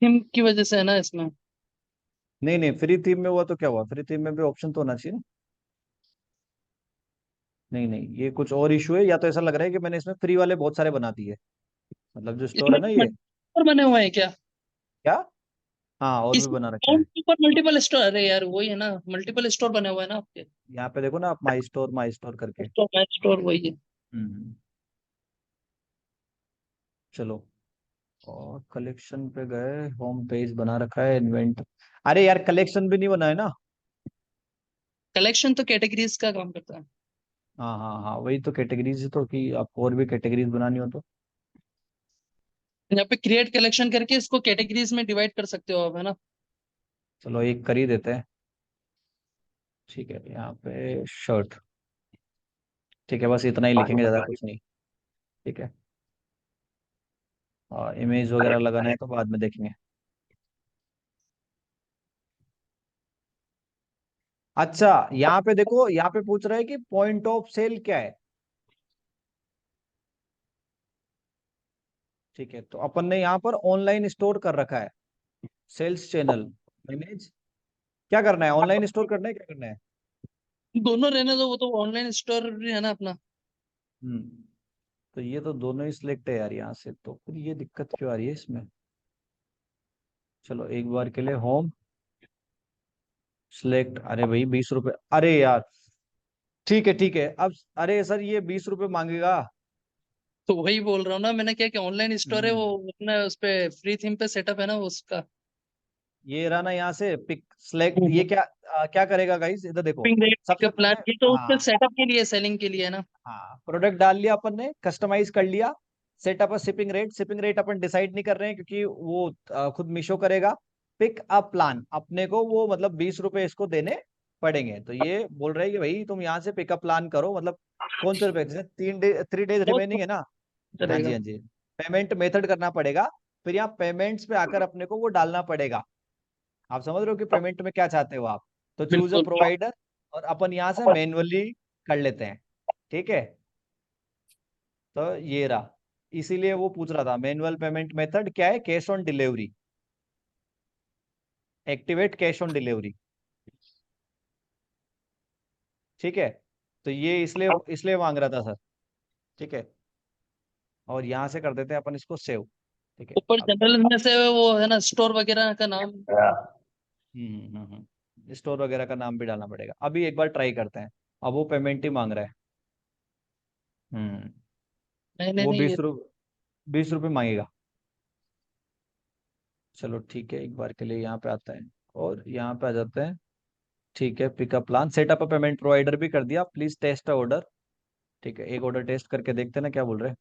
थीम की वजह से है ना इसमें। नहीं नहीं, फ्री थीम में हुआ तो क्या हुआ, फ्री थीम में भी ऑप्शन तो होना चाहिए ना। नहीं नहीं, ये कुछ और इशू है, या तो ऐसा लग रहा है कि मैंने इसमें फ्री वाले बहुत सारे बना दिए, मतलब जो स्टोर इसमें है ना ये। मल्टीपल बने हुए हैं क्या? क्या? हाँ, और भी इसमें बना रखे हैं। अकाउंट के ऊपर मल्टीपल स्टोर, अरे यार वही है ना, मल्टीपल स्टोर बने हुए हैं ना आपके। यहाँ पे देखो ना आप, माई स्टोर करके। स्टोर माई स्टोर वही है। हम्म। चलो, और कलेक्शन पे गए, होम पेज बना रखा है, इन्वेंट। अरे यार, कलेक्शन भी नहीं बना है ना। कलेक्शन तो कैटेगरीज का काम करता है। हाँ हाँ हाँ, वही तो कैटेगरीज तो, कि आपको और भी कैटेगरीज बनानी हो तो। यहाँ पे क्रिएट कलेक्शन करके इसको कैटेगरीज में डिवाइड कर सकते हो आप, है ना। चलो एक कर ही देते हैं। ठीक है, यहाँ पे शर्ट। ठीक है, बस इतना ही लिखेंगे, ज्यादा कुछ नहीं। ठीक है, और इमेज वगैरह लगाना है तो बाद में देखेंगे। अच्छा, यहाँ पे देखो, यहाँ पे पूछ रहा है कि पॉइंट ऑफ सेल क्या है। ठीक है, तो अपन ने यहाँ पर ऑनलाइन स्टोर कर रखा है, सेल्स चैनल मैनेज। क्या करना है, ऑनलाइन स्टोर करना है, क्या करना है? दोनों रहने दो, वो तो ऑनलाइन स्टोर है ना अपना। हम्म। तो ये तो दोनों ही सिलेक्ट है यार यहाँ से, तो फिर ये दिक्कत क्यों आ रही है इसमें? चलो एक बार के लिए होम सिलेक्ट। अरे भाई 20 रुपए, अरे यार, ठीक है ठीक है अब। अरे सर, ये 20 रुपए मांगेगा। तो वही बोल रहा हूँ ना मैंने, क्या क्या ऑनलाइन स्टोर है वो, हम्म। अपना उस पे फ्री थीम पे सेटअप है ना उसका। ये रहा ना, यहाँ से पिक सिलेक्ट, ये पिंग क्या करेगा गाइस, इधर देखो। रेट सबसे पिकअप प्लान, पहले, ये तो उसके हाँ सेटअप के लिए, सेलिंग के लिए है ना। हाँ, प्रोडक्ट डाल लिया अपन ने, कस्टमाइज कर लिया। सेटअप अ शिपिंग रेट अपन डिसाइड नहीं कर रहे हैं क्योंकि वो खुद मीशो करेगा। पिक अप प्लान, अपने को वो मतलब 20 रुपए इसको देने पड़ेंगे, तो ये बोल रहे हैं कि भाई तुम यहाँ से पिकअप प्लान करो, मतलब कौन से रुपए, जैसे 3 डेज बहुत रिमेनिंग है ना। हाँ जी चलेगा। हाँ जी। पेमेंट मेथड करना पड़ेगा, फिर यहाँ पेमेंट्स पे आकर अपने को वो डालना पड़ेगा। आप समझ रहे हो कि पेमेंट में क्या चाहते हो आप? तो चूज अ बिल्कुल। प्रोवाइडर, और अपन यहाँ से मैन्युअली कर लेते हैं। ठीक है, तो ये रहा। इसीलिए वो पूछ रहा था मैनुअल पेमेंट मेथड क्या है, cash on delivery. Activate cash on delivery. ठीक है, तो ये इसलिए इसलिए मांग रहा था सर। ठीक है, और यहाँ से कर देते हैं अपन इसको सेव। ठीक है ऊपर अब। जनरल में से वो है ना स्टोर वगैरह का नाम। स्टोर वगैरह का नाम भी डालना पड़ेगा, अभी एक बार ट्राई करते हैं। अब वो पेमेंट ही मांग रहा है। हम्म। नहीं नहीं वो नहीं, ये 20 रुपये मांगेगा। चलो ठीक है, एक बार के लिए यहाँ पे आता है, और यहाँ पे आ जाते हैं। ठीक है, pickup plan, setup payment provider भी कर दिया, प्लीज टेस्ट ऑर्डर। ठीक है, एक ऑर्डर टेस्ट करके देखते हैं ना क्या बोल रहे हैं।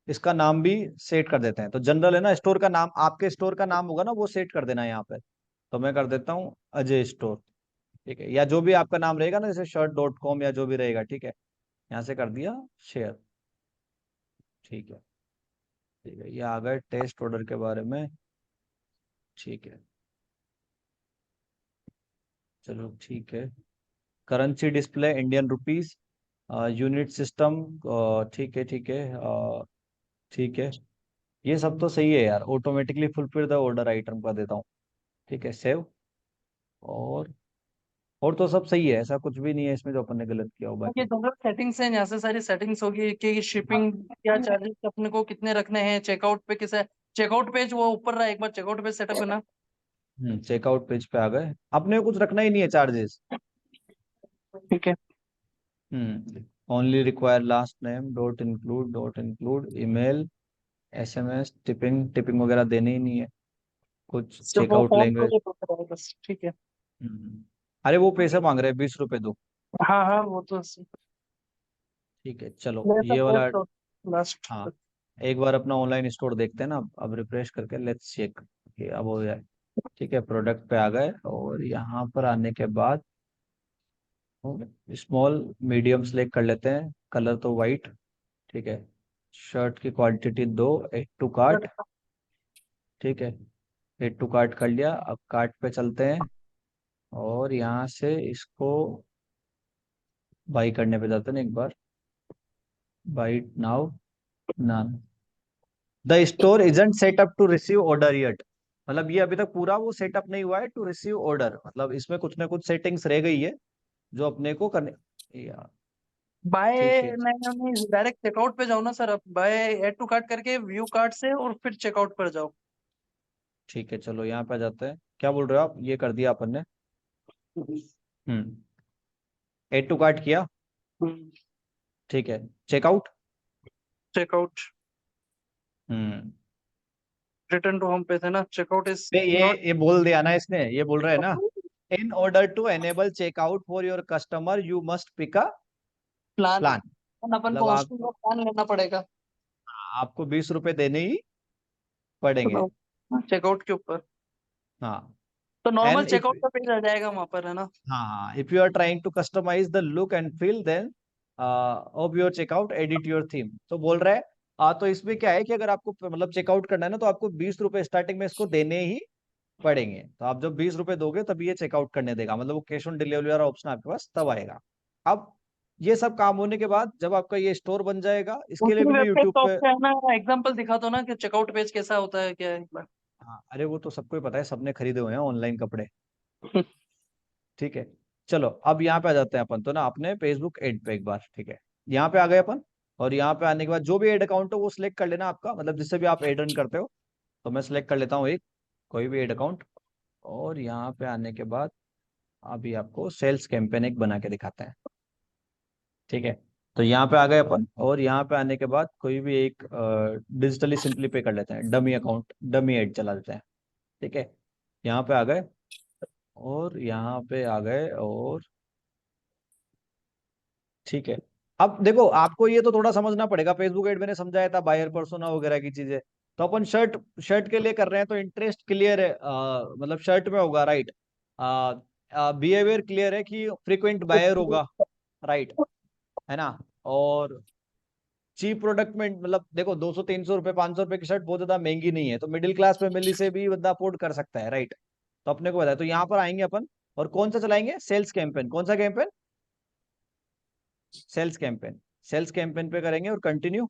इसका नाम भी सेट कर देते हैं, तो जनरल है ना, स्टोर का नाम, आपके स्टोर का नाम होगा ना, वो सेट कर देना है यहाँ पे। तो मैं कर देता हूँ अजय स्टोर। ठीक है, या जो भी आपका नाम रहेगा ना, जैसे shirt.com या जो भी रहेगा। ठीक है, यहाँ से कर दिया शेयर। ठीक है, ठीक है, ये आ गए टेस्ट ऑर्डर के बारे में। ठीक है, चलो ठीक है। Currency display Indian rupees, unit system. ठीक है ठीक है, ठीक है। ये सब तो सही है यार, automatically fulfil the order item का देता हूँ। ठीक है, सेव। और और तो सब सही है, ऐसा कुछ भी नहीं है इसमें जो अपन ने गलत किया हो ये बाकी। जनरल सेटिंग्स है, यहाँ से सारी सेटिंग्स होगी कि शिपिंग क्या चार्जेस अपने को कितने रखने हैं, चेकआउट पे किसे, चेकआउट पेज वो ऊपर रहा, एक बार चेकआउट पेज सेटअप करना। चेकआउट पेज पे आ गए, अपने को कुछ रखना ही नहीं है चार्जेस। ठीक है। Only require last name dot include email, SMS, tipping वगैरह देने ही नहीं है, कुछ सिर्फ वो चेकआउट फॉर्म को लैंग्वेज। ये बोल रहा है बस, ठीक है। अरे वो पैसे मांग रहे हैं, 20 रुपए दो। हाँ हाँ वो तो ठीक है चलो ले ये सकते वाला। हैं तो लास्ट। हाँ एक बार अपना ऑनलाइन स्टोर देखते हैं ना, अब रिफ्रेश करके लेट्स चेक कि अब हो जाए। ठीक है प्रोडक्ट पे आ गए और यहाँ पर आने के बाद स्मॉल मीडियम सेलेक्ट कर लेते हैं, कलर तो वाइट। ठीक है शर्ट की क्वांटिटी दो, एड टू कार्ट। ठीक है एड टू कार्ट कर लिया, अब कार्ट पे चलते हैं और यहाँ से इसको बाई करने पे जाते हैं एक बार। Buy now none. The store isn't set up to receive order yet. मतलब ये अभी तक पूरा वो सेटअप नहीं हुआ है टू रिसीव ऑर्डर, मतलब इसमें कुछ ना कुछ सेटिंग्स रह गई है जो अपने को करने। यार बाय ठीक है नहीं, डायरेक्ट चेकआउट पे जाओ ना सर, आप बाय एड टू कार्ट करके व्यू कार्ट से और फिर चेकआउट पर जाओ। ठीक है चलो यहाँ पे आ जाते हैं। क्या बोल रहे हो आप, ये कर दिया अपन ने। एड टू कार्ट किया। ठीक है checkout. Checkout hmm return to home पे थे ना, चेकआउट इज ये नॉट ये बोल दिया ना इसने, ये बोल रहे हैं ना, in order to enable checkout for your customer you must pick a plan. Plan. अपन मतलब को आप, हॉस्पिटल का प्लान लेना पड़ेगा आपको 20 रुपए देने ही पड़ेंगे। चेकआउट के ऊपर। हाँ तो नॉर्मल एंड इफ, चेकआउट का पेज आ जाएगा वहां पर, है ना। हाँ if you are trying to customise the look and feel then of your checkout edit your theme. तो बोल रहा है तो इसमें क्या है कि अगर आपको मतलब चेकआउट करना है ना तो आपको 20 रुपए स्टार्टिंग में इसको देने ही पड़ेंगे। तो आप जब 20 रुपए दोगे तभी ये चेकआउट करने देगा, मतलब वो कैश ऑन डिलीवरी वाला ऑप्शन आपके पास तब आएगा। अब ये सब काम होने के बाद जब आपका ये स्टोर बन जाएगा, इसके लिए दूसरी भी मैं वेबसाइट यूट्यूब का पे। ऑप्शन है ना, एग्जांपल दिखा दो ना कि चेकआउट पेज कैसा होता है क्या है, एक बार। हाँ अरे वो तो सबको ही पता है, सबने खरीदे हुए हैं ऑनलाइन कपड़े। ठीक है चलो अब यहाँ पे आ जाते हैं अपन तो ना अपने फेसबुक एड पे एक बार। ठीक है यहाँ पे आ गए अपन, और यहाँ पे आने के बाद जो भी एड अकाउंट हो वो सिलेक्ट कर लेना आपका, मतलब जिससे भी आप एड रन करते हो। तो मैं सिलेक्ट कर लेता हूँ एक कोई भी एड अकाउंट। और यहाँ पे आने के बाद अभी आपको सेल्स कैंपेन एक बना के दिखाते हैं। ठीक है तो यहाँ पे आ गए अपन, और यहाँ पे आने के बाद कोई भी एक डिजिटली सिंपली पे कर लेते हैं, डमी अकाउंट डमी एड चला देते हैं। ठीक है यहाँ पे आ गए, और यहाँ पे आ गए, और ठीक है। अब देखो आपको ये तो थोड़ा समझना पड़ेगा, फेसबुक एड मैंने समझाया था बायर पर्सोना वगैरह की चीजें। तो अपन शर्ट शर्ट के लिए कर रहे हैं तो इंटरेस्ट क्लियर है, मतलब शर्ट में होगा राइट। बिहेवियर क्लियर है कि फ्रीक्वेंट बायर होगा, राइट, है ना। और चीप प्रोडक्ट में मतलब देखो 200 300 रुपए 500 रुपए की शर्ट बहुत ज्यादा महंगी नहीं है, तो मिडिल क्लास फैमिली से भी बंदा अफोर्ड कर सकता है, राइट। तो अपने को बताया, तो यहाँ पर आएंगे अपन और कौन सा चलाएंगे, सेल्स कैंपेन। कौन सा campaign, sales campaign. Sales campaign पे करेंगे और कंटिन्यू।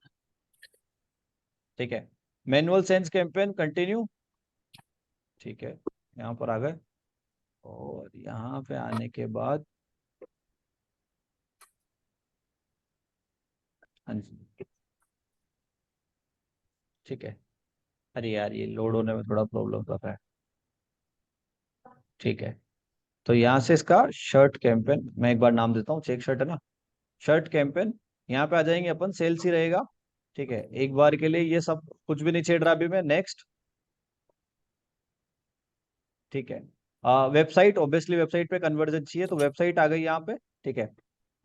ठीक है मैनुअल सेल्स कैंपेन कंटिन्यू। ठीक है यहाँ पर आ गए, और यहाँ पे आने के बाद हाँ जी ठीक है। अरे यार ये लोड होने में थोड़ा प्रॉब्लम कर रहा है। ठीक है तो यहाँ से इसका शर्ट कैंपेन मैं एक बार नाम देता हूँ, चेक शर्ट है ना, शर्ट कैंपेन। यहाँ पे आ जाएंगे अपन, सेल्स ही रहेगा। ठीक है एक बार के लिए ये सब कुछ भी नहीं छेड़ रहा अभी मैं, नेक्स्ट। ठीक है वेबसाइट, ऑब्वियसली वेबसाइट पे कन्वर्जन चाहिए तो वेबसाइट आ गई यहाँ पे। ठीक है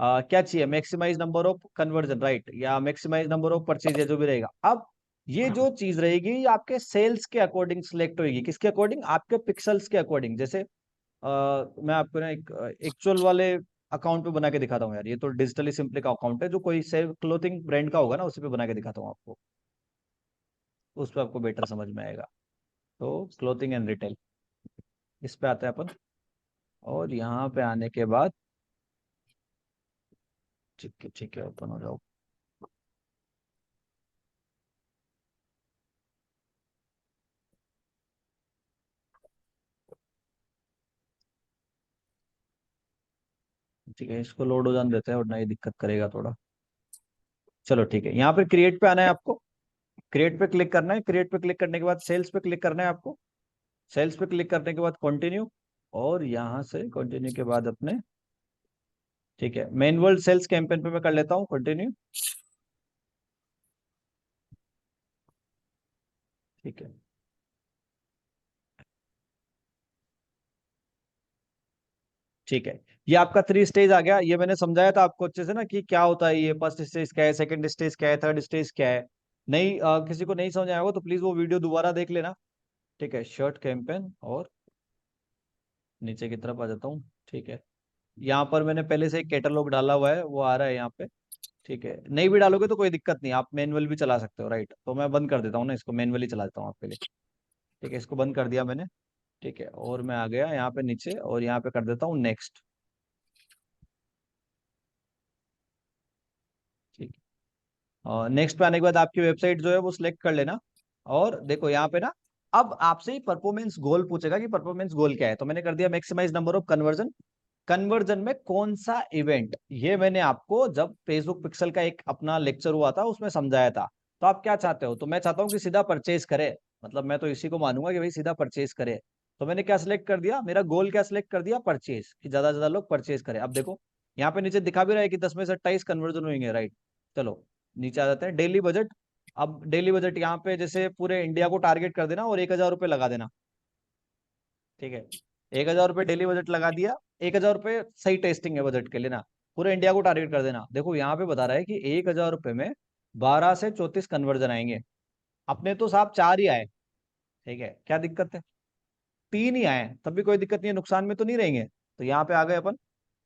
क्या चाहिए, maximise number of conversion, right, या मैक्सिमाइज नंबर ऑफ परचेज, जो भी रहेगा। अब ये जो चीज रहेगी ये आपके सेल्स के अकॉर्डिंग सिलेक्ट होगी, किसके अकॉर्डिंग, आपके पिक्सल्स के अकॉर्डिंग। जैसे मैं आपको ना एक एक्चुअल वाले अकाउंट पे बना के दिखाता हूँ यार, ये तो डिजिटली सिंपली का अकाउंट है जो कोई से क्लोथिंग ब्रांड का होगा ना, उसी पे बना के दिखाता हूँ आपको, उस पर आपको बेटर समझ में आएगा। तो क्लोथिंग एंड रिटेल इस पे आते हैं अपन, और यहाँ पे आने के बाद ठीक है ओपन हो जाओ। ठीक है इसको लोड हो जाने देते हैं वरना ये दिक्कत करेगा थोड़ा। चलो ठीक है यहाँ पे क्रिएट पे आना है आपको, क्रिएट पे क्लिक करना है, क्रिएट पे क्लिक करने के बाद सेल्स पे क्लिक करना है आपको, सेल्स पे क्लिक करने के बाद कंटिन्यू, और यहाँ से कंटिन्यू के बाद अपने, ठीक है मेन वर्ल्ड सेल्स कैंपेन पे मैं कर लेता हूँ कंटिन्यू। ठीक है ठीक है, ये आपका 3 स्टेज आ गया। ये मैंने समझाया था आपको अच्छे से ना कि क्या होता है, ये फर्स्ट स्टेज क्या है, सेकंड स्टेज क्या है, थर्ड स्टेज क्या है। नहीं किसी को नहीं समझ आया होगा तो प्लीज वो वीडियो दोबारा देख लेना। ठीक है, शर्ट कैंपेन और नीचे की तरफ आ जाता हूँ। ठीक है, यहाँ पर मैंने पहले से एक कैटलॉग डाला हुआ है, वो आ रहा है यहाँ पे। ठीक है, नहीं भी डालोगे तो कोई दिक्कत नहीं, आप मैनुअल भी चला सकते हो, राइट। तो मैं बंद कर देता हूँ ना इसको, मैनुअली चला देता हूँ आपके लिए। ठीक है, इसको बंद कर दिया मैंने। ठीक है, और मैं आ गया यहाँ पे नीचे और यहाँ पे कर देता हूँ नेक्स्ट। ठीक है, नेक्स्ट पे आने के बाद आपकी वेबसाइट जो है वो सिलेक्ट कर लेना। और देखो यहाँ पे ना, अब आपसे ही परफॉर्मेंस गोल पूछेगा कि परफॉर्मेंस गोल क्या है। तो मैंने कर दिया maximise number of conversion. Conversion में कौन सा इवेंट, ये मैंने आपको जब फेसबुक पिक्सल का एक अपना लेक्चर हुआ था उसमें समझाया था। तो आप क्या चाहते हो, तो मैं चाहता हूँ कि सीधा परचेज करे, मतलब मैं तो इसी को मानूंगा कि भाई सीधा परचेज करे। तो मैंने क्या सिलेक्ट कर दिया, मेरा गोल क्या सिलेक्ट कर दिया, परचेज, कि ज्यादा से ज्यादा लोग परचेज करें। अब देखो यहाँ पे नीचे दिखा भी रहा है कि 10 में से 28 कन्वर्जन हुएंगे, राइट। चलो नीचे आ जाते हैं, डेली बजट। अब डेली बजट यहाँ पे जैसे पूरे इंडिया को टारगेट कर देना और 1,000 रुपये लगा देना। ठीक है, 1,000 रुपये डेली बजट लगा दिया। 1,000 रुपये सही टेस्टिंग है बजट के लिए ना, पूरे इंडिया को टारगेट कर देना। देखो यहाँ पे बता रहा है कि 1,000 रुपये में 12 से 34 कन्वर्जन आएंगे। अपने तो साहब 4 ही आए। ठीक है, क्या दिक्कत है, 3 ही आए तब भी कोई दिक्कत नहीं है, नुकसान में तो नहीं रहेंगे। तो यहाँ पे आ गए अपन।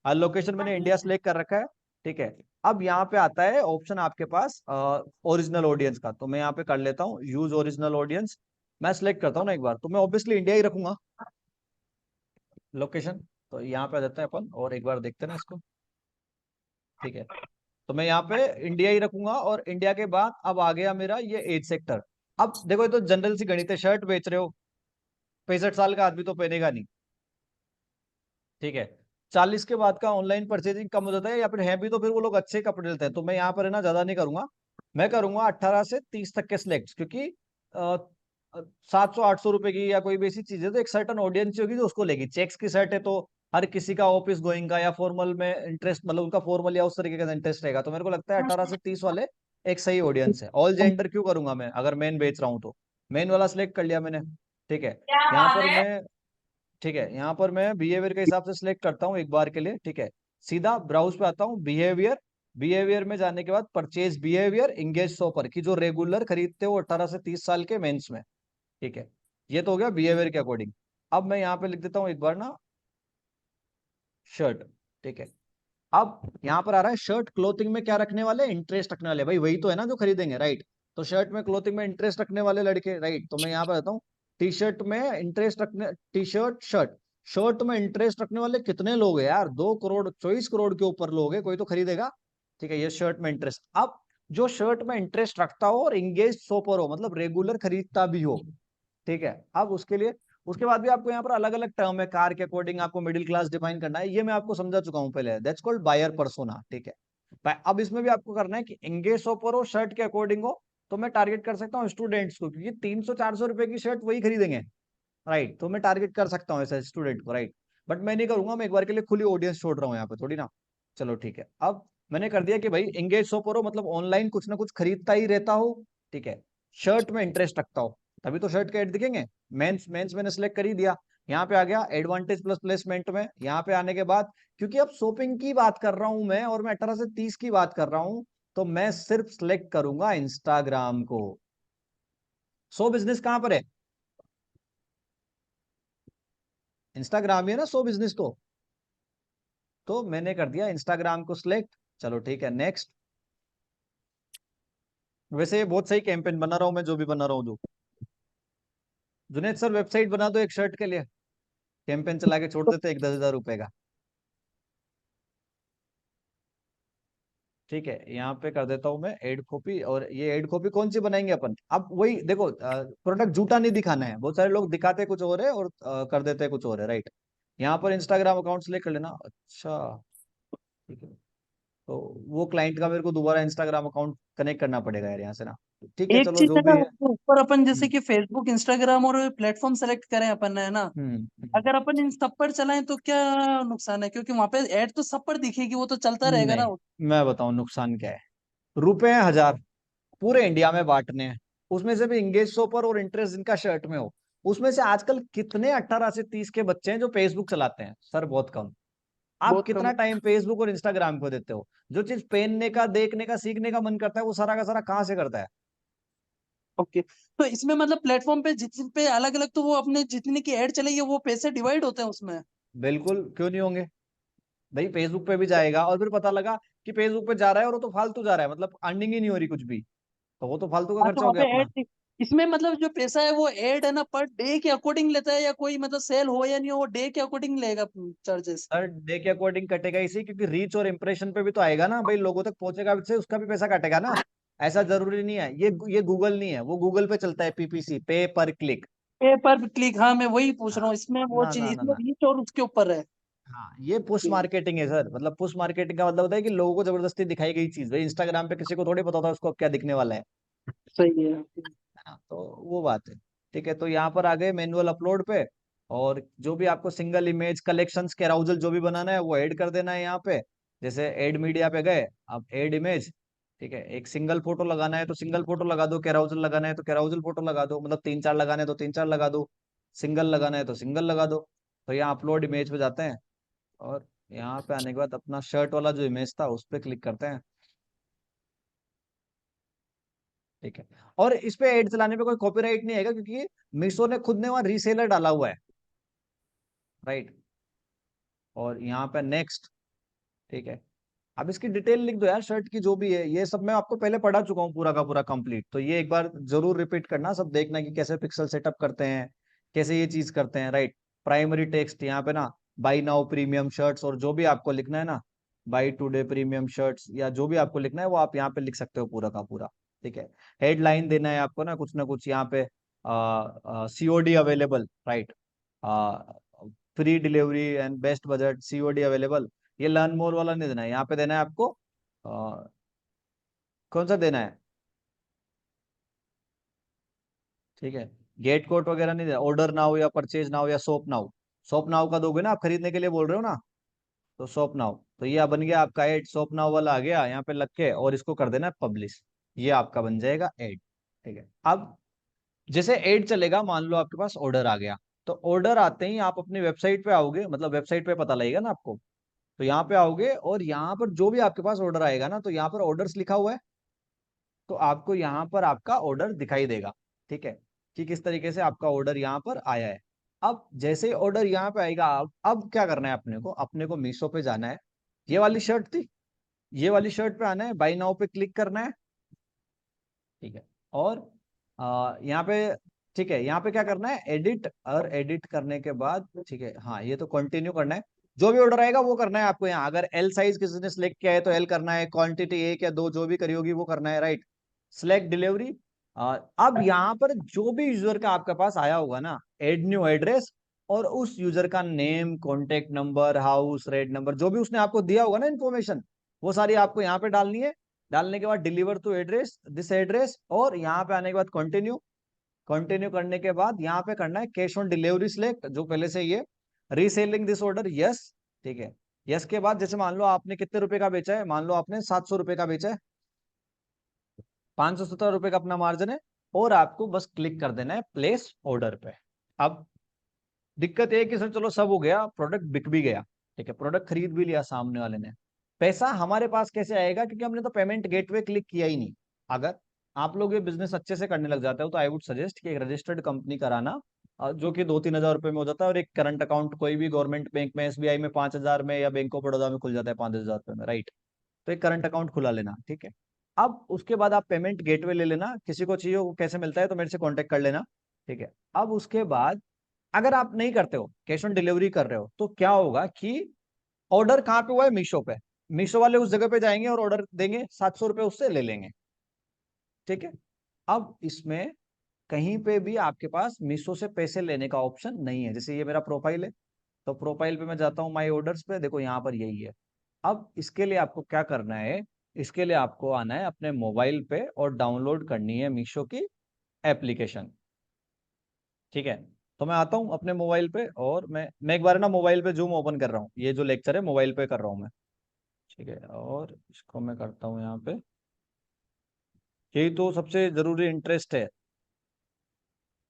लोकेशन मैंने इंडिया सेलेक्ट कर रखा है। ठीक है, अब यहाँ पे आता है ऑप्शन आपके पास ओरिजिनल ऑडियंस का। तो मैं यहाँ पे कर लेता हूँ यूज ओरिजिनल ऑडियंस। मैं सिलेक्ट करता हूँ ना एक बार, तो मैं ऑब्वियसली इंडिया ही रखूंगा लोकेशन। तो यहाँ पे आ जाते हैं अपन और एक बार देखते हैं ना इसको। ठीक है, तो मैं यहाँ पे इंडिया ही रखूंगा और इंडिया के बाद अब आ गया मेरा ये एज सेक्टर। अब देखो ये तो जनरल सी गणित है, शर्ट बेच रहे हो, 65 साल का आदमी तो पहनेगा नहीं। ठीक है, 40 के बाद का ऑनलाइन परचेजिंग कम हो जाता है, या फिर है भी तो फिर वो लोग अच्छे कपड़े लेते हैं। तो मैं यहाँ पर है ना ज्यादा नहीं करूंगा, मैं करूंगा 18 से 30 तक के सिलेक्ट, क्योंकि 700-800 रुपए की या कोई भी ऐसी चीज है तो एक सर्टन ऑडियंस होगी जो उसको लेगी। चेक्स की शर्ट है तो हर किसी का ऑफिस गोइंग का या फॉर्मल में इंटरेस्ट, मतलब उनका फॉर्मल या उस तरीके का इंटरेस्ट रहेगा। तो मेरे को लगता है 18 से 30 वाले एक सही ऑडियंस है। ऑल जेंडर क्यों करूंगा मैं, अगर मेन बेच रहा हूँ तो मेन वाला सिलेक्ट कर लिया मैंने। ठीक है, यहाँ पर मैं, ठीक है, यहाँ पर मैं बिहेवियर के हिसाब से सिलेक्ट करता हूँ एक बार के लिए। ठीक है, सीधा ब्राउज पे आता हूँ, बिहेवियर। बिहेवियर में जाने के बाद परचेज बिहेवियर, इंगेज शॉपर की जो रेगुलर खरीदते हो 18 से 30 साल के मेंस में। ठीक है, ये तो हो गया बिहेवियर के अकॉर्डिंग। अब मैं यहाँ पे लिख देता हूँ एक बार ना शर्ट। ठीक है, अब यहाँ पर आ रहा है शर्ट क्लोथिंग में क्या रखने वाले, इंटरेस्ट रखने वाले, भाई वही तो है ना जो खरीदेंगे, राइट। तो शर्ट में क्लोथिंग में इंटरेस्ट रखने वाले लड़के, राइट। तो मैं यहाँ पर आता हूँ टी शर्ट में इंटरेस्ट रखने, टी शर्ट शर्ट, शर्ट में इंटरेस्ट रखने वाले कितने लोग हैं यार, 2 करोड़ 24 करोड़ के ऊपर लोग हैं, कोई तो खरीदेगा। ठीक है, ये शर्ट में इंटरेस्ट। अब जो शर्ट में इंटरेस्ट रखता हो और इंगेज शॉपर हो, मतलब रेगुलर खरीदता भी हो। ठीक है, अब उसके लिए, उसके बाद भी आपको यहाँ पर अलग अलग टर्म है, कार के अकॉर्डिंग आपको मिडिल क्लास डिफाइन करना है, ये मैं आपको समझा चुका हूँ पहले, दैट्स कॉल्ड बायर पर्सोना। ठीक है, अब इसमें भी आपको करना है कि एंगेज शॉपर हो, शर्ट के अकॉर्डिंग हो। तो मैं टारगेट कर सकता हूँ स्टूडेंट्स को, क्योंकि 300-400 रुपए की शर्ट वही खरीदेंगे, राइट। तो मैं टारगेट कर सकता हूँ ऐसे स्टूडेंट को, राइट। बट मैं नहीं करूंगा, मैं एक बार के लिए खुली ऑडियंस छोड़ रहा हूँ यहाँ पे थोड़ी ना। चलो ठीक है, अब मैंने कर दिया कि भाई एंगेज शॉपर हो, मतलब ऑनलाइन कुछ ना कुछ खरीदता ही रहता हो। ठीक है, शर्ट में इंटरेस्ट रखता हो, तभी तो शर्ट के ऐड दिखेंगे। मेंस मेंस मैंने सेलेक्ट कर ही दिया। यहाँ पे आ गया एडवांटेज प्लस प्लेसमेंट में। यहाँ पे आने के बाद, क्योंकि अब शॉपिंग की बात कर रहा हूं मैं और मैं 18 से 30 की बात कर रहा हूं, तो मैं सिर्फ सिलेक्ट करूंगा इंस्टाग्राम को। सो बिजनेस कहां पर है, इंस्टाग्राम ही है ना सो बिजनेस तो मैंने कर दिया इंस्टाग्राम को सिलेक्ट। चलो ठीक है, नेक्स्ट। वैसे ये बहुत सही कैंपेन बना रहा हूं मैं, जो भी बना रहा हूँ जो। जुनेद सर वेबसाइट बना दो एक शर्ट के लिए, कैंपेन चला के छोड़ देते एक 10,000 रुपए का। ठीक है, यहाँ पे कर देता हूं मैं एड कॉपी। और ये एड कॉपी कौन सी बनाएंगे अपन, अब वही देखो, प्रोडक्ट झूठा नहीं दिखाना है। बहुत सारे लोग दिखाते कुछ और है और कर देते हैं कुछ और है, राइट। यहाँ पर इंस्टाग्राम अकाउंट सेलेक्ट कर लेना। अच्छा, ठीक है, तो वो क्लाइंट का मेरे को दोबारा इंस्टाग्राम अकाउंट कनेक्ट करना पड़ेगा यार यहाँ से ना। ठीक है, एक चलो चीज जो है ना, भी है। ऊपर अपन जैसे हम्म कि फेसबुक इंस्टाग्राम और प्लेटफॉर्म सेलेक्ट करें अपन, है ना। हम्म। अगर अपन इन सब पर चलाएं तो क्या नुकसान है, क्योंकि वहां पे ऐड तो सब पर दिखेगी, वो तो चलता रहेगा नहीं, ना। मैं बताऊं नुकसान क्या है। रुपए 1,000 पूरे इंडिया में बांटने हैं, उसमें से भी इंगेज शॉपर और इंटरेस्ट जिनका शर्ट में हो, उसमें से आजकल कितने 18 से 30 के बच्चे हैं जो फेसबुक चलाते हैं, सर बहुत कम। आप बहुत कितना टाइम फेसबुक और इंस्टाग्राम को देते हो? जो चीज पहनने का, देखने का, सीखने का मन करता है, वो सारा का सारा कहाँ से करता है? ओके। तो इसमें मतलब प्लेटफॉर्म पे जितने पे अलग अलग, तो वो अपने जितने की ऐड चलेगी वो पैसे डिवाइड होते हैं उसमें? बिल्कुल, क्यों नहीं होंगे भाई? फेसबुक पे भी जाएगा और फिर पता लगा कि फेसबुक पे जा रहा है और वो तो फालतू जा रहा है, मतलब अर्निंग ही नहीं हो रही कुछ भी, तो वो तो फालतू का हाँ, तो खर्चा हो वहाँ गया पे अपना। ऐड, इसमें मतलब जो पैसा है वो ऐड है ना पर डे के अकॉर्डिंग लेता है, या कोई मतलब सेल हो या नहीं हो वो डे के अकॉर्डिंग लेगा चार्जेस? हर डे के अकॉर्डिंग कटेगा इसी, क्योंकि रीच और इंप्रेशन पे भी तो आएगा ना भाई, लोगों तक पहुंचेगा से उसका भी पैसा कटेगा ना। ऐसा जरूरी नहीं है, ये गूगल नहीं है, वो गूगल पे चलता है, पीपीसी, पे पर क्लिक। पे पर क्लिक, हाँ मैं वही पूछ रहा हूँ, इसमें वो ना चीज ना ना इसमें ना। रीच और उसके ऊपर है। हाँ, ये पुश मार्केटिंग है सर। मतलब पुश मार्केटिंग का मतलब होता है कि लोगों को जबरदस्ती दिखाई गई चीज। भाई इंस्टाग्राम पे किसी को थोड़ी पता होता है उसको अब क्या दिखने वाला है सही है। ना? तो वो बात है। ठीक है, तो यहाँ पर आ गए मैनुअल अपलोड पे। और जो भी आपको सिंगल इमेज कलेक्शंस के अराउजल जो भी बनाना है वो ऐड कर देना है यहाँ पे। जैसे ऐड मीडिया पे गए, अब ऐड इमेज, ठीक है, एक सिंगल फोटो लगाना है तो सिंगल फोटो लगा दो, कैराउजल लगाना है तो कैराउजल फोटो लगा दो, मतलब 3-4 लगाने हैं तो 3-4 लगा दो, सिंगल लगाना है तो सिंगल लगा दो। तो यहाँ अपलोड इमेज पे जाते हैं और यहाँ पे आने के बाद अपना शर्ट वाला जो इमेज था उस पर क्लिक करते हैं। ठीक है, और इस पे एड चलाने पे कोई कॉपीराइट नहीं आएगा, क्योंकि मीशो ने खुद ने वहां रीसेलर डाला हुआ है, राइट। और यहाँ पे नेक्स्ट, ठीक है। अब इसकी डिटेल लिख दो यार, शर्ट की जो भी है, ये सब मैं आपको पहले पढ़ा चुका हूँ पूरा का पूरा कंप्लीट, तो ये एक बार जरूर रिपीट करना, सब देखना कि कैसे पिक्सल सेटअप करते हैं, कैसे ये चीज करते हैं, राइट। प्राइमरी टेक्स्ट यहाँ पे ना, बाई नाउ प्रीमियम शर्ट्स, और जो भी आपको लिखना है ना, बाई टुडे प्रीमियम शर्ट्स, या जो भी आपको लिखना है वो आप यहाँ पे लिख सकते हो पूरा का पूरा। ठीक है, हेडलाइन देना है आपको ना कुछ यहाँ पे, COD available, right, free delivery and best budget, COD available. ये लर्न मोर वाला नहीं देना है, यहाँ पे देना है आपको कौन सा देना है, ठीक है। गेट कोड वगैरह नहीं देना, ऑर्डर नाउ या परचेज नाउ या शॉप नाउ। शॉप नाउ का दोगे ना, आप खरीदने के लिए बोल रहे हो ना, तो शॉप नाउ, तो ये बन गया आपका एड, शॉप नाउ वाला आ गया यहाँ पे लग के, और इसको कर देना पब्लिश, ये आपका बन जाएगा एड। ठीक है, अब जैसे एड चलेगा, मान लो आपके पास ऑर्डर आ गया, तो ऑर्डर आते ही आप अपनी वेबसाइट पे आओगे, मतलब वेबसाइट पे पता लगेगा ना आपको, तो यहाँ पे आओगे और यहाँ पर जो भी आपके पास ऑर्डर आएगा ना, तो यहाँ पर ऑर्डर्स लिखा हुआ है, तो आपको यहाँ पर आपका ऑर्डर दिखाई देगा। ठीक है, कि किस तरीके से आपका ऑर्डर यहाँ पर आया है। अब जैसे ही ऑर्डर यहाँ पे आएगा, अब क्या करना है अपने को मीशो पे जाना है, ये वाली शर्ट थी, ये वाली शर्ट पे आना है, बाई नाउ पे क्लिक करना है। ठीक है, और यहाँ पे, ठीक है, यहाँ पे क्या करना है, एडिट, और एडिट करने के बाद, ठीक है, हाँ ये तो कंटिन्यू करना है, जो भी ऑर्डर आएगा वो करना है आपको। यहाँ अगर एल साइज किसी ने सिलेक्ट किया है तो एल करना है, क्वांटिटी 1 या 2 जो भी करी होगी वो करना है, राइट। Select delivery. अब यहाँ पर जो भी यूजर का आपके पास आया होगा ना, एड न्यू एड्रेस, और उस यूजर का name, contact number, house, red number, जो भी उसने आपको दिया होगा ना इन्फॉर्मेशन, वो सारी आपको यहाँ पे डालनी है। डालने के बाद deliver to address, this address, और यहाँ पे आने के बाद कंटिन्यू। कंटिन्यू करने के बाद यहाँ पे करना है कैश ऑन डिलीवरी सिलेक्ट, जो पहले से ये रीसेलिंग दिस ऑर्डर, यस। ठीक है, यस के बाद जैसे मान लो आपने कितने रुपए का बेचा है, मान लो आपने 700 रुपए का बेचा है, 517 रुपए का अपना मार्जिन है, और आपको बस क्लिक कर देना है प्लेस ऑर्डर पे। अब दिक्कत ये है कि सर चलो सब हो गया, प्रोडक्ट बिक भी गया, ठीक है, प्रोडक्ट खरीद भी लिया सामने वाले ने, पैसा हमारे पास कैसे आएगा, क्योंकि हमने तो पेमेंट गेटवे क्लिक किया ही नहीं। अगर आप लोग ये बिजनेस अच्छे से करने लग जाते हो तो आई वुड सजेस्ट कि एक रजिस्टर्ड कंपनी कराना, जो कि 2-3 हजार रुपए में हो जाता है, और एक करंट अकाउंट कोई भी गवर्नमेंट बैंक में, एसबीआई में 5 हजार में, या बैंक ऑफ बड़ौदा में खुल जाता है 5 हजार रुपए में, राइट। तो एक करंट अकाउंट खुला लेना, ठीक है। अब उसके बाद आप पेमेंट गेटवे ले लेना, किसी को चाहिए वो कैसे मिलता है तो मेरे से कांटेक्ट कर लेना। ठीक है, अब उसके बाद अगर आप नहीं करते हो, कैश ऑन डिलीवरी कर रहे हो, तो क्या होगा कि ऑर्डर कहाँ पे हुआ है, मीशो पे, मीशो वाले उस जगह पे जाएंगे और ऑर्डर देंगे, 700 रुपए उससे ले लेंगे। ठीक है, अब इसमें कहीं पे भी आपके पास मीशो से पैसे लेने का ऑप्शन नहीं है। जैसे ये मेरा प्रोफाइल है, तो प्रोफाइल पे मैं जाता हूँ, माई ऑर्डर्स पे, देखो यहाँ पर यही है। अब इसके लिए आपको क्या करना है, इसके लिए आपको आना है अपने मोबाइल पे और डाउनलोड करनी है मीशो की एप्लीकेशन। ठीक है, तो मैं आता हूँ अपने मोबाइल पे, और मैं एक बार ना मोबाइल पे जूम ओपन कर रहा हूँ, ये जो लेक्चर है मोबाइल पे कर रहा हूँ मैं। ठीक है, और इसको मैं करता हूँ यहाँ पे, यही तो सबसे जरूरी इंटरेस्ट है।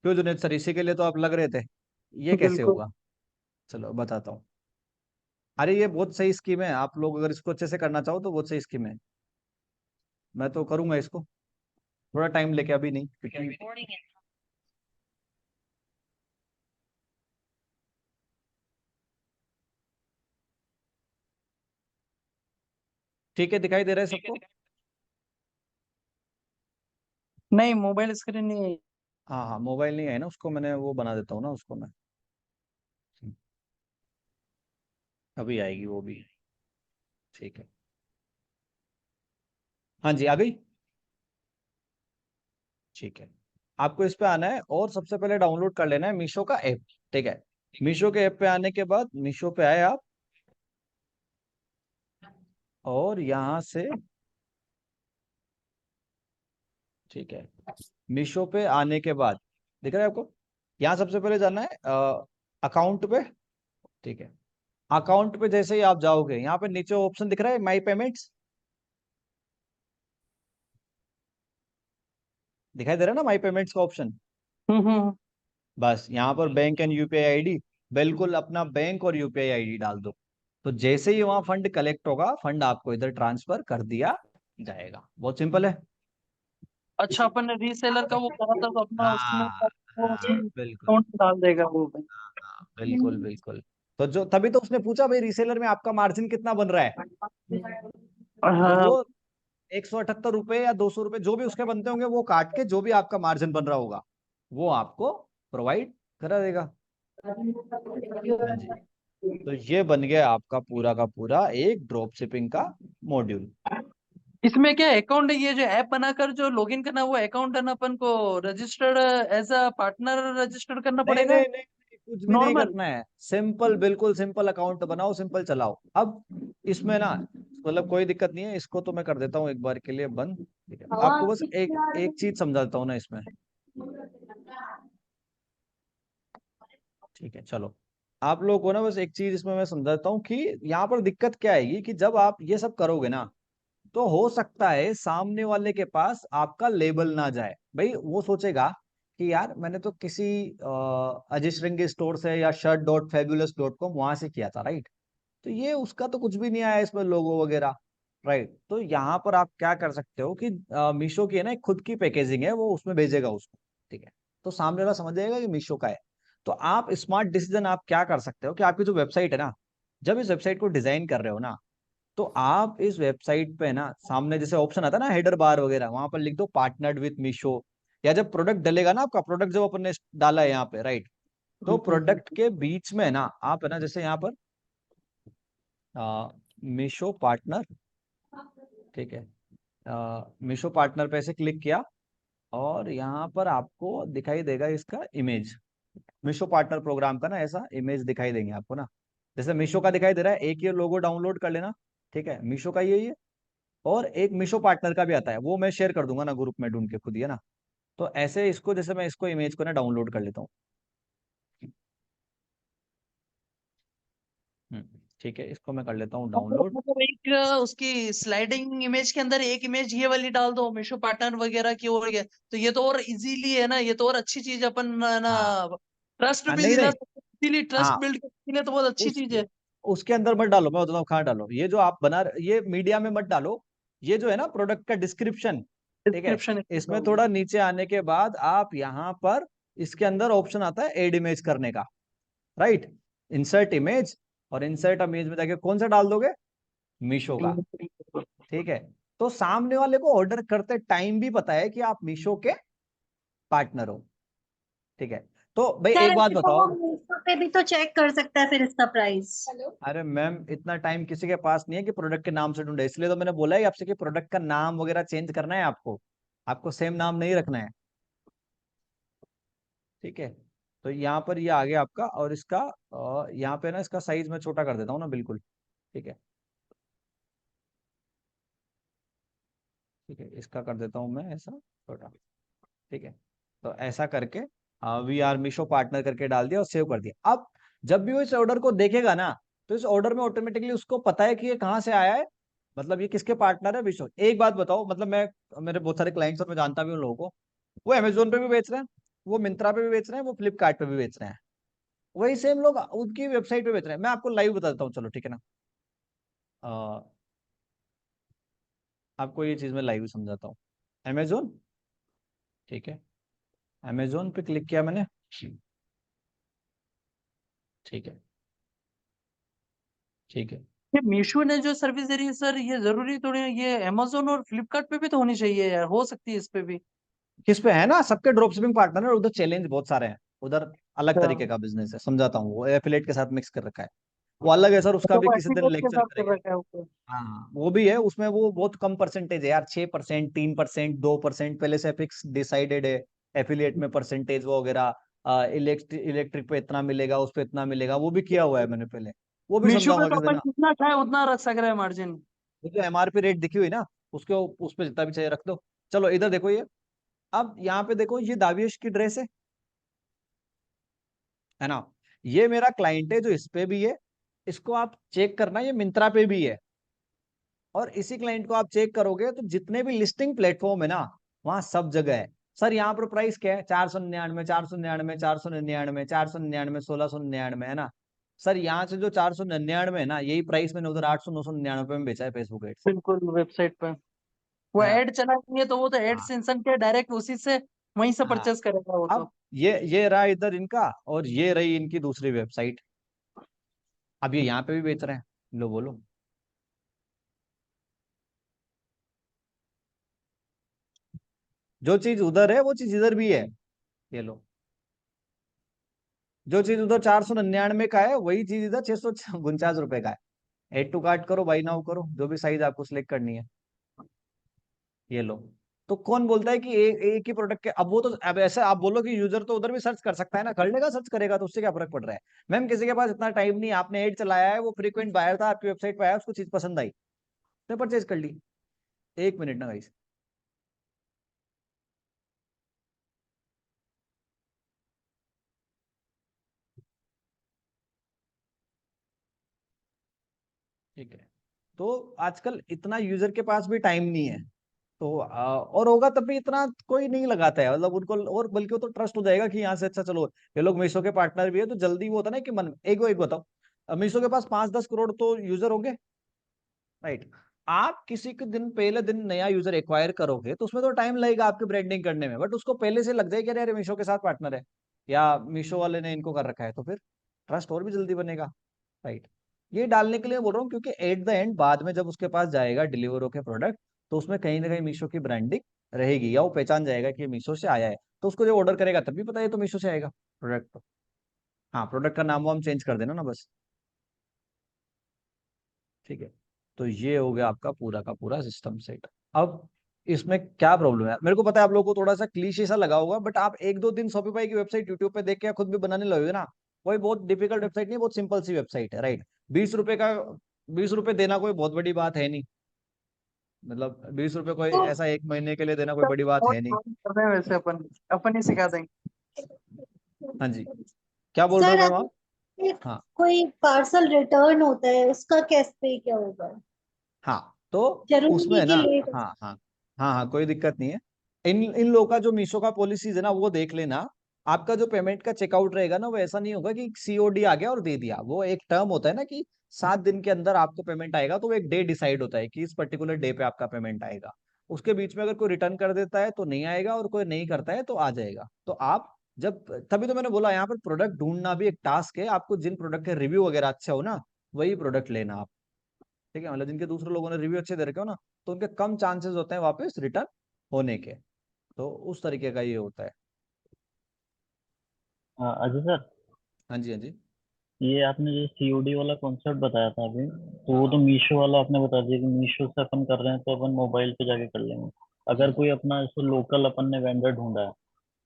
क्यों जुनेद सर, इसी के लिए तो आप लग रहे थे, ये कैसे बिल्कुल। होगा? चलो बताता हूँ। अरे ये बहुत सही स्कीम है, आप लोग अगर इसको अच्छे से करना चाहो तो बहुत सही स्कीम है। मैं तो करूंगा इसको, थोड़ा टाइम लेके, अभी नहीं क्योंकि ठीक है, दिखाई दे रहा है सबको? नहीं, मोबाइल स्क्रीन नहीं है। हाँ हाँ, मोबाइल नहीं है ना, उसको मैंने वो बना देता हूँ ना उसको मैं, अभी आएगी वो भी। ठीक है, हाँ जी आ गई। ठीक है, आपको इस पे आना है और सबसे पहले डाउनलोड कर लेना है मीशो का ऐप। ठीक है, मीशो के ऐप पे आने के बाद मीशो पे आए आप, और यहाँ से, ठीक है, मीशो पे आने के बाद दिख रहा है आपको, यहाँ सबसे पहले जाना है अकाउंट पे। ठीक है, अकाउंट पे जैसे ही आप जाओगे, यहाँ पे नीचे ऑप्शन दिख रहा है माई पेमेंट्स, दिखाई दे रहा है ना माई पेमेंट्स का ऑप्शन। हम्म। बस यहाँ पर बैंक एंड यूपीआई आईडी, बिल्कुल अपना बैंक और यूपीआई आईडी डाल दो। तो जैसे ही वहां फंड कलेक्ट होगा, फंड आपको इधर ट्रांसफर कर दिया जाएगा। बहुत सिंपल है। अच्छा, अपन ने रीसेलर का वो करा था तो अपना उसमें हाँ वो हाँ, उसमें बिल्कुल। अकाउंट डाल देगा वो भाई। हाँ हाँ, बिल्कुल बिल्कुल। तो जो तभी तो उसने पूछा भाई रीसेलर में आपका मार्जिन कितना बन रहा है, तो हाँ। वो 178 रुपए या 200 रुपए जो भी उसके बनते होंगे, वो काट के जो भी आपका मार्जिन बन रहा होगा वो आपको प्रोवाइड करा देगा। हाँ जी, तो ये बन गया आपका पूरा का पूरा एक ड्रॉप शिपिंग का मॉड्यूल। इसमें क्या अकाउंट, ये जो ऐप बनाकर जो लॉगिन करना, वो अकाउंट है ना, अपन को registered as a partner registered करना नहीं पड़ेगा? नहीं नहीं नहीं, कुछ भी नहीं नॉर्मल? करना है, सिंपल, बिल्कुल सिंपल अकाउंट बनाओ, सिंपल चलाओ। अब इसमें ना मतलब कोई दिक्कत नहीं है, इसको तो मैं कर देता हूँ एक बार के लिए बंद। ठीक है, आपको बस एक एक चीज समझाता हूँ ना इसमें। ठीक है, चलो, आप लोगों को ना बस एक चीज इसमें मैं समझाता हूँ कि यहाँ पर दिक्कत क्या आएगी कि जब आप ये सब करोगे ना, तो हो सकता है सामने वाले के पास आपका लेबल ना जाए। भाई वो सोचेगा कि यार मैंने तो किसी अजय श्रृंगी स्टोर से या shirt.fabulous.com वहां से किया था, राइट? तो ये उसका तो कुछ भी नहीं आया इसमें लोगो वगैरह, राइट? तो यहाँ पर आप क्या कर सकते हो कि मीशो की है ना एक खुद की पैकेजिंग है, वो उसमें भेजेगा उसको। ठीक है, तो सामने वाला समझ जाएगा कि मीशो का है। तो आप स्मार्ट डिसीजन आप क्या कर सकते हो कि आपकी जो वेबसाइट है ना, जब इस वेबसाइट को डिजाइन कर रहे हो ना, तो आप इस वेबसाइट पे ना सामने जैसे ऑप्शन आता है ना हेडर बार वगैरह, वहां पर लिख दो पार्टनर्ड विथ मीशो। या जब प्रोडक्ट डलेगा ना, आपका प्रोडक्ट जब अपन ने डाला है यहाँ पे, राइट, तो प्रोडक्ट के बीच में ना आप है ना जैसे यहाँ पर मीशो पार्टनर, ठीक है, मीशो पार्टनर पे ऐसे क्लिक किया, और यहाँ पर आपको दिखाई देगा इसका इमेज, मीशो पार्टनर प्रोग्राम का ना ऐसा इमेज दिखाई देंगे आपको ना, जैसे मीशो का दिखाई दे रहा है, एक ये लोगो डाउनलोड कर लेना। ठीक है, मीशो का ये और एक मीशो पार्टनर का भी आता है, वो मैं शेयर कर दूंगा ना ग्रुप में ढूंढ के खुद ही, है ना? तो ऐसे इसको, जैसे मैं इसको इमेज को ना डाउनलोड कर लेता हूँ। ठीक है, इसको मैं कर लेता हूँ डाउनलोड। मतलब एक उसकी स्लाइडिंग इमेज के अंदर एक इमेज ये वाली डाल दो मीशो पार्टनर वगैरह की, और ये तो ये तो और इजीली है ना, ये तो और अच्छी चीज है। अपन ना हाँ ट्रस्ट हाँ, भी नहीं दिला नहीं, सकते, इजीली ट्रस्ट हाँ, बिल्ड करने के लिए तो बहुत अच्छी उस चीज है। उसके अंदर मत डालो, मैं बताता हूँ कहाँ डालो। ये जो आप बना ये मीडिया में मत डालो, ये जो है ना प्रोडक्ट का डिस्क्रिप्शन। ठीक है, डिस्क्रिप्शन। इसमें थोड़ा नीचे आने के बाद आप यहाँ पर इसके अंदर ऑप्शन आता है एड इमेज करने का, राइट? इंसर्ट इमेज, और इंसर्ट इमेज में जाके कौन सा डाल दोगे? मीशो का। ठीक है, तो सामने वाले को ऑर्डर करते टाइम भी पता है कि आप मीशो के पार्टनर हो। ठीक है, तो भाई यार एक बात ऐसे तो वो बताओ। मीशो पे भी तो चेक कर सकता है फिर इसका प्राइस। अरे मैम, इतना टाइम किसी के पास नहीं है कि प्रोडक्ट के नाम से ढूंढे, इसलिए तो मैंने बोला है आपसे कि प्रोडक्ट का नाम वगैरह चेंज करना है आपको, आपको सेम नाम नहीं रखना है। ठीक है, तो यहाँ पर ये आ गया आपका, और इसका यहाँ पे ना इसका साइज मैं छोटा कर देता हूँ ना, बिल्कुल। ठीक है, ठीक है, इसका कर देता हूँ मैं ऐसा छोटा। ठीक है, तो ऐसा करके वी आर मीशो पार्टनर करके डाल दिया और सेव कर दिया। अब जब भी वो इस ऑर्डर को देखेगा ना, तो इस ऑर्डर में ऑटोमेटिकली उसको पता है कि ये कहाँ से आया है, मतलब ये किसके पार्टनर है, मीशो। एक बात बताओ, मतलब मैं, मेरे बहुत सारे क्लाइंट्स और मैं जानता भी हूँ लोगों को, वो अमेजोन पे भी बेच रहे हैं, वो मिंत्रा पे भी बेच रहे हैं, वो फ्लिपकार्ट पे भी बेच रहे हैं। वही सेम लोग उनकी वेबसाइट पे बेच रहे हैं। मैं आपको लाइव बता देता हूँ, चलो ठीक है ना। अ, आपको ये चीज मैं लाइव समझाता हूँ। अमेजोन, ठीक है, अमेजोन पे क्लिक किया मैंने, ठीक है, ठीक है। ये मीशो ने जो सर्विस दे रही है सर, ये जरूरी थोड़ी है, ये अमेजोन और फ्लिपकार्ट पे भी तो होनी चाहिए यार, हो सकती है इस पे भी। किस पे है ना, सबके ड्रॉप शिपिंग पार्टनर है उधर, चैलेंज बहुत सारे हैं उधर। अलग अच्छा, तरीके का बिजनेस है, समझाता हूँ, वो एफिलेट के साथ मिक्स कर रखा है। वो अलग है सर, उसका मतलब भी वो किसी दिन एफिलिएट के लेक्चर साथ कर करेंगे। रखा है उसको। हाँ वो भी है, उसमें वो बहुत कम परसेंटेज है यार, 6%, 3%, 2% पहले से फिक्स डिसाइडेड है। एफिलिएट में परसेंटेज वो वगैरह, इलेक्ट्रिक पे इतना मिलेगा, उस पे इतना मिलेगा, वो भी किया हुआ है मैंने पहले। वो भी मीशो पे समझाऊंगा तो किसी दिन। अपन जितना चाहे उतना रख सक रहे हैं मार्जिन। वो जो एमआरपी रेट दिखी हुई ना, उसके उस पे जितना भी चाहिए रख दो। चलो इधर देखो ये, अब यहाँ पे देखो, ये दाविश की ड्रेस है ना। ये मेरा क्लाइंट है जो इस पे भी है, इसको आप चेक करना, ये मिंत्रा पे भी है। और इसी क्लाइंट को आप चेक करोगे तो जितने भी लिस्टिंग प्लेटफॉर्म है ना, वहां सब जगह है। सर यहाँ पर प्राइस क्या है, 499, 499, 499, 499, 1699, है ना। सर यहाँ से जो 499 है ना, यही प्राइस मैंने उधर 800, 999 में बेचा है फेसबुक एड से, बिल्कुल, वेबसाइट पे वो है ना। ऐड चलाएंगे तो वो तो ऐड हाँ सेंसन के डायरेक्ट उसी से वहीं से हाँ। परचेस करेगा वो तो। अब ये रहा इधर इनका, और ये रही इनकी दूसरी वेबसाइट। अब ये यहाँ पे भी बेच रहे हैं, लो बोलो। जो चीज उधर है वो चीज इधर भी है, ये लो। जो चीज उधर 499 का है, वही चीज इधर 649 रुपए का है। एड टू कार्ट करो, बाई नाउ करो, जो भी साइज आपको सिलेक्ट करनी है, ये लो। तो कौन बोलता है कि एक ही प्रोडक्ट के, अब वो तो, अब ऐसा आप बोलो कि यूजर तो उधर भी सर्च कर सकता है ना, कर लेगा, सर्च करेगा तो उससे क्या फर्क पड़ रहा है। मैम किसी के पास इतना टाइम नहीं, आपने एड चलाया है, वो फ्रीक्वेंट बायर था, आपकी वेबसाइट पे आया, उसको चीज पसंद आई, तो परचेज कर ली। 1 मिनट ना गाइस। ठीक है। तो आजकल इतना यूजर के पास भी टाइम नहीं है, तो और होगा तब भी इतना कोई नहीं लगाता है, मतलब उनको, और बल्कि वो तो ट्रस्ट हो जाएगा कि यहाँ से अच्छा चलो, ये लोग मीशो के पार्टनर भी है, तो जल्दी वो होता है ना कि मन, एक बताओ, मीशो के पास 5-10 करोड़ तो यूजर होंगे, राइट। आप किसी के दिन, पहले दिन नया यूजर एक्वायर करोगे तो उसमें तो टाइम लगेगा आपकी ब्रांडिंग करने में, बट उसको पहले से लग जाए कि अरे मीशो के साथ पार्टनर है, या मीशो वाले ने इनको कर रखा है, तो फिर ट्रस्ट और भी जल्दी बनेगा, राइट। ये डालने के लिए बोल रहा हूँ, क्योंकि एट द एंड बाद में जब उसके पास जाएगा डिलीवर होकर प्रोडक्ट, तो उसमें कहीं ना कहीं मीशो की ब्रांडिंग रहेगी, या वो पहचान जाएगा कि ये मीशो से आया है, तो उसको जब ऑर्डर करेगा तब भी पता है तो मीशो से आएगा प्रोडक्ट तो। हाँ, प्रोडक्ट का नाम वाम चेंज कर देना ना बस, ठीक है। तो ये हो गया आपका पूरा का पूरा सिस्टम सेट। अब इसमें क्या प्रॉब्लम है, मेरे को पता है आप लोगों को थोड़ा सा क्लीशे सा लगा होगा, बट आप 1-2 दिन शॉपिफाई की वेबसाइट यूट्यूब पे देख के खुद भी बनाने लगोगे ना, कोई बहुत डिफिकल्ट वेबसाइट नहीं, बहुत सिंपल सी वेबसाइट है, राइट। 20 रुपए का, 20 रुपए देना कोई बहुत बड़ी बात है नहीं, मतलब 20 रुपए कोई तो ऐसा एक महीने के लिए देना कोई बड़ी बात बहुत है नहीं। काम कर रहे हैं वैसे, अपन ही सिखा देंगे। हाँ जी, क्या बोल रहे सर हो मैम आप। अगर हाँ कोई पार्सल रिटर्न होता है उसका कैसे पे क्या होगा? हाँ, तो जरूरी उसमें नहीं है कि ना, लेट। हाँ हाँ, हाँ हाँ, कोई दिक्कत नहीं है। इन लोगों का जो मीशो का पॉलिसीज है ना, वो देख लेना। आपका जो पेमेंट का चेकआउट रहेगा ना, वो ऐसा नहीं होगा कि सीओडी आ गया और दे दिया, वो एक टर्म होता है ना कि 7 दिन के अंदर आपको पेमेंट आएगा, तो वो एक डे डिसाइड होता है कि इस पर्टिकुलर डे पे आपका पेमेंट आएगा। उसके बीच में अगर कोई रिटर्न कर देता है तो नहीं आएगा, और कोई नहीं करता है तो आ जाएगा। तो आप जब, तभी तो मैंने बोला यहाँ पर प्रोडक्ट ढूंढना भी एक टास्क है, आपको जिन प्रोडक्ट के रिव्यू वगैरह अच्छे हो ना, वही प्रोडक्ट लेना आप, ठीक है। मतलब जिनके दूसरे लोगों ने रिव्यू अच्छे दे रखे हो ना, तो उनके कम चांसेस होते हैं वापस रिटर्न होने के। तो उस तरीके का ये होता है। हाँ अजय सर, हाँ जी, हाँ जी। ये आपने जो सीओडी वाला कॉन्सेप्ट बताया था अभी, तो वो तो हाँ। मीशो वाला आपने बता दिया कि मीशो से अपन कर रहे हैं तो अपन मोबाइल पे जाके कर लेंगे। अगर हम्म कोई अपना जैसे लोकल अपन ने वेंडर ढूंढा है,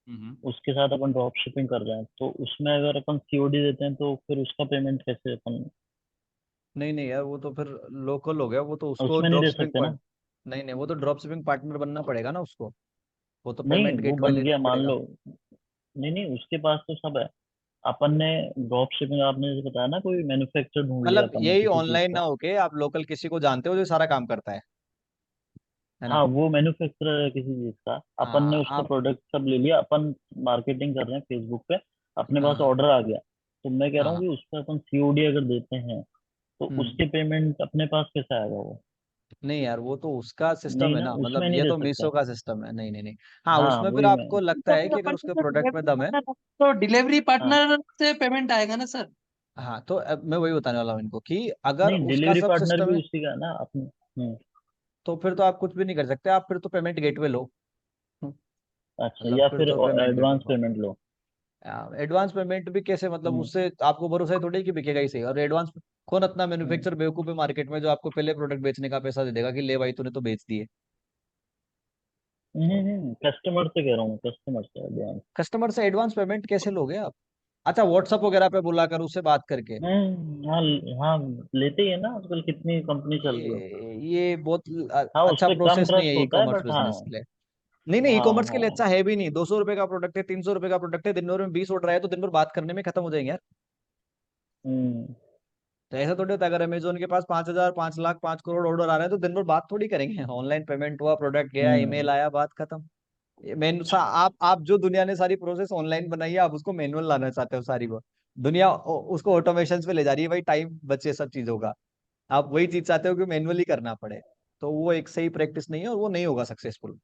हम्म। उसके साथ अपन ड्रॉप शिपिंग कर रहे हैं, तो उसमें अगर अपन सीओडी देते हैं तो फिर उसका पेमेंट कैसे अपन? नहीं नहीं यार, वो तो फिर लोकल हो गया, वो तो उसको उसमें नहीं ड्रॉप दे शिपिंग सकते पार्ट, ना? नहीं नहीं, वो तो ड्रॉप शिपिंग पार्टनर बनना पड़ेगा ना उसको, वो तो नहीं पेमेंट वो गेटवे बन लेना गया मान पड़ेगा। लो, नहीं नहीं उसके पास तो सब है। अपन ने ड्रॉप शिपिंग, आपने जैसे बताया ना, कोई मैन्युफैक्चर ढूंढ लिया मतलब अपन ने यही किसी चीज ऑनलाइन ना का। होके आप लोकल किसी को जानते हो जो सारा काम करता है ना। हाँ वो मैन्युफैक्चरर है किसी चीज का, अपन ने हाँ उसका आप, प्रोडक्ट सब ले लिया, अपन मार्केटिंग कर रहे हैं फेसबुक पे, अपने पास हाँ ऑर्डर आ गया, तो मैं कह रहा हूँ हाँ कि उस पर अपन सीओडी अगर देते हैं तो हम्म उसके पेमेंट अपने पास कैसे आएगा वो? नहीं यार, वो तो उसका सिस्टम नहीं है ना, ना, मतलब उसमें नहीं ये दे तो सकता। मीशो का सिस्टम है। नहीं नहीं नहीं, हाँ हाँ उसमें फिर वही मैं। आपको लगता है सर कि अगर अपन उसके को प्रोडक्ट में डिलीवरी दम है। पार्टनर तो डिलीवरी हाँ पार्टनर से पेमेंट आएगा ना सर? हाँ तो अब मैं वही बताने वाला हूँ इनको कि अगर नहीं, उसका डिलीवरी सब पार्टनर सिस्टम भी है उसी का है ना अपने। तो फिर तो आप कुछ भी नहीं कर सकते, आप फिर तो पेमेंट गेटवे लो। हम्म, अच्छा, मतलब या फिर फिर तो पेमेंट गेटवे एडवांस लो। पेमेंट लो। एडवांस पेमेंट भी कैसे, मतलब हम्म उससे आपको भरोसा है थोड़ी कि बिकेगा ही सही। और एडवांस कौन इतना हम्म मैन्युफैक्चर बेवकूफ है मार्केट में जो आपको पहले प्रोडक्ट बेचने का पैसा दे देगा कि ले भाई तूने तो बेच दिए। कस्टमर से कह रहा हूँ, कस्टमर से एडवांस। कस्टमर से एडवांस पेमेंट कैसे लोगे आप? अच्छा, व्हाट्सअप वगैरह पे बुलाकर उससे बात करके? हाँ हाँ, लेते ही है ना आजकल, कितनी कंपनी चल रही है। ये बहुत हाँ, उस अच्छा पे कम प्रोसेस नहीं है ट्रस्ट ई होता है, कॉमर्स बट हाँ। बिजनेस के लिए। नहीं नहीं, ई हाँ कॉमर्स के लिए हाँ। अच्छा है भी नहीं। 200 रुपए का प्रोडक्ट है, 300 रुपए का प्रोडक्ट है, दिन भर में 20 ऑर्डर आए तो दिन भर बात करने में खत्म हो जाएंगे यार। हम्म तो ऐसा थोड़ी होता है, अगर अमेजोन के पास 5,000 5 लाख 5 करोड़ ऑर्डर आ रहे हैं तो दिन भर बात थोड़ी करेंगे। ऑनलाइन पेमेंट हुआ, प्रोडक्ट गया, ईमेल हम्म आया, बात खत्म। ये आप जो दुनिया ने सारी प्रोसेस ऑनलाइन बनाई है, आप उसको मैनुअल लाना चाहते हो सारी को। दुनिया उसको ऑटोमेशन पे ले जा रही है भाई, टाइम बचे सब चीजों का। आप वही चीज चाहते हो कि मैनुअली करना पड़े। तो वो एक सही प्रैक्टिस नहीं है और वो नहीं होगा सक्सेसफुल।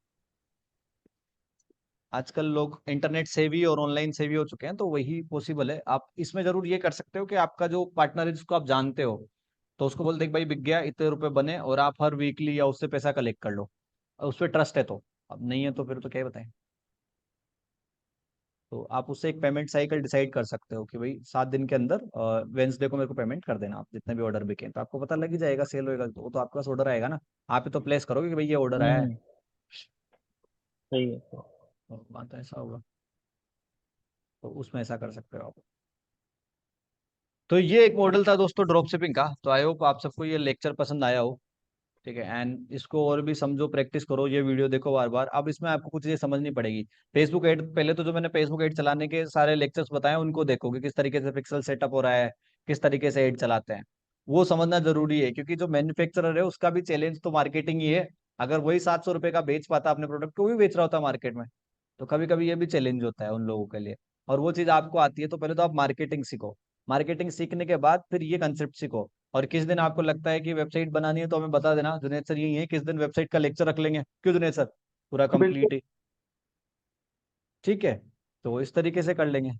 आजकल लोग इंटरनेट सेवी और ऑनलाइन सेवी हो चुके हैं, तो वही पॉसिबल है। आप इसमें जरूर ये कर सकते हो कि आपका जो पार्टनर है जिसको आप जानते हो, तो उसको बोलते हैं कि भाई बिक गया, इतने रुपए बने, और आप हर वीकली या उससे पैसा कलेक्ट कर लो। और उस पर ट्रस्ट है तो। अब नहीं है तो फिर तो क्या ही बताएं। तो आप उससे एक पेमेंट साइकिल डिसाइड कर सकते हो कि भाई 7 दिन के अंदर वेंसडे को मेरे को पेमेंट कर देना, आप जितने भी ऑर्डर बिके। तो आपको पता लग ही जाएगा, सेल होएगा तो वो तो आपके पास ऑर्डर आएगा ना। आप ही तो प्लेस करोगे कि भाई ये ऑर्डर आया है। हम्म, सही है। तो बात ऐसा होगा। तो उसमें ऐसा कर सकते हो आप। तो ये एक मॉडल था दोस्तों ड्रॉप शिपिंग का। तो आई होप आप सबको ये लेक्चर पसंद आया हो। ठीक है, एंड इसको और भी समझो, प्रैक्टिस करो, ये वीडियो देखो बार बार। अब इसमें आपको कुछ चीजें समझनी पड़ेगी। फेसबुक एड, पहले तो जो मैंने फेसबुक एड चलाने के सारे लेक्चर्स बताए उनको देखो कि किस तरीके से पिक्सल सेटअप हो रहा है, किस तरीके से एड चलाते हैं। वो समझना जरूरी है, क्योंकि जो मैन्युफैक्चरर है उसका भी चैलेंज तो मार्केटिंग ही है। अगर वही 700 रुपए का बेच पाता अपने प्रोडक्ट को, भी बेच रहा होता मार्केट में, तो कभी कभी ये भी चैलेंज होता है उन लोगों के लिए। और वो चीज आपको आती है, तो पहले तो आप मार्केटिंग सीखो। मार्केटिंग सीखने के बाद फिर ये कंसेप्ट सीखो। और किस दिन आपको लगता है कि वेबसाइट बनानी है तो हमें बता देना, जुनेद सर यही है, किस दिन वेबसाइट का लेक्चर रख लेंगे, क्यों जुनेद सर? पूरा बिल्कुल। कंप्लीट ही। ठीक है, तो इस तरीके से कर लेंगे।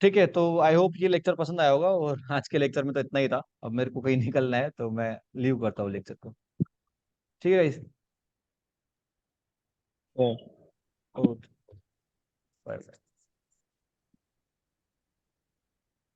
ठीक है, तो आई होप ये लेक्चर पसंद आया होगा। और आज के लेक्चर में तो इतना ही था, अब मेरे को कहीं निकलना है तो मैं लीव करता हूँ लेक्चर को। ठीक है guys? तो ओके, बाय बाय।